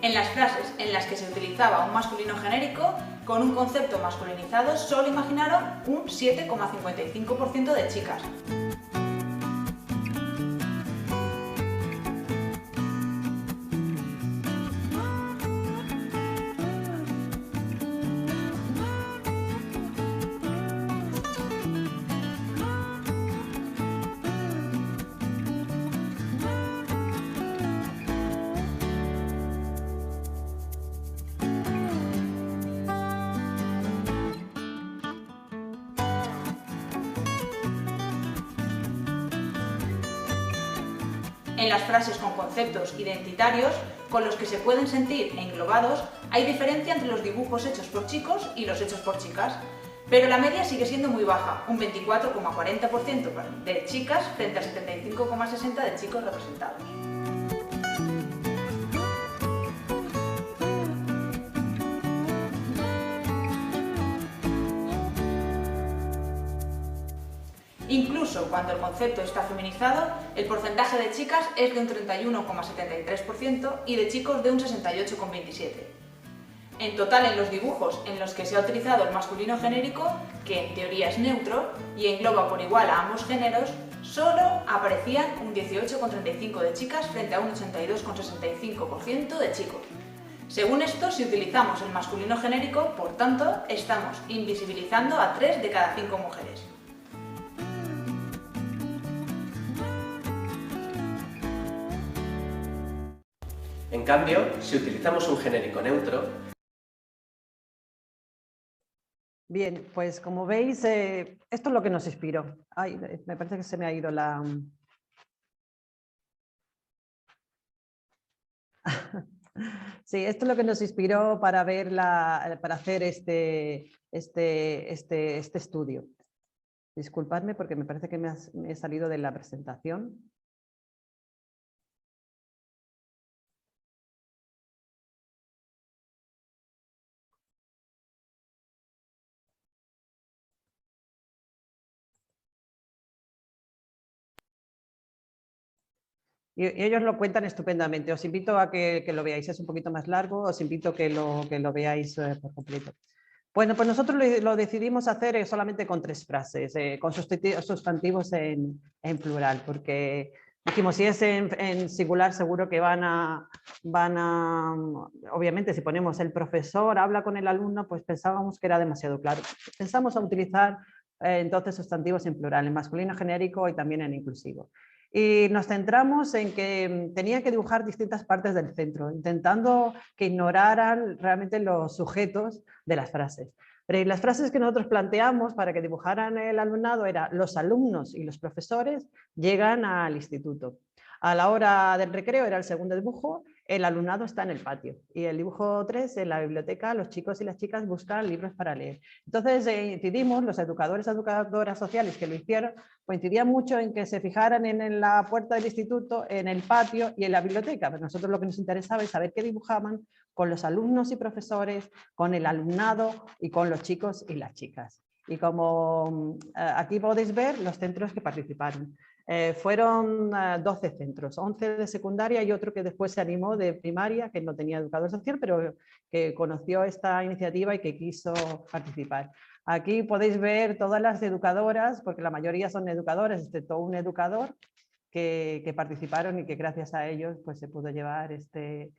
En las frases en las que se utilizaba un masculino genérico, con un concepto masculinizado, solo imaginaron un 7,55% de chicas. En las frases con conceptos identitarios, con los que se pueden sentir englobados, hay diferencia entre los dibujos hechos por chicos y los hechos por chicas, pero la media sigue siendo muy baja, un 24,40% de chicas frente al 75,60% de chicos representados. Incluso cuando el concepto está feminizado, el porcentaje de chicas es de un 31,73% y de chicos de un 68,27%. En total, en los dibujos en los que se ha utilizado el masculino genérico, que en teoría es neutro y engloba por igual a ambos géneros, solo aparecían un 18,35% de chicas frente a un 82,65% de chicos. Según esto, si utilizamos el masculino genérico, por tanto, estamos invisibilizando a 3 de cada 5 mujeres. En cambio, si utilizamos un genérico neutro... Bien, pues como veis, esto es lo que nos inspiró. Ay, me parece que se me ha ido la... Sí, esto es lo que nos inspiró para ver para hacer este estudio. Disculpadme porque me parece que me he salido de la presentación. Y ellos lo cuentan estupendamente. Os invito a que lo veáis, es un poquito más largo, os invito a que lo veáis por completo. Bueno, pues nosotros lo decidimos hacer solamente con 3 frases, con sustantivos en plural, porque dijimos, si es en singular seguro que van a, obviamente si ponemos el profesor habla con el alumno, pues pensábamos que era demasiado claro. Pensamos a utilizar entonces sustantivos en plural, en masculino genérico y también en inclusivo. Y nos centramos en que tenían que dibujar distintas partes del centro, intentando que ignoraran realmente los sujetos de las frases. Pero las frases que nosotros planteamos para que dibujaran el alumnado eran: los alumnos y los profesores llegan al instituto. A la hora del recreo era el segundo dibujo, el alumnado está en el patio y el dibujo 3 en la biblioteca, los chicos y las chicas buscan libros para leer. Entonces incidimos, los educadores y educadoras sociales que lo hicieron, pues incidían mucho en que se fijaran en la puerta del instituto, en el patio y en la biblioteca. Pero nosotros lo que nos interesaba es saber qué dibujaban con los alumnos y profesores, con el alumnado y con los chicos y las chicas. Y como aquí podéis ver los centros que participaron. Fueron 12 centros, 11 de secundaria y otro que después se animó de primaria, que no tenía educador social, pero que conoció esta iniciativa y que quiso participar. Aquí podéis ver todas las educadoras, porque la mayoría son educadoras, excepto un educador, que participaron y que gracias a ellos pues, se pudo llevar este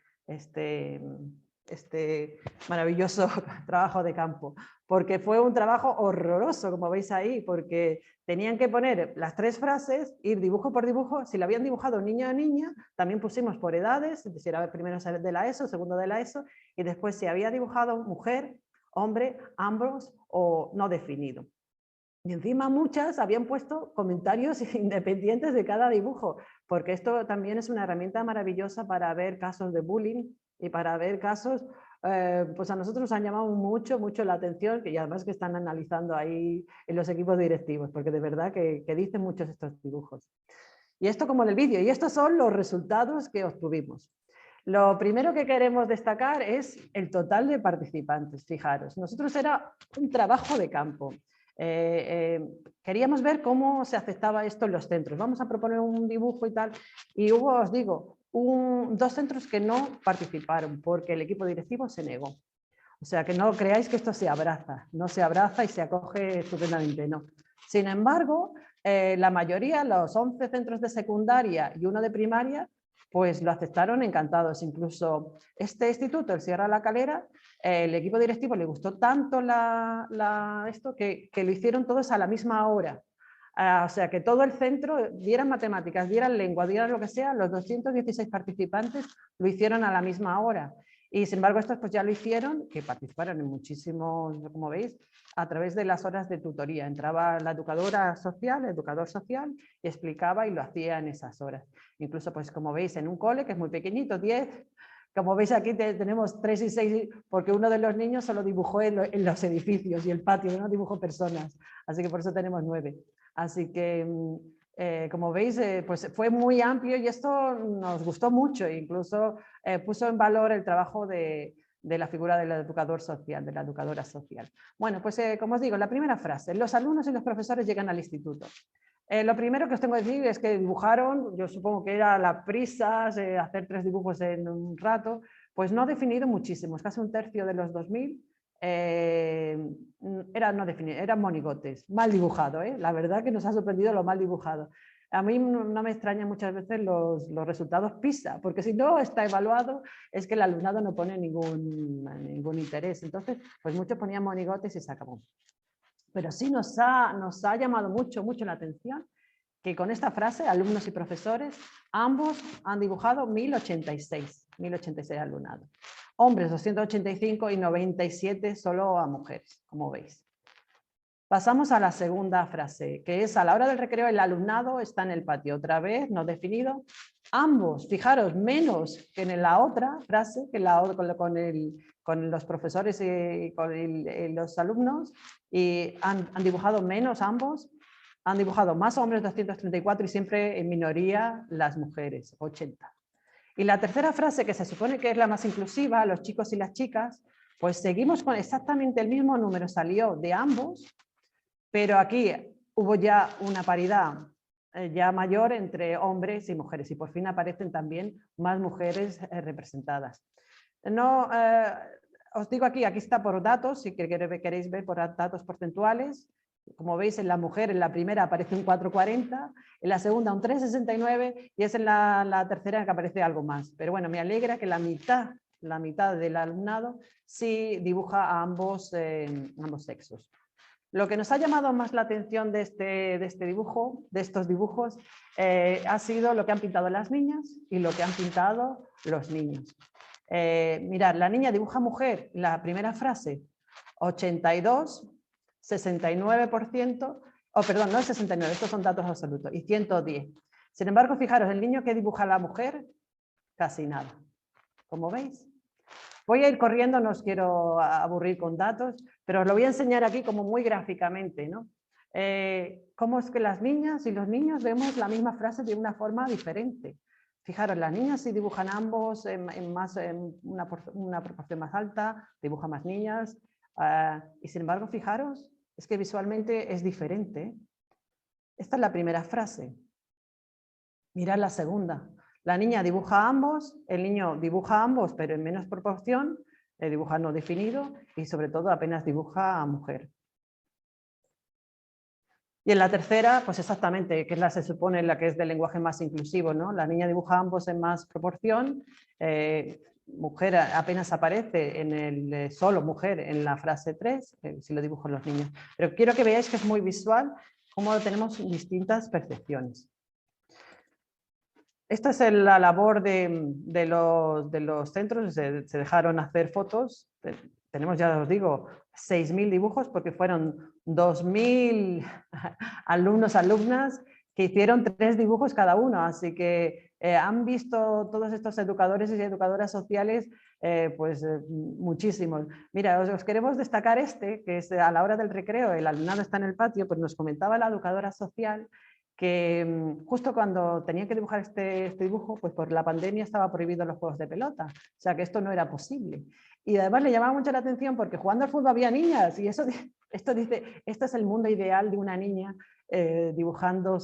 maravilloso trabajo de campo, porque fue un trabajo horroroso, como veis ahí, porque tenían que poner las 3 frases, ir dibujo por dibujo, si lo habían dibujado niño o niña, también pusimos por edades, si era primero de la ESO, segundo de la ESO, y después si había dibujado mujer, hombre, ambos o no definido. Y encima muchas habían puesto comentarios independientes de cada dibujo, porque esto también es una herramienta maravillosa para ver casos de bullying y para ver casos, pues a nosotros nos han llamado mucho la atención, y además que están analizando ahí en los equipos directivos, porque de verdad que dicen muchos estos dibujos. Y esto como en el vídeo, y estos son los resultados que obtuvimos. Lo primero que queremos destacar es el total de participantes. Fijaros, nosotros era un trabajo de campo. Queríamos ver cómo se aceptaba esto en los centros. Vamos a proponer un dibujo y tal. Y hubo, os digo, 2 centros que no participaron porque el equipo directivo se negó. O sea, que no creáis que esto se abraza. No se abraza y se acoge estupendamente, no. Sin embargo, la mayoría, los 11 centros de secundaria y 1 de primaria, pues lo aceptaron encantados. Incluso este instituto, el Sierra La Calera, el equipo directivo le gustó tanto esto que lo hicieron todos a la misma hora. O sea, que todo el centro, dieran matemáticas, dieran lengua, dieran lo que sea, los 216 participantes lo hicieron a la misma hora. Y sin embargo, estos pues ya lo hicieron, que participaron en muchísimos, como veis, a través de las horas de tutoría. Entraba la educadora social, el educador social, y explicaba y lo hacía en esas horas. Incluso, pues como veis, en un cole que es muy pequeñito, 10, como veis aquí tenemos 3 y 6, porque uno de los niños solo dibujó en los edificios y el patio, no dibujó personas, así que por eso tenemos 9. Así que, como veis, pues fue muy amplio y esto nos gustó mucho, incluso puso en valor el trabajo de la figura del educador social, de la educadora social. Bueno, pues como os digo, la primera frase, los alumnos y los profesores llegan al instituto. Lo primero que os tengo que decir es que dibujaron, yo supongo que era la prisa, hacer 3 dibujos en un rato, pues no ha definido muchísimos, casi un tercio de los 2000 eran monigotes, mal dibujado, la verdad que nos ha sorprendido lo mal dibujado. A mí no me extrañan muchas veces los resultados PISA, porque si no está evaluado es que el alumnado no pone ningún interés. Entonces, pues muchos ponían monigotes y se acabó. Pero sí nos ha llamado mucho la atención que con esta frase, alumnos y profesores, ambos han dibujado 1086 alumnados. Hombres 285 y 97 solo a mujeres, como veis. Pasamos a la segunda frase, que es a la hora del recreo el alumnado está en el patio. Otra vez, no definido. Ambos, fijaros, menos que en la otra frase, que con los profesores y con los alumnos, y han dibujado menos ambos. Han dibujado más hombres, 234, y siempre en minoría las mujeres, 80. Y la tercera frase, que se supone que es la más inclusiva, los chicos y las chicas, pues seguimos con exactamente el mismo número, salió de ambos, pero aquí hubo ya una paridad ya mayor entre hombres y mujeres, y por fin aparecen también más mujeres representadas. No, os digo aquí está por datos, si queréis ver por datos porcentuales. Como veis, en la mujer, en la primera aparece un 4,40, en la segunda un 3,69 y es en la tercera que aparece algo más. Pero bueno, me alegra que la mitad del alumnado sí dibuja a ambos sexos. Lo que nos ha llamado más la atención de estos dibujos, ha sido lo que han pintado las niñas y lo que han pintado los niños. Mirad, la niña dibuja mujer, la primera frase, 82, 69%, perdón, no es 69, estos son datos absolutos, y 110. Sin embargo, fijaros, el niño que dibuja a la mujer, casi nada. Como veis. Voy a ir corriendo, no os quiero aburrir con datos, pero os lo voy a enseñar aquí como muy gráficamente, ¿no? Cómo es que las niñas y los niños vemos la misma frase de una forma diferente. Fijaros, las niñas si dibujan ambos en una proporción más alta, dibujan más niñas, y sin embargo, fijaros, es que visualmente es diferente. Esta es la primera frase. Mirad la segunda. La niña dibuja ambos, el niño dibuja ambos, pero en menos proporción, dibuja no definido y sobre todo apenas dibuja a mujer. Y en la tercera, pues exactamente, que es se supone la que es del lenguaje más inclusivo, ¿no? La niña dibuja ambos en más proporción, mujer apenas aparece en el solo mujer en la frase 3, si lo dibujo en los niños. Pero quiero que veáis que es muy visual, cómo tenemos distintas percepciones. Esta es la labor de los centros, se dejaron hacer fotos, tenemos ya os digo 6.000 dibujos porque fueron 2.000 alumnos, alumnas que hicieron 3 dibujos cada uno, así que han visto todos estos educadores y educadoras sociales muchísimos. Mira, os queremos destacar que es a la hora del recreo, el alumnado está en el patio, pues nos comentaba la educadora social que justo cuando tenía que dibujar este dibujo, pues por la pandemia estaba prohibido los juegos de pelota, o sea que esto no era posible. Y además le llamaba mucho la atención porque jugando al fútbol había niñas y esto dice, esto es el mundo ideal de una niña dibujando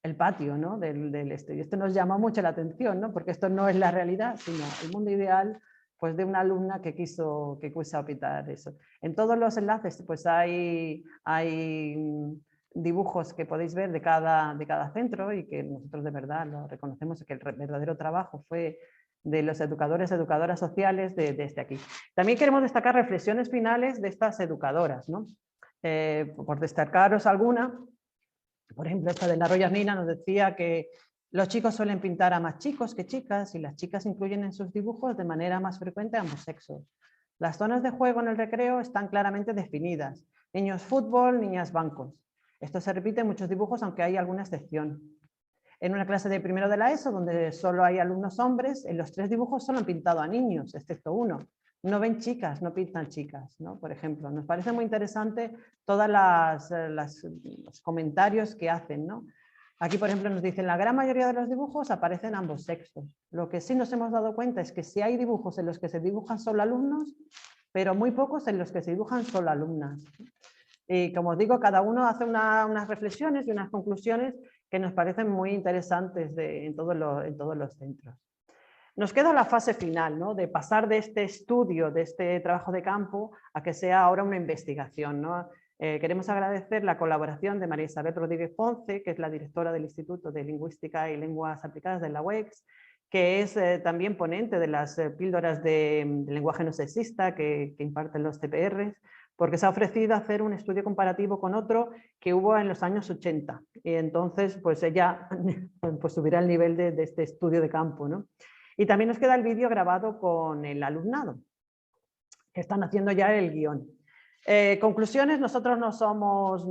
el patio, ¿no? Y esto nos llamó mucho la atención, ¿no? Porque esto no es la realidad, sino el mundo ideal pues, de una alumna que quiso apitar eso. En todos los enlaces pues hay dibujos que podéis ver de cada centro y que nosotros de verdad lo reconocemos, que el verdadero trabajo fue de los educadores y educadoras sociales desde aquí. También queremos destacar reflexiones finales de estas educadoras, ¿no? Por destacaros alguna, por ejemplo, esta de la Roya Nina nos decía que los chicos suelen pintar a más chicos que chicas y las chicas incluyen en sus dibujos de manera más frecuente a ambos sexos. Las zonas de juego en el recreo están claramente definidas. Niños fútbol, niñas bancos. Esto se repite en muchos dibujos, aunque hay alguna excepción. En una clase de primero de la ESO, donde solo hay alumnos hombres, en los 3 dibujos solo han pintado a niños, excepto uno. No ven chicas, no pintan chicas, ¿no? Por ejemplo, nos parece muy interesante todos los comentarios que hacen, ¿no? Aquí, por ejemplo, nos dicen, la gran mayoría de los dibujos aparecen ambos sexos. Lo que sí nos hemos dado cuenta es que sí hay dibujos en los que se dibujan solo alumnos, pero muy pocos en los que se dibujan solo alumnas. Y como os digo, cada uno hace unas reflexiones y unas conclusiones que nos parecen muy interesantes en todos los centros. Nos queda la fase final, ¿no? De pasar de este estudio, de este trabajo de campo, a que sea ahora una investigación, ¿no? Queremos agradecer la colaboración de María Isabel Rodríguez Ponce, que es la directora del Instituto de Lingüística y Lenguas Aplicadas de la UEX, que es también ponente de las píldoras de lenguaje no sexista que imparten los CPRs, porque se ha ofrecido hacer un estudio comparativo con otro que hubo en los años 80. Y entonces, pues ella pues, subirá el nivel de este estudio de campo, ¿no? Y también nos queda el vídeo grabado con el alumnado, que están haciendo ya el guión. Conclusiones, nosotros no somos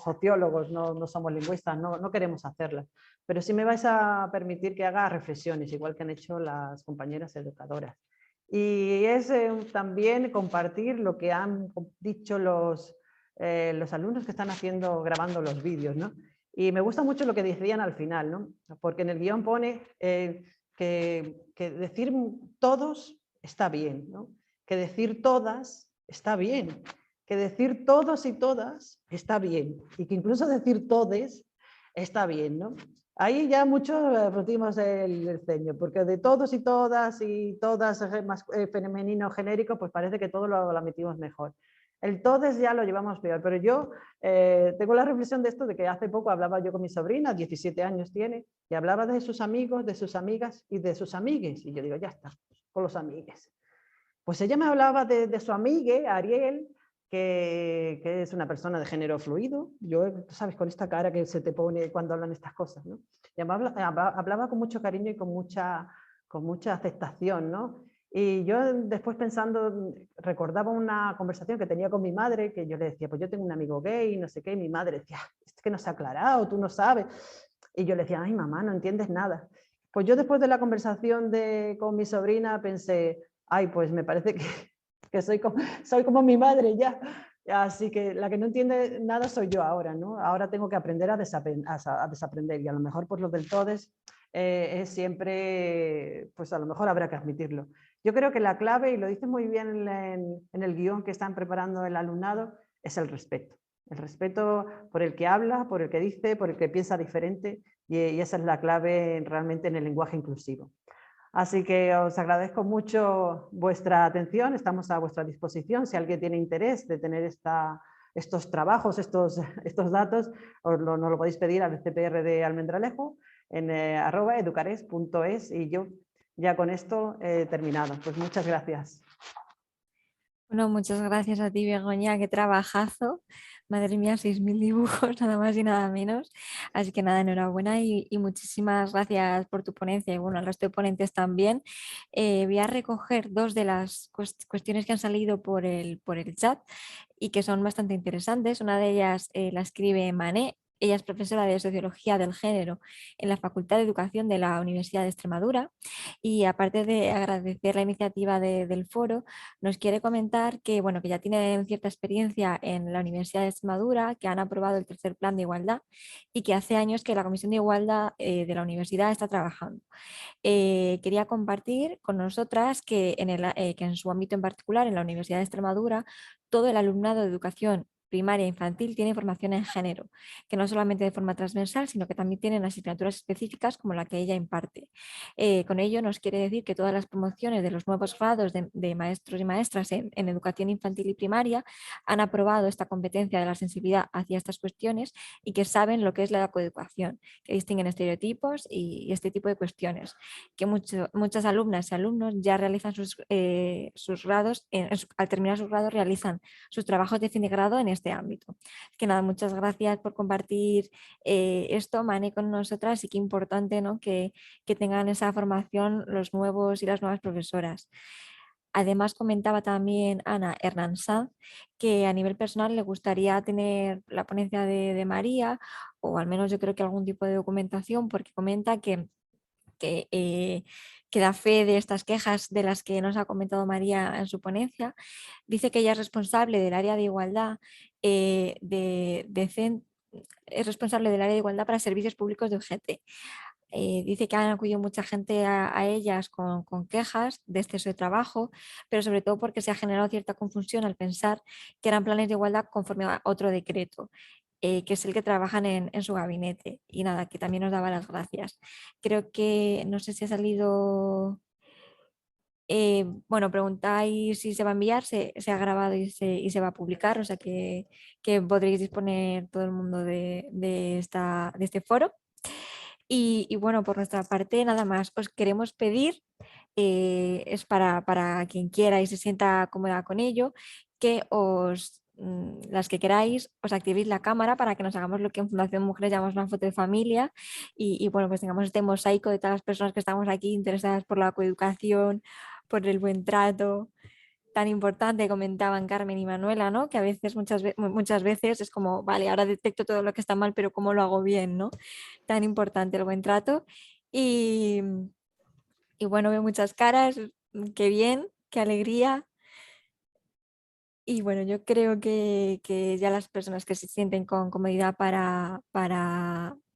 sociólogos, no somos lingüistas, no queremos hacerlas, pero sí me vais a permitir que haga reflexiones, igual que han hecho las compañeras educadoras. Y es también compartir lo que han dicho los alumnos que están grabando los vídeos, ¿no? Y me gusta mucho lo que decían al final, ¿no? Porque en el guión pone que decir todos está bien, ¿no? Que decir todas está bien, que decir todos y todas está bien, y que incluso decir todes está bien, ¿no? Ahí ya muchos frutimos el ceño, porque de todos y todas más femenino genérico, pues parece que todo lo metimos mejor. El todes ya lo llevamos peor, pero yo tengo la reflexión de esto, de que hace poco hablaba yo con mi sobrina, 17 años tiene, y hablaba de sus amigos, de sus amigas y de sus amigues, y yo digo, ya está, con los amigues. Pues ella me hablaba de su amigue, Ariel, que es una persona de género fluido. Yo, sabes, con esta cara que se te pone cuando hablan estas cosas, ¿no? Y hablaba con mucho cariño y con mucha aceptación, ¿no? Y yo después pensando, recordaba una conversación que tenía con mi madre, que yo le decía, pues yo tengo un amigo gay, no sé qué, y mi madre decía, es que no se ha aclarado, tú no sabes. Y yo le decía, ay mamá, no entiendes nada. Pues yo después de la conversación con mi sobrina pensé, ay, pues me parece que soy como mi madre ya. Así que la que no entiende nada soy yo ahora, ¿no? Ahora tengo que aprender a desaprender y a lo mejor pues lo del TODES es siempre, pues a lo mejor habrá que admitirlo. Yo creo que la clave, y lo dice muy bien en el guión que están preparando el alumnado, es el respeto. El respeto por el que habla, por el que dice, por el que piensa diferente, y esa es la clave realmente en el lenguaje inclusivo. Así que os agradezco mucho vuestra atención, estamos a vuestra disposición. Si alguien tiene interés de tener estos trabajos, estos datos, nos lo podéis pedir al CPR de Almendralejo en @educares.es, y yo ya con esto he terminado. Pues muchas gracias. Bueno, muchas gracias a ti, Begoña, qué trabajazo. Madre mía, 6.000 dibujos, nada más y nada menos. Así que nada, enhorabuena y muchísimas gracias por tu ponencia y bueno, al resto de ponentes también. Voy a recoger dos de las cuestiones que han salido por el chat y que son bastante interesantes. Una de ellas la escribe Mané. Ella es profesora de Sociología del Género en la Facultad de Educación de la Universidad de Extremadura y aparte de agradecer la iniciativa del foro, nos quiere comentar que, bueno, que ya tienen cierta experiencia en la Universidad de Extremadura, que han aprobado el tercer plan de igualdad y que hace años que la Comisión de Igualdad de la universidad está trabajando. Quería compartir con nosotras que en su ámbito en particular, en la Universidad de Extremadura, todo el alumnado de educación primaria e infantil tiene formación en género, que no solamente de forma transversal, sino que también tienen asignaturas específicas como la que ella imparte. Con ello nos quiere decir que todas las promociones de los nuevos grados de maestros y maestras en educación infantil y primaria han aprobado esta competencia de la sensibilidad hacia estas cuestiones y que saben lo que es la coeducación, que distinguen estereotipos y este tipo de cuestiones, que muchas alumnas y alumnos ya realizan sus grados, al terminar sus grados realizan sus trabajos de fin de grado en este ámbito. Que nada, muchas gracias por compartir esto, Mane, con nosotras y qué importante, ¿no? que tengan esa formación los nuevos y las nuevas profesoras. Además, comentaba también Ana Hernán Sanz que a nivel personal le gustaría tener la ponencia de María, o al menos yo creo que algún tipo de documentación, porque comenta que da fe de estas quejas de las que nos ha comentado María en su ponencia. Dice que ella es responsable del área de igualdad es responsable del área de igualdad para servicios públicos de UGT. Dice que han acudido mucha gente a ellas con quejas de exceso de trabajo, pero sobre todo porque se ha generado cierta confusión al pensar que eran planes de igualdad conforme a otro decreto, que es el que trabajan en su gabinete. Y nada, que también nos daba las gracias. Creo que, no sé si ha salido... bueno, preguntáis si se va a enviar, se ha grabado y se va a publicar, o sea que podréis disponer todo el mundo de este foro. Y bueno, por nuestra parte, nada más, os queremos pedir, es para quien quiera y se sienta cómoda con ello, que las que queráis, os activéis la cámara para que nos hagamos lo que en Fundación Mujeres llamamos una foto de familia y bueno, pues tengamos este mosaico de todas las personas que estamos aquí interesadas por la coeducación, por el buen trato tan importante, comentaban Carmen y Manuela, ¿no? Que a veces, muchas veces es como, vale, ahora detecto todo lo que está mal, pero ¿cómo lo hago bien, ¿no? Tan importante el buen trato. Y, y bueno, veo muchas caras, qué bien, qué alegría. Y bueno, yo creo que ya las personas que se sienten con comodidad para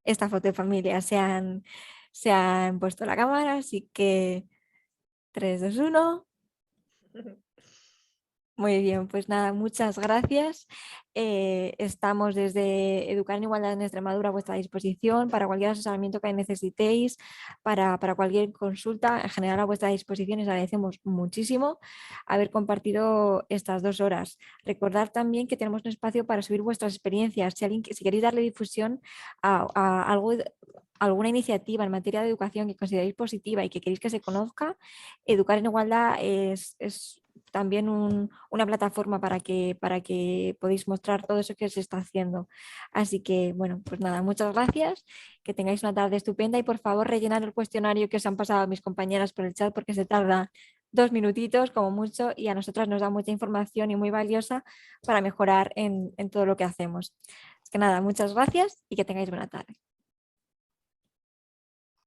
esta foto de familia se han puesto la cámara, así que 3, 2, 1. Muy bien, pues nada, muchas gracias. Estamos desde Educar en Igualdad en Extremadura a vuestra disposición para cualquier asesoramiento que necesitéis, para cualquier consulta. En general a vuestra disposición, os agradecemos muchísimo haber compartido estas 2 horas. Recordad también que tenemos un espacio para subir vuestras experiencias. Si queréis darle difusión a alguna iniciativa en materia de educación que consideréis positiva y que queréis que se conozca, Educar en Igualdad es también una plataforma para que podáis mostrar todo eso que se está haciendo. Así que, bueno, pues nada, muchas gracias, que tengáis una tarde estupenda y por favor rellenar el cuestionario que os han pasado mis compañeras por el chat porque se tarda 2 minutitos como mucho y a nosotras nos da mucha información y muy valiosa para mejorar en todo lo que hacemos. Es que nada, muchas gracias y que tengáis buena tarde.